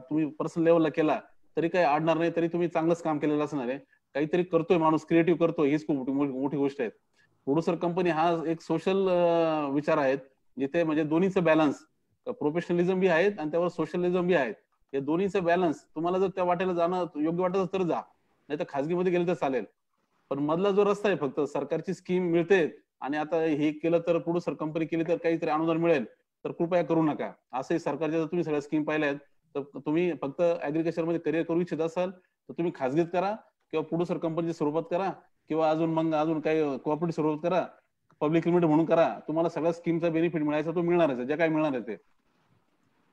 तुम्ही पर्सनल लेवलला केला तरी काही अडणार नाही, तरी तुम्ही चांगलंच काम केलेलं असणार आहे. काहीतरी करतोय माणूस, क्रिएटिव्ह करतोय, हीच खूप मोठी गोष्ट आहे. प्रोड्युसर कंपनी हा एक सोशल विचार आहेत, जिथे म्हणजे दोन्हीचं बॅलन्स, प्रोफेशनलिझम बी आहेत आणि त्यावर सोशलिझम बी आहेत. हे दोन्हीचं बॅलन्स तुम्हाला जर त्या वाटेला जाणं योग्य वाटत तर जा, नाही तर खाजगीमध्ये गेलं तर चालेल. पण मधला जो रस्ता आहे, फक्त सरकारची स्कीम मिळते आणि आता हे केलं तर प्रोड्युसर कंपनी केली तर काहीतरी अनुदान मिळेल, तर कृपया करू नका. असंही सरकारच्या जर तुम्ही सगळ्या स्कीम पाहिल्या आहेत तर तुम्ही फक्त ऍग्रिकल्चर मध्ये करिअर करू इच्छित असाल तर तुम्ही खाजगीत करा किंवा प्रोड्युसर कंपनीच्या स्वरूपात करा किंवा अजून काही कोऑपरेटिव्ह स्वरूपात करा, पब्लिक लिमिटेड म्हणून करा. तुम्हाला सगळ्या स्कीमचा बेनिफिट मिळायचा तो मिळणारच आहे, जे काय मिळणार आहे ते.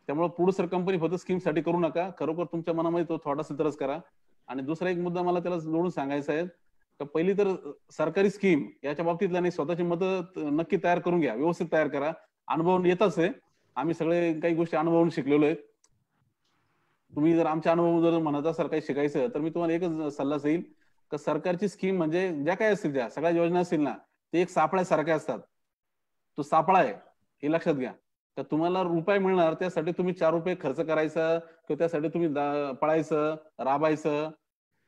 त्यामुळे प्रोड्युसर कंपनी फक्त स्कीमसाठी करू नका, खरोखर तुमच्या मनामध्ये तो थॉट असेल तरच करा. आणि दुसरा एक मुद्दा मला त्याला जोडून सांगायचा आहे, तर पहिली तर सरकारी स्कीम याच्या बाबतीतला नाही, स्वतःची मतं नक्की तयार करून घ्या, व्यवस्थित तयार करा. अनुभव येतच आहे, आम्ही सगळे काही गोष्टी अनुभवून शिकलेलो आहेत. तुम्ही जर आमच्या अनुभव जर म्हणत असाल काही शिकायचं तर मी तुम्हाला एकच सल्ला देईल की सरकारची स्कीम म्हणजे ज्या काही असतील त्या सगळ्या योजना असतील ना, ते एक सापळ्यासारख्या असतात. तो सापळा आहे हे लक्षात घ्या. तर तुम्हाला रुपये मिळणार, त्यासाठी तुम्ही 4 रुपये खर्च करायचा किंवा त्यासाठी तुम्ही पळायचं, राबायचं.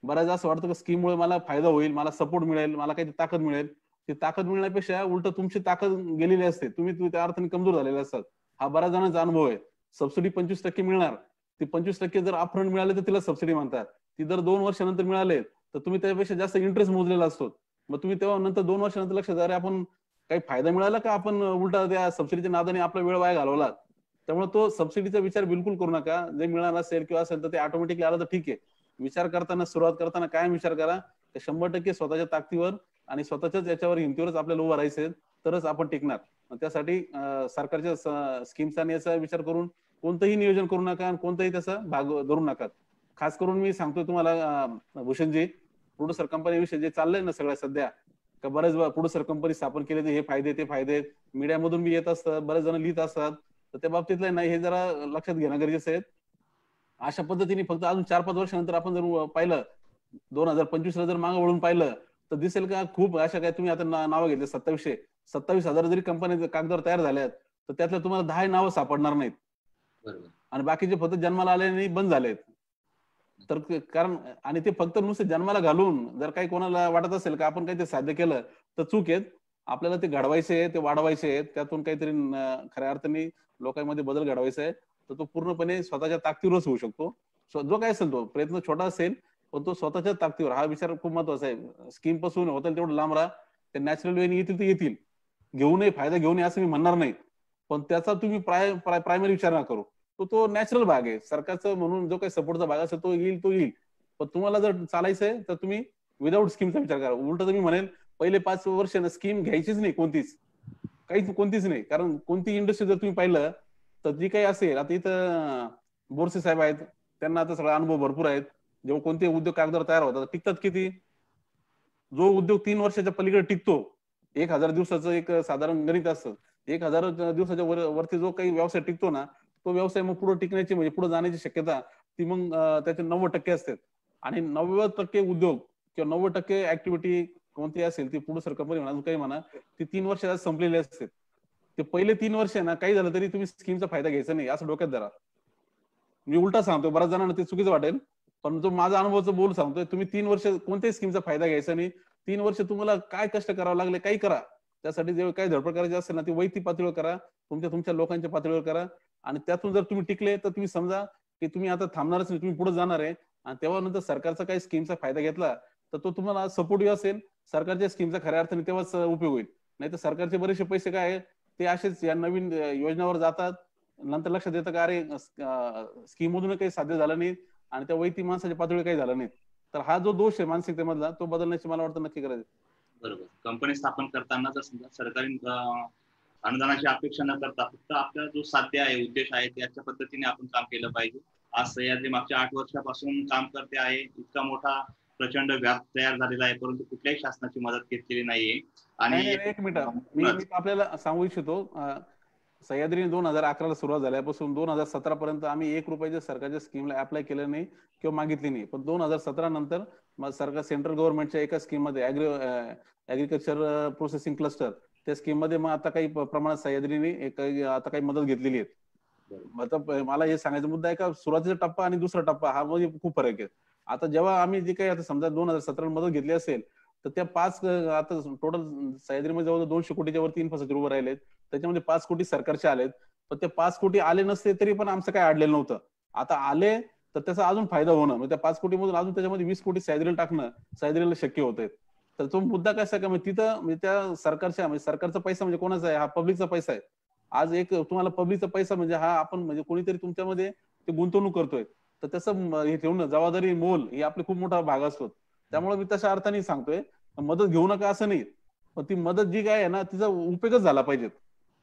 बऱ्याच असं वाटतं की स्कीममुळे मला फायदा होईल, मला सपोर्ट मिळेल, मला काही ताकद मिळेल. ती ताकद मिळण्यापेक्षा उलट तुमची ताकद गेलेली असते, तुम्ही त्या अर्थाने कमजोर झालेले असतात. हा बऱ्याच जणांचा अनुभव आहे. सबसिडी 25% मिळणार, ती 25% जर अपफ्रंट मिळाले तर तिला सबसिडी म्हणतात. ती जर 2 वर्षानंतर मिळाले तर तुम्ही त्यापेक्षा जास्त इंटरेस्ट मोजलेला असतो. मग तुम्ही तेव्हा नंतर 2 वर्षानंतर लक्षात, अरे आपण काही फायदा मिळाला का आपण उलटा त्या सबसिडीच्या नादाने आपला वेळ वाया घालवला. त्यामुळे तो सबसिडीचा विचार बिलकुल करू नका. जे मिळालं असेल किंवा असेल तर ते ऑटोमॅटिकली आलं तर ठीक आहे. विचार करताना, सुरुवात करताना कायम विचार करा की 100% स्वतःच्या ताकदीवर आणि स्वतःच्याच याच्यावर, हिमतीवरच आपल्याला उभं राहायचंय, तरच आपण टिकणार. त्यासाठी सरकारच्या स्कीम्स आणि याचा विचार करून कोणतंही नियोजन करू नका आणि कोणताही त्याचा भाग धरू नका. खास करून मी सांगतोय तुम्हाला भूषणजी, प्रोड्युसर कंपनीविषयी जे चाललंय ना सगळ्या सध्या, का बरेच प्रोड्युसर कंपनी स्थापन केले, हे फायदे ते फायदे मीडियामधून बी येत असतात, बरेच जण लिहित असतात. तर त्या बाबतीतलं नाही, हे जरा लक्षात घेणं गरजेचं आहे. अशा पद्धतीने फक्त अजून 4-5 वर्षानंतर आपण जर पाहिलं, 2025 ला जर मागे वळून पाहिलं तर दिसेल का खूप अशा काय, तुम्ही आता नावं घेतले 27,000 जरी कंपन्या कागदावर तयार झाल्यात तर त्यातल्या तुम्हाला 10 नावं सापडणार नाहीत. आणि बाकीचे फक्त जन्माला आले आणि बंद झालेत. तर कारण आणि ते फक्त नुसते जन्माला घालून जर काही कोणाला वाटत असेल का आपण काही ते साध्य केलं तर चूक आहेत. आपल्याला ते घडवायचे, ते वाढवायचे, त्यातून काहीतरी खऱ्या अर्थाने लोकांमध्ये बदल घडवायचा आहे, तर तो पूर्णपणे स्वतःच्या ताकदीवरच होऊ शकतो. जो काय असेल तो प्रयत्न छोटा असेल पण तो स्वतःच्या ताकदीवर, हा विचार खूप महत्वाचा आहे. स्कीम पासून होतील तेवढं लांब राहा. ते नॅचरल वेने येतील ते येतील, घेऊ नये, फायदा घेऊ नये असं मी म्हणणार नाही, पण त्याचा तुम्ही प्रायमरी विचार ना करू. तो नॅचरल भाग आहे. सरकारचा म्हणून जो काही सपोर्टचा भाग असेल तो येईल. पण तुम्हाला जर चालायचं आहे तर तुम्ही विदाऊट स्कीमचा विचार करा. उलट तुम्ही म्हणेल पहिले 5 वर्ष स्कीम घ्यायचीच नाही, कोणतीच नाही. कारण कोणती इंडस्ट्री जर तुम्ही पाहिलं तर जी काही असेल, आता इथं बोरसे साहेब आहेत, त्यांना आता सगळा अनुभव भरपूर आहेत. जेव्हा कोणते उद्योग कागदावर तयार होतात टिकतात किती, जो उद्योग 3 वर्षाच्या पलीकडे टिकतो, 1000 दिवसाचं एक साधारण गणित असतं, 1000 दिवसाच्या वरती जो काही व्यवसाय टिकतो ना, तो व्यवसाय मग पुढे टिकण्याची म्हणजे पुढे जाण्याची शक्यता ती मग त्याचे 90% असते. आणि 90% उद्योग किंवा 90% ऍक्टिव्हिटी कोणती असेल ती प्रोड्युसर कंपनी म्हणा, काही म्हणा, ती 3 वर्षात संपलेली असते. ते पहिले 3 वर्ष ना काही झालं तरी तुम्ही स्कीमचा फायदा घ्यायचा नाही, असं डोक्यात धरा. मी उलटा सांगतो, बऱ्याच जणांना ते चुकीचं वाटेल, पण जो माझा अनुभवचं बोल सांगतोय, तुम्ही 3 वर्ष कोणत्याही स्कीमचा फायदा घ्यायचा नाही. 3 वर्ष तुम्हाला काय कष्ट करावं लागले काही करा, त्यासाठी जेव्हा काही धडपड करायची असेल ना ती वैयक्तिक पातळीवर करा, तुमच्या लोकांच्या पातळीवर करा. आणि त्यातून जर तुम्ही टिकले तर तुम्ही समजा की तुम्ही आता थांबणारच नाही, तुम्ही पुढे जाणार आहे. आणि तेव्हा नंतर सरकारचा काही स्कीमचा फायदा घेतला तर तो तुम्हाला सपोर्टिव्ह असेल, सरकारच्या स्कीमचा खऱ्या अर्थाने तेव्हाच उपयोग होईल. नाही तर सरकारचे बरेचसे पैसे काय आहे ते असेच या नवीन योजनावर जातात, नंतर लक्षात येतं का अरे स्कीम मधून काही साध्य झालं नाही आणि त्या वैयक्तिक माणसाच्या पातळीवर काही झालं नाही. तर हा जो दोष आहे मानसिकतेमधला तो बदलण्याची मला वाटतं नक्की करायचं. बरोबर. कंपनी स्थापन करताना जर समजा सरकारी अनुदानाची अपेक्षा न करता फक्त आपला जो साध्य आहे, उद्देश आहे, त्याच्या पद्धतीने आपण काम केलं पाहिजे. आज सह्याद्री मागच्या 8 वर्षापासून काम करते आहे. इतका मोठा प्रचंड व्याप तयार झालेला आहे, परंतु कुठल्याही शासनाची मदत घेतलेली नाहीये. आणि एक मिनिट मी आपल्याला सांगू इच्छितो, सह्याद्रीने 2011ला सुरुवात झाल्यापासून 2017 पर्यंत आम्ही 1 रुपयाच्या सरकारच्या स्कीमला अप्लाय केलं नाही किंवा मागितली नाही. पण 2017 नंतर सरकार सेंट्रल गव्हर्नमेंटच्या एका स्कीम मध्ये ऍग्रीकल्चर प्रोसेसिंग क्लस्टर त्या स्कीम मध्ये मग आता काही प्रमाणात सह्याद्रीने आता काही मदत घेतलेली आहे. मला हे सांगायचा मुद्दा आहे का सुरुवातीचा टप्पा आणि दुसरा टप्पा हा मध्ये खूप फरक आहे. आता जेव्हा आम्ही जे काही आता समजा 2017 मदत घेतली असेल तर त्या 5 आता टोटल सह्याद्रीमध्ये जवळ 200 कोटीच्या वरती इन्फ्रास्ट्रक्चर उभं राहिलेत, त्याच्यामध्ये 5 कोटी सरकारचे आलेत. पण ते 5 कोटी आले नसते तरी पण आमचं काय अडलेलं नव्हतं. आता आले तर त्याचा अजून फायदा होणं, म्हणजे त्या 5 कोटीमधून अजून त्याच्यामध्ये 20 कोटी सह्याद्रीला टाकणं सह्याद्रीला शक्य होतंय. तर तो मुद्दा कसा का म्हणजे तिथं म्हणजे त्या सरकारचा पैसा म्हणजे कोणाचा आहे, हा पब्लिकचा पैसा आहे. आज एक तुम्हाला पब्लिकचा पैसा म्हणजे हा आपण म्हणजे कोणीतरी तुमच्यामध्ये ते गुंतवणूक करतोय, तर त्याचं हे ठेवणं जबाबदारी मोल ही आपली खूप मोठा भाग असतो. त्यामुळे मी तशा अर्थाने सांगतोय मदत घेऊ नका असं नाही, पण ती मदत जी काय आहे ना तिचा उपयोगच झाला पाहिजे,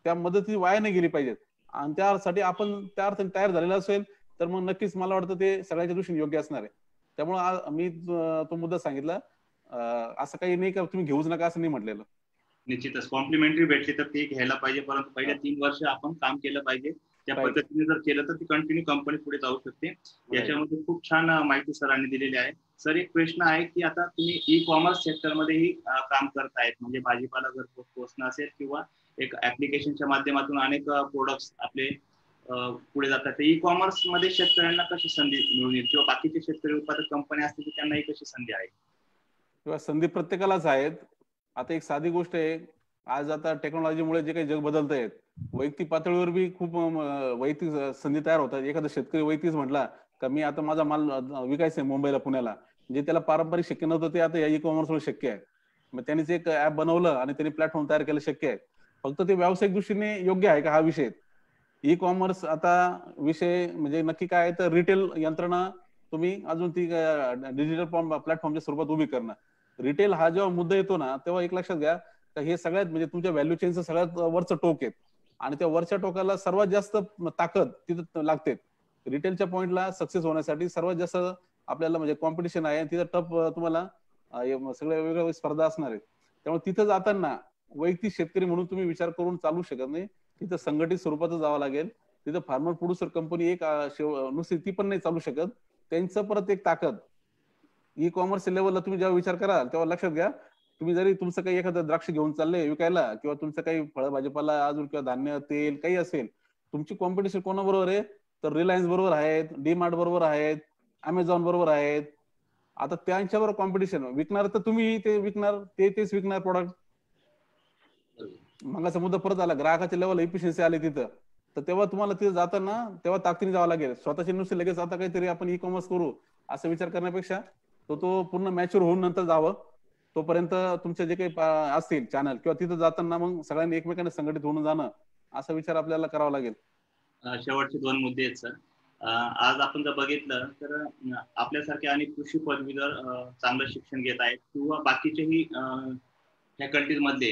त्या मदती वाया नाही गेली पाहिजेत. आणि त्यासाठी आपण त्या अर्थाने तयार झालेला असेल तर मग नक्कीच मला वाटतं ते सगळ्याच्या दृष्टीने योग्य असणार आहे. त्यामुळे मी तो मुद्दा सांगितला, असं काही नाही का तुम्ही घेऊच नका असं नाही म्हटलेलं. निश्चितच कॉम्प्लिमेंटरी भेटली तर ती घ्यायला पाहिजे, परंतु पहिल्या 3 वर्ष आपण काम केलं पाहिजे. त्या पद्धतीने जर केलं तर ती कंटिन्यू कंपनी पुढे जाऊ शकते. याच्यामध्ये खूप छान माहिती सरांनी दिलेली आहे. सर एक प्रश्न आहे की आता तुम्ही ई कॉमर्स सेक्टरमध्येही काम करतायत, म्हणजे भाजीपाला जर पोहोचणं असेल किंवा एक ऍप्लिकेशनच्या माध्यमातून अनेक प्रोडक्ट्स आपले पुढे जातात. ई कॉमर्स मध्ये शेतकऱ्यांना कशी संधी मिळून येईल किंवा बाकीचे शेतकरी उत्पादक कंपनी असतील तर त्यांनाही कशी संधी आहे? किंवा संधी प्रत्येकालाच आहेत. आता एक साधी गोष्ट आहे, आज आता टेक्नॉलॉजीमुळे जे काही जग बदलत आहेत, वैयक्तिक पातळीवर बी खूप वैयक्तिक संधी तयार होतात. एखादा शेतकरी वैयक्तिक म्हटला का मी आता माझा माल विकायचा आहे मुंबईला पुण्याला, जे त्याला पारंपरिक शक्य नव्हतं ते आता या ई कॉमर्समुळे शक्य आहे. मग त्यांनीच एक ऍप बनवलं आणि त्यांनी प्लॅटफॉर्म तयार केलं शक्य आहे. फक्त ते व्यावसायिक दृष्टीने योग्य आहे का हा विषय. ई कॉमर्स आता विषय म्हणजे नक्की काय आहे तर रिटेल यंत्रणा तुम्ही अजून ती डिजिटल प्लॅटफॉर्मच्या स्वरूपात उभी करणं. रिटेल हा जेव्हा मुद्दा येतो ना तेव्हा एक लक्षात घ्या तर हे सगळ्यात म्हणजे तुमच्या व्हॅल्यू चेनचं सगळ्यात वरचं टोक आहे आणि त्या वरच्या टोकाला सर्वात जास्त ताकद तिथं लागते. रिटेलच्या पॉइंटला सक्सेस होण्यासाठी सर्वात जास्त आपल्याला म्हणजे कॉम्पिटिशन आहे, तिथं टप तुम्हाला सगळ्या वेगवेगळ्या स्पर्धा असणार आहे. त्यामुळे तिथं जाताना वैयक्तिक शेतकरी म्हणून तुम्ही विचार करून चालू शकत नाही, तिथं संघटित स्वरूपातच जावं लागेल. तिथं फार्मर प्रोड्युसर कंपनी एक नुसती ती पण नाही चालू शकत, त्यांचं परत एक ताकद. ई कॉमर्स लेवलला तुम्ही जेव्हा विचार कराल तेव्हा लक्षात घ्या तुम्ही जरी तुमचं काही एखादं द्राक्ष घेऊन चालले विकायला किंवा तुमचं काही फळ भाजीपाला अजून किंवा धान्य तेल काही असेल, तुमची कॉम्पिटिशन कोणाबरोबर आहे तर रिलायन्स बरोबर आहेत, डीमार्ट बरोबर आहेत, अमेझॉन बरोबर आहेत. आता त्यांच्याबरोबर कॉम्पिटिशन विकणार तर तुम्ही ते विकणार, तेच विकणार प्रोडक्ट. मग असा मुद्दा परत आला ग्राहकाच्या लेवल इफिशियन्सी आली तिथं, तर तेव्हा तुम्हाला तिथे जाताना तेव्हा ताकदीने जावं लागेल. स्वतःची नुसते लगेच आता काहीतरी आपण ई कॉमर्स करू असं विचार करण्यापेक्षा तो पूर्ण मॅच्युअर होऊन नंतर जावं. तोपर्यंत तुमचे जे काही असतील चॅनल किंवा तिथं जाताना मग सगळ्यांनी एकमेकांना संघटित होऊन जाणं असा विचार आपल्याला करावा लागेल. शेवटचे 2 मुद्दे आहेत सर. आज आपण जर बघितलं तर आपल्यासारखे अनेक कृषी पदवीधर चांगलं शिक्षण घेत आहेत किंवा बाकीचेही फॅकल्टीज मध्ये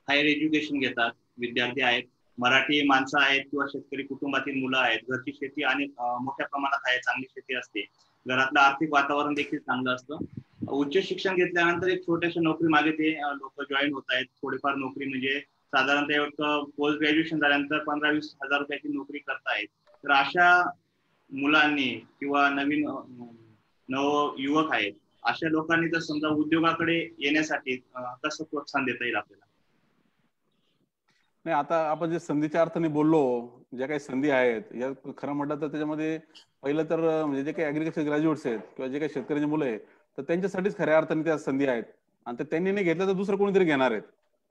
हायर एज्युकेशन घेतात विद्यार्थी आहेत, मराठी माणसं आहेत किंवा शेतकरी कुटुंबातील मुलं आहेत. घरची शेती अनेक मोठ्या प्रमाणात आहे, चांगली शेती असते, घरातलं आर्थिक वातावरण देखील चांगलं असतं. उच्च शिक्षण घेतल्यानंतर एक छोट्याशा नोकरी मागे ते लोक जॉईन होत आहेत. थोडीफार नोकरी म्हणजे साधारणतः एक पोस्ट ग्रॅज्युएशन झाल्यानंतर 15-20 हजार रुपयाची नोकरी करतायत. तर अशा मुलांनी किंवा नवीन नव युवक आहेत अशा लोकांनी जर समजा उद्योगाकडे येण्यासाठी कसं प्रोत्साहन देता येईल आपल्याला? नाही, आता आपण जे संधीच्या अर्थाने बोललो, ज्या काही संधी आहेत या खरं म्हटलं तर त्याच्यामध्ये पहिलं तर म्हणजे जे काही ऍग्रिकल्चर ग्रॅज्युएट्स आहेत किंवा जे काही शेतकऱ्यांची मुलं आहेत तर त्यांच्यासाठीच खऱ्या अर्थाने त्या संधी आहेत. आणि ते त्यांनी नाही घेतलं तर दुसरं कोणीतरी घेणार आहेत,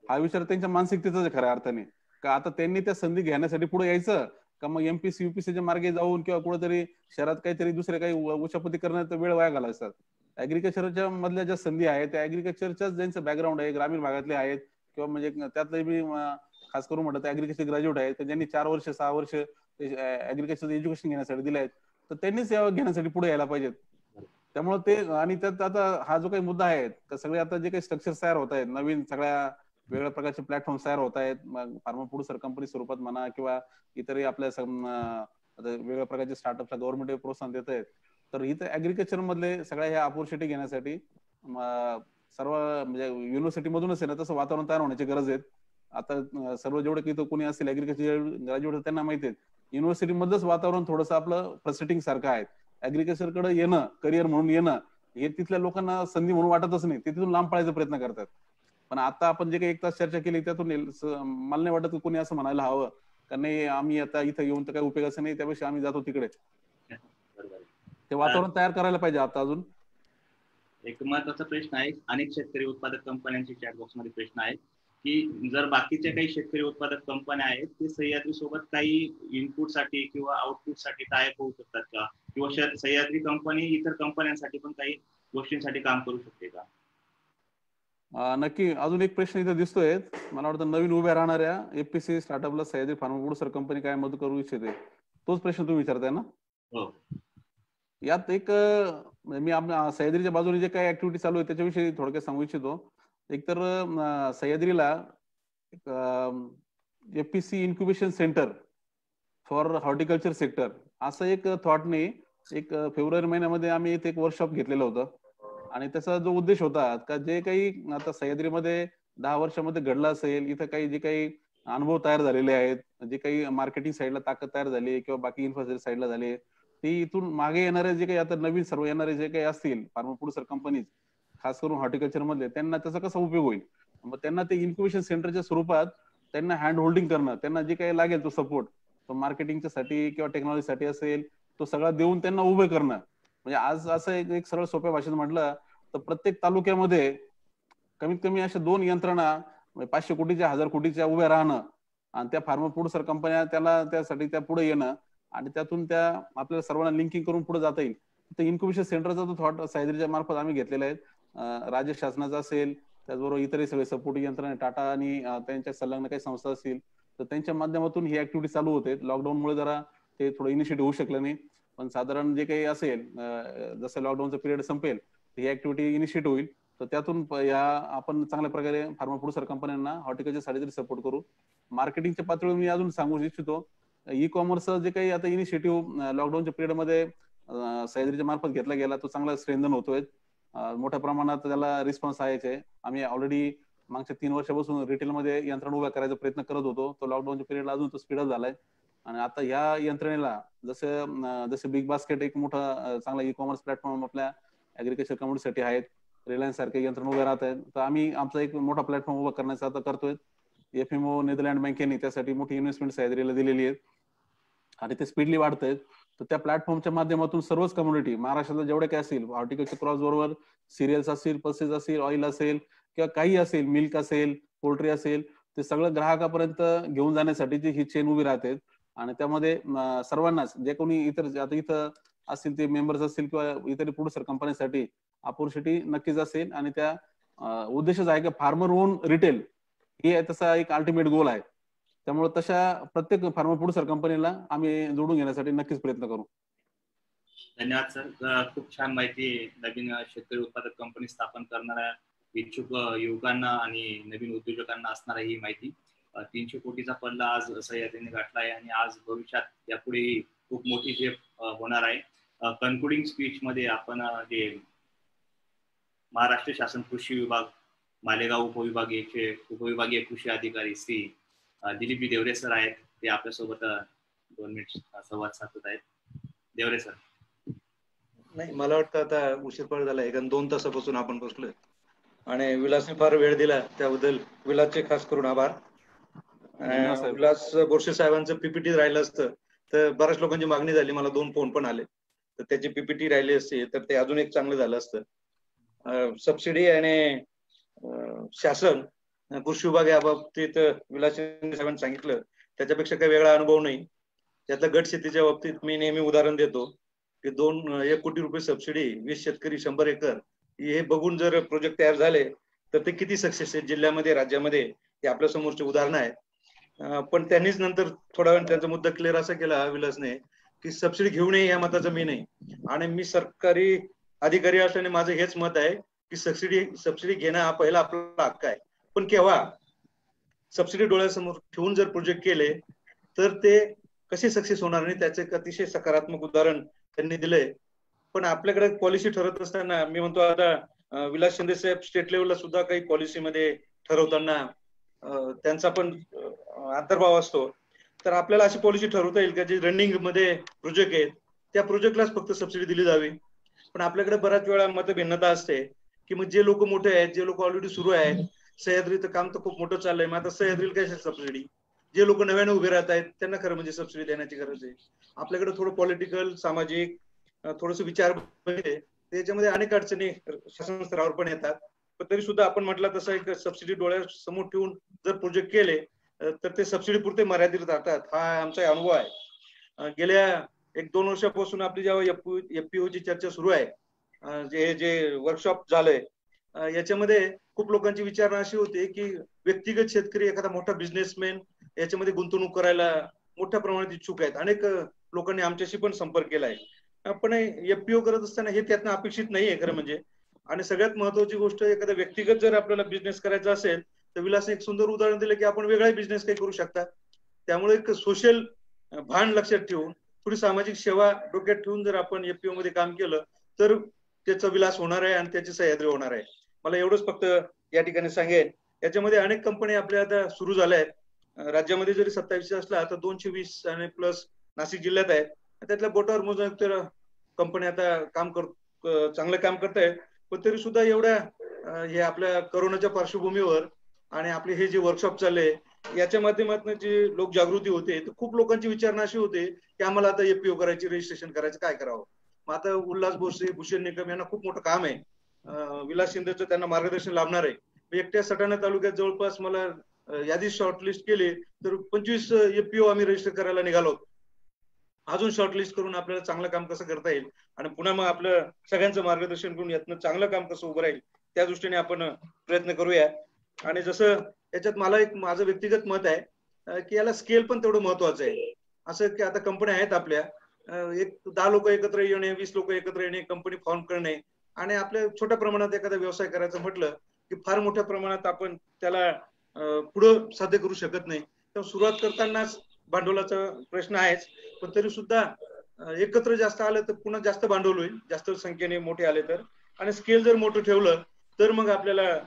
हा विचार त्यांच्या मानसिकतेचा आहे खऱ्या अर्थाने. का आता त्यांनी त्या संधी घेण्यासाठी पुढे यायचं का मग एमपीसी युपीसीच्या मार्गे जाऊन किंवा कुठेतरी शहरात काहीतरी दुसरे काही उचापती करण्यात वेळ वाया घालायचा. ऍग्रिकल्चरच्या मधल्या ज्या संधी आहेत त्या ऍग्रिकल्चरच्याच ज्यांचं बॅकग्राऊंड आहे, ग्रामीण भागातले आहेत किंवा म्हणजे त्यातले बी खास करून म्हणतात ऍग्रिकल्चर ग्रॅज्युएट आहेत तर ज्यांनी 4 वर्ष 6 वर्ष ऍग्रिकल्चर एज्युकेशन घेण्यासाठी दिले आहेत तर त्यांनीच या घेण्यासाठी पुढे यायला पाहिजेत. त्यामुळे ते आणि त्यात आता हा जो काही मुद्दा आहे तर सगळे आता जे काही स्ट्रक्चर तयार होत आहेत, नवीन सगळ्या वेगळ्या प्रकारचे प्लॅटफॉर्म तयार होत आहेत, फार्मा प्रोड्युसर कंपनी स्वरूपात म्हणा किंवा इतरही आपल्या वेगवेगळ्या प्रकारचे स्टार्टअपला गव्हर्नमेंट प्रोत्साहन देत आहेत. तर इथं ऍग्रिकल्चर मधले सगळ्या ह्या ऑपॉर्च्युनिटी घेण्यासाठी सर्व म्हणजे युनिव्हर्सिटी मधूनच आहे ना तसं वातावरण तयार होण्याची गरज आहे. आता सर्व जेवढे काही कोणी असेल ऍग्रिकल्चर ग्रॅज्युएट त्यांना माहिती आहे युनिव्हर्सिटी मधलंच वातावरण थोडंसं आपलं फ्रस्ट्रेटिंग सारखं आहे. ऍग्रिकल्चरकडे येणं करिअर म्हणून येणं हे तिथल्या लोकांना संधी म्हणून वाटतच नाही, ते तिथून लांब पळायचा प्रयत्न करतात. पण आता आपण जे काही 1 तास चर्चा केली त्यातून मला नाही वाटत की कोणी असं म्हणायला हवं का नाही आम्ही आता इथं येऊन तर काही उपयोगाचं नाही, त्यापेक्षा आम्ही जातो तिकडे. ते वातावरण तयार करायला पाहिजे आता अजून. एक महत्वाचा प्रश्न आहे, अनेक शेतकरी उत्पादक कंपन्यांचे चॅट बॉक्स मध्ये प्रश्न आहे की जर बाकीच्या काही शेतकरी उत्पादक कंपन्या आहेत ते सह्याद्री सोबत काही इनपुट साठी किंवा आउटपुट साठी टायप होऊ शकतात का, किंवा सह्याद्री कंपनी इतर कंपन्यांसाठी पण काही गोष्टींसाठी काम करू शकते का? नक्की. अजून एक प्रश्न इथे दिसतोय, मला वाटतं नवीन उभ्या राहणाऱ्या एफपीसी स्टार्टअपला सह्याद्री फार्मा प्रोड्युसर कंपनी काय मदत करू इच्छिते, तोच प्रश्न तुम्ही विचारताय ना? हो. यात एक मी सह्याद्रीच्या बाजूने जे काही ऍक्टिव्हिटी चालू आहे त्याच्याविषयी थोडक्यात सांगू इच्छितो. एकतर सह्याद्रीला FPC incubation centre for horticulture sector असं एक थॉटने एक फेब्रुवारी महिन्यामध्ये आम्ही इथे एक वर्कशॉप घेतलेलं होतं. आणि त्याचा जो उद्देश होता का जे काही आता सह्याद्रीमध्ये 10 वर्षामध्ये घडलं असेल, इथं काही जे काही अनुभव तयार झालेले आहेत, जे काही मार्केटिंग साईडला ताकद तयार झाली किंवा बाकी इन्फ्रास्ट्रक्चर साईडला झाली, ती इथून मागे येणारे जे काही आता नवीन सर्व येणारे जे काही असतील फार्मा प्रोड्युसर कंपनीज खास करून हॉर्टिकल्चर मधले त्यांना त्याचा कसा उपयोग होईल. मग त्यांना ते इन्क्युबेशन सेंटरच्या स्वरूपात त्यांना हँड होल्डिंग करणं, त्यांना जे काही लागेल तो सपोर्ट तो मार्केटिंगच्या साठी किंवा टेक्नॉलॉजीसाठी असेल तो सगळा देऊन त्यांना उभे करणं. म्हणजे आज असं एक सरळ सोप्या भाषेत म्हटलं तर प्रत्येक तालुक्यामध्ये कमीत कमी अशा 2 यंत्रणा 500 कोटीच्या 1000 कोटीच्या उभ्या राहणं आणि त्या फार्मा प्रोड्युसर कंपन्या त्याला त्यासाठी त्या पुढे येणं आणि त्यातून त्या आपल्याला सर्वांना लिंकिंग करून पुढे जाता येईल. तर इन्क्युबेशन सेंटरचा जो थॉट सह्याद्रीच्या मार्फत आम्ही घेतलेला आहे. राज्य शासनाचा असेल, त्याचबरोबर इतरही सगळे सपोर्टिंग यंत्रणा टाटा आणि त्यांच्या संलग्न काही संस्था असतील तर त्यांच्या माध्यमातून ही ऍक्टिव्हिटी चालू होते. लॉकडाऊनमुळे जरा ते थोडं इनिशिएटिव्ह होऊ शकलं नाही, पण साधारण जे काही असेल जसं लॉकडाऊनचा पिरियड संपेल ही ऍक्टिव्हिटी इनिशिएट होईल. तर त्यातून या आपण चांगल्या प्रकारे फार्मा प्रोड्युसर कंपन्यांना हॉर्टिकल्चर साठी तरी सपोर्ट करू. मार्केटिंगच्या पातळीवर मी अजून सांगू इच्छितो, ई कॉमर्स जे काही आता इनिशिएटिव्ह लॉकडाऊनच्या पिरियडमध्ये सह्याद्रीच्या मार्फत घेतला गेला तो चांगला स्ट्रेंथन होतोय. मोठ्या प्रमाणात त्याला रिस्पॉन्स आहे. आम्ही ऑलरेडी मागच्या 3 वर्षापासून रिटेलमध्ये यंत्रणा उभ्या करायचा प्रयत्न करत होतो. तो लॉकडाऊनच्या पिरियडला अजून तो स्पीडअप झालाय. आणि आता या यंत्रणेला जसं बिग बास्केट एक मोठा चांगला ई कॉमर्स प्लॅटफॉर्म आपल्या ऍग्रिकल्चर कम्युनिटीसाठी आहेत, रिलायन्स सारखे यंत्रणा उभे राहत आहेत, तर आम्ही आमचा एक मोठा प्लॅटफॉर्म उभा करण्याचा आता करतोय. एफएमओ नेदरलँड बँकेने त्यासाठी मोठी इन्व्हेस्टमेंट सह्याद्रीला दिलेली आहे आणि ते स्पीडली वाढत आहेत. तर त्या प्लॅटफॉर्मच्या माध्यमातून सर्वच कम्युनिटी महाराष्ट्राला जेवढे काय असतील हॉर्टिकल्चर क्रॉस बरोबर सिरियल्स असतील, पल्सेस असतील, ऑइल असेल किंवा काही असेल, मिल्क असेल, पोल्ट्री असेल, ते सगळं ग्राहकापर्यंत घेऊन जाण्यासाठी ही चेन उभी राहते. आणि त्यामध्ये सर्वांनाच जे कोणी इतर आता इथं असतील ते मेंबर्स असतील किंवा इतर प्रोड्युसर कंपन्यांसाठी ऑपॉर्च्युनिटी नक्कीच असेल. आणि त्या उद्देशच आहे की फार्मर ओन रिटेल हे तसा एक अल्टिमेट गोल आहे. त्यामुळे तशा प्रत्येक फार्मा प्रोड्युसर कंपनीला आम्ही जोडून घेण्यासाठी नक्कीच प्रयत्न करू. धन्यवाद सर, खूप छान माहिती. नवीन शेतकरी उत्पादक कंपनी स्थापन करणाऱ्या इच्छुक युवकांना आणि नवीन उद्योजकांना असणारा ही माहिती. 300 कोटीचा पल्ला आज सह्याद्रीने गाठला आहे आणि आज भविष्यात यापुढे खूप मोठी झेप होणार आहे. कन्क्लुडिंग स्पीच मध्ये आपण जे महाराष्ट्र शासन कृषी विभाग मालेगाव उपविभागीय कृषी अधिकारी श्री दिलीप देवरे सर आहेत, ते आपल्यासोबत 2 मिनिट संवाद साधत आहेत. देवरे सर. नाही, मला वाटतं आता उशीरपण झाला आहे, कारण 2 तासापासून आपण बसलोय आणि विलासने फार वेळ दिला त्याबद्दल विलासचे खास करून आभार. विलास बोरसे साहेबांचं पीपीटी राहिलं असतं तर बऱ्याच लोकांची मागणी झाली, मला 2 फोन पण आले, तर त्याची पीपीटी राहिली असते तर ते अजून एक चांगलं झालं असतं. सबसिडी आणि शासन कृषी विभाग या बाबतीत विलास शिंदे साहेबांनी सांगितलं, त्याच्यापेक्षा काही वेगळा अनुभव नाही. त्यातल्या गट शेतीच्या बाबतीत मी नेहमी उदाहरण देतो की 1 कोटी रुपये सबसिडी, 20 शेतकरी 100 एकर, हे बघून जर प्रोजेक्ट तयार झाले तर ते किती सक्सेस आहे जिल्ह्यामध्ये, राज्यामध्ये, हे आपल्या समोरचे उदाहरण आहे. पण त्यांनीच नंतर थोडा वेळ त्यांचा मुद्दा क्लिअर असा केला विलासने की सबसिडी घेऊ नये या मताचं मी नाही, आणि मी सरकारी अधिकारी असल्याने माझं हेच मत आहे की सबसिडी घेणं हा पहिला आपला हक्क आहे. पण केव्हा सबसिडी डोळ्यासमोर ठेवून जर प्रोजेक्ट केले तर ते कसे सक्सेस होणार नाही, त्याचे एक अतिशय सकारात्मक उदाहरण त्यांनी दिलंय. पण आपल्याकडे पॉलिसी ठरत असताना मी म्हणतो आता विलास शिंदे साहेब स्टेट लेवलला सुद्धा काही पॉलिसीमध्ये ठरवताना त्यांचा पण अंतर्भाव असतो, तर आपल्याला अशी पॉलिसी ठरवता येईल का जे रनिंग मध्ये प्रोजेक्ट आहेत त्या प्रोजेक्टलाच फक्त सबसिडी दिली जावी. पण आपल्याकडे बऱ्याच वेळा मतभिन्नता असते की मग जे लोक मोठे आहेत, जे लोक ऑलरेडी सुरू आहेत, सह्याद्रीचं काम तर खूप मोठं चाललंय, मग आता सह्याद्रीला काय सबसिडी, जे लोक नव्याने उभे राहत आहेत त्यांना खरं म्हणजे सबसिडी देण्याची गरज आहे. आपल्याकडे थोडं पॉलिटिकल, सामाजिक थोडस विचार त्याच्यामध्ये अनेक अडचणी शासन स्तरावर पण येतात. पण तरी सुद्धा आपण म्हटलं तसं एक सबसिडी डोळ्यासमोर ठेवून जर प्रोजेक्ट केले तर ते सबसिडी पुरते मर्यादित राहतात, हा आमचा अनुभव आहे. गेल्या 1-2 वर्षापासून आपली जेव्हा एफपीओची चर्चा सुरू आहे, जे वर्कशॉप झालंय, याच्यामध्ये खूप लोकांची विचारणा अशी होती की व्यक्तिगत शेतकरी, एखादा मोठा बिझनेसमॅन याच्यामध्ये गुंतवणूक करायला मोठ्या प्रमाणात इच्छुक आहेत. अनेक लोकांनी आमच्याशी पण संपर्क केलाय. पण एफपीओ करत असताना हे त्यातनं अपेक्षित नाहीये खरं म्हणजे. आणि सगळ्यात महत्वाची गोष्ट, एखादा व्यक्तिगत जर आपल्याला बिझनेस करायचा असेल तर विलासने एक सुंदर उदाहरण दिलं की आपण वेगळा बिझनेस काही करू शकता. त्यामुळे एक सोशल भान लक्षात ठेवून, थोडी सामाजिक सेवा डोक्यात ठेवून जर आपण एफपीओ मध्ये काम केलं तर त्याचा विलास होणार आहे आणि त्याची सह्याद्री होणार आहे. मला एवढंच फक्त या ठिकाणी सांगेन. याच्यामध्ये अनेक कंपनी आपल्या आता सुरू झाल्या आहेत. राज्यामध्ये जरी 27 असला तर 220 आणि प्लस नाशिक जिल्ह्यात आहेत. त्यातल्या बोटावर मोजून कंपनी आता चांगलं काम करत आहेत. पण तरी सुद्धा एवढ्या हे आपल्या कोरोनाच्या पार्श्वभूमीवर आणि आपले हे जे वर्कशॉप चालले याच्या माध्यमातून जी लोक जागृती होते, तर खूप लोकांची विचारणा अशी होते की आम्हाला आता एफपीओ करायची, रजिस्ट्रेशन करायचं, काय करावं. मग आता उल्हास बोरसे, भूषण निकम यांना खूप मोठं काम आहे. विलास शिंदेचं त्यांना मार्गदर्शन लाभणार आहे. एकट्या सटाणा तालुक्यात जवळपास मला यादी शॉर्टलिस्ट केली तर 25 एफपीओ आम्ही रजिस्टर करायला निघालो. अजून शॉर्टलिस्ट करून आपल्याला चांगलं काम कसं करता येईल आणि पुन्हा मग आपलं सगळ्यांचं मार्गदर्शन करून यातनं चांगलं काम कसं उभं राहील त्या दृष्टीने आपण प्रयत्न करूया. आणि जसं याच्यात मला एक माझं व्यक्तिगत मत आहे की याला स्केल पण तेवढं महत्वाचं आहे. असं की आता कंपन्या आहेत आपल्या, एक 10 लोक एकत्र येणे, 20 लोक एकत्र येणे, कंपनी फॉर्म करणे आणि आपल्या छोट्या प्रमाणात एखादा व्यवसाय करायचं म्हटलं की फार मोठ्या प्रमाणात आपण त्याला पुढं साध्य करू शकत नाही. तर सुरुवात करतानाच भांडवलाचा प्रश्न आहेच, पण तरी सुद्धा एकत्र जास्त आलं तर पुन्हा जास्त भांडवल होईल, जास्त संख्येने मोठे आले तर. आणि स्केल जर मोठं ठेवलं तर मग आपल्याला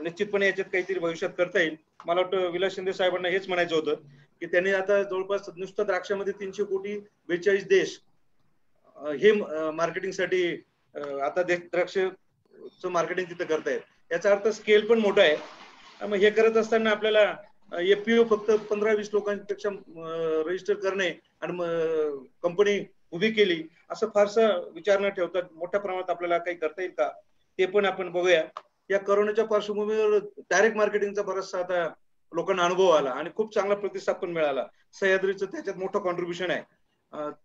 निश्चितपणे याच्यात काहीतरी भविष्यात करता येईल. मला वाटतं विलास शिंदे साहेबांना हेच म्हणायचं होतं की त्यांनी आता जवळपास नुसतं द्राक्षामध्ये 300 कोटी 42 देश हे मार्केटिंगसाठी आता द्राक्षचं मार्केटिंग तिथं करतायत. याचा अर्थ स्केल पण मोठा आहे. मग हे करत असताना आपल्याला एफपीओ फक्त 15-20 लोकांपेक्षा रजिस्टर करणे आणि कंपनी उभी केली असं फारसं विचार न ठेवता मोठ्या प्रमाणात आपल्याला काही करता येईल का ते पण आपण बघूया. या कोरोनाच्या पार्श्वभूमीवर डायरेक्ट मार्केटिंगचा बराचसा आता लोकांना अनुभव आला आणि खूप चांगला प्रतिसाद पण मिळाला. सह्याद्रीचं त्याच्यात मोठं कॉन्ट्रीब्युशन आहे.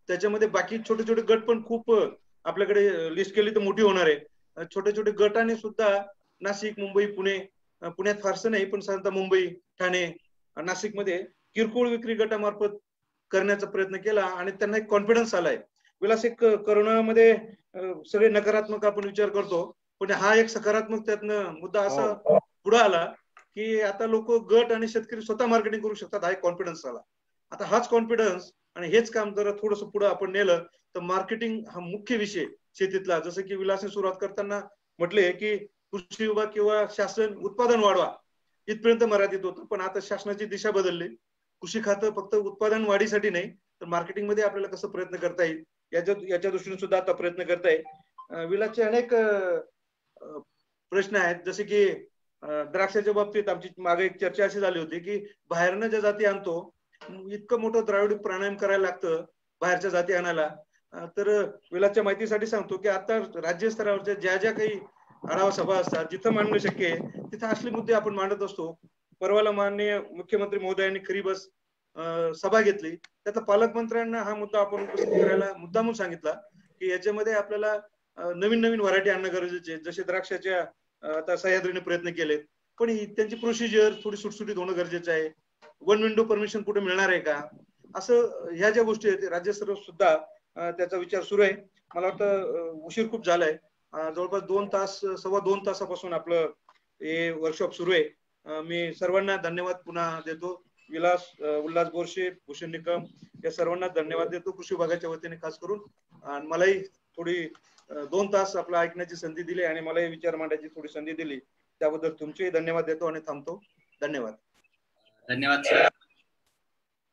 त्याच्यामध्ये बाकी छोटे छोटे गट पण खूप आपल्याकडे लिस्ट केली तर मोठी होणार आहे. छोटे छोटे गटाने सुद्धा नाशिक, मुंबई, पुणे, पुण्यात फारसं नाही पण साधारणतः मुंबई, ठाणे, नाशिकमध्ये किरकोळ विक्री गटामार्फत करण्याचा प्रयत्न केला आणि त्यांना एक कॉन्फिडन्स आलाय. विलास एक कोरोनामध्ये सगळे नकारात्मक आपण विचार करतो, पण हा एक सकारात्मक त्यातनं मुद्दा असा पुढे आला की आता लोक गट आणि शेतकरी स्वतः मार्केटिंग करू शकतात, हा एक कॉन्फिडन्स आला. आता हाच कॉन्फिडन्स आणि हेच काम जर थोडस पुढे आपण नेलं तर मार्केटिंग हा मुख्य विषय शेतीतला, जसं की विलासने सुरुवात करताना म्हटले की कृषी विभाग किंवा शासन उत्पादन वाढवा इथपर्यंत मर्यादित होतं, पण आता शासनाची दिशा बदलली. कृषी खातं फक्त उत्पादन वाढीसाठी नाही तर मार्केटिंग मध्ये आपल्याला कसं प्रयत्न करता येईल याच्या दृष्टीने सुद्धा आता प्रयत्न करताय. विलासचे अनेक प्रश्न आहेत, जसे की द्राक्षाच्या बाबतीत आमची मागे एक चर्चा अशी झाली होती की बाहेरनं ज्या जाती आणतो इतकं मोठं द्राविड प्राणायाम करायला लागतं बाहेरच्या जाती आणायला. तर विलासच्या माहितीसाठी सांगतो की आता राज्य स्तरावरच्या ज्या ज्या काही आढावा सभा असतात जिथं मांडणं शक्य आहे तिथं असले मुद्दे आपण मांडत असतो. परवाला माननीय मुख्यमंत्री महोदयांनी खरी बस सभा घेतली, त्यातला पालकमंत्र्यांना हा मुद्दा आपण उपस्थित करायला मुद्दामून सांगितला की याच्यामध्ये आपल्याला नवीन नवीन व्हरायटी आणणं गरजेचे आहे. जसे द्राक्षाच्या आता सह्याद्रीने प्रयत्न केलेत, पण त्यांची प्रोसिजर थोडी सुटसुटीत होणं गरजेचं आहे. वन विंडो परमिशन कुठे मिळणार आहे का, असं ह्या ज्या गोष्टी आहेत राज्यस्तरावर सुद्धा त्याचा विचार सुरू आहे. मला वाटतं उशीर खूप झालाय, जवळपास 2 तास, सव्वा 2 तासापासून आपलं हे वर्कशॉप सुरू आहे. मी सर्वांना धन्यवाद पुन्हा देतो. विलास, उल्हास बोरशे, भूषण निकम या सर्वांना धन्यवाद देतो कृषी विभागाच्या वतीने खास करून. आणि मलाही थोडी 2 तास आपलं ऐकण्याची संधी दिली आणि मलाही विचार मांडायची थोडी संधी दिली, त्याबद्दल तुमचेही धन्यवाद देतो आणि थांबतो. धन्यवाद. धन्यवाद सर.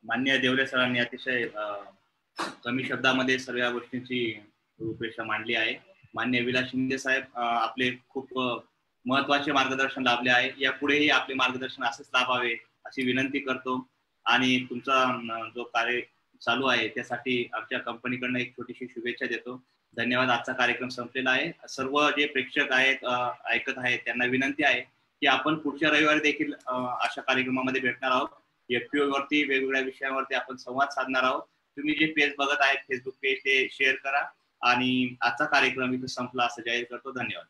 माननीय देवरे सरांनी अतिशय कमी शब्दामध्ये सर्व गोष्टींची रूपरेषा मांडली आहे. माननीय विलास शिंदे साहेब आपले खूप महत्वाचे मार्गदर्शन लाभले आहे. यापुढेही आपले मार्गदर्शन असेच लाभावे अशी विनंती करतो आणि तुमचा जो कार्य चालू आहे त्यासाठी आमच्या कंपनीकडनं एक छोटीशी शुभेच्छा देतो. धन्यवाद. आजचा कार्यक्रम संपलेला आहे. सर्व जे प्रेक्षक आहेत ऐकत आहेत त्यांना विनंती आहे की आपण पुढच्या रविवारी देखील अशा कार्यक्रमामध्ये भेटणार आहोत. FPO वरती वेगवेगळ्या विषयांवरती आपण संवाद साधणार आहोत. तुम्ही जे पेज बघत आहेत फेसबुक पेज ते शेअर करा आणि आजचा कार्यक्रम इथे संपला असं जाहीर करतो. धन्यवाद.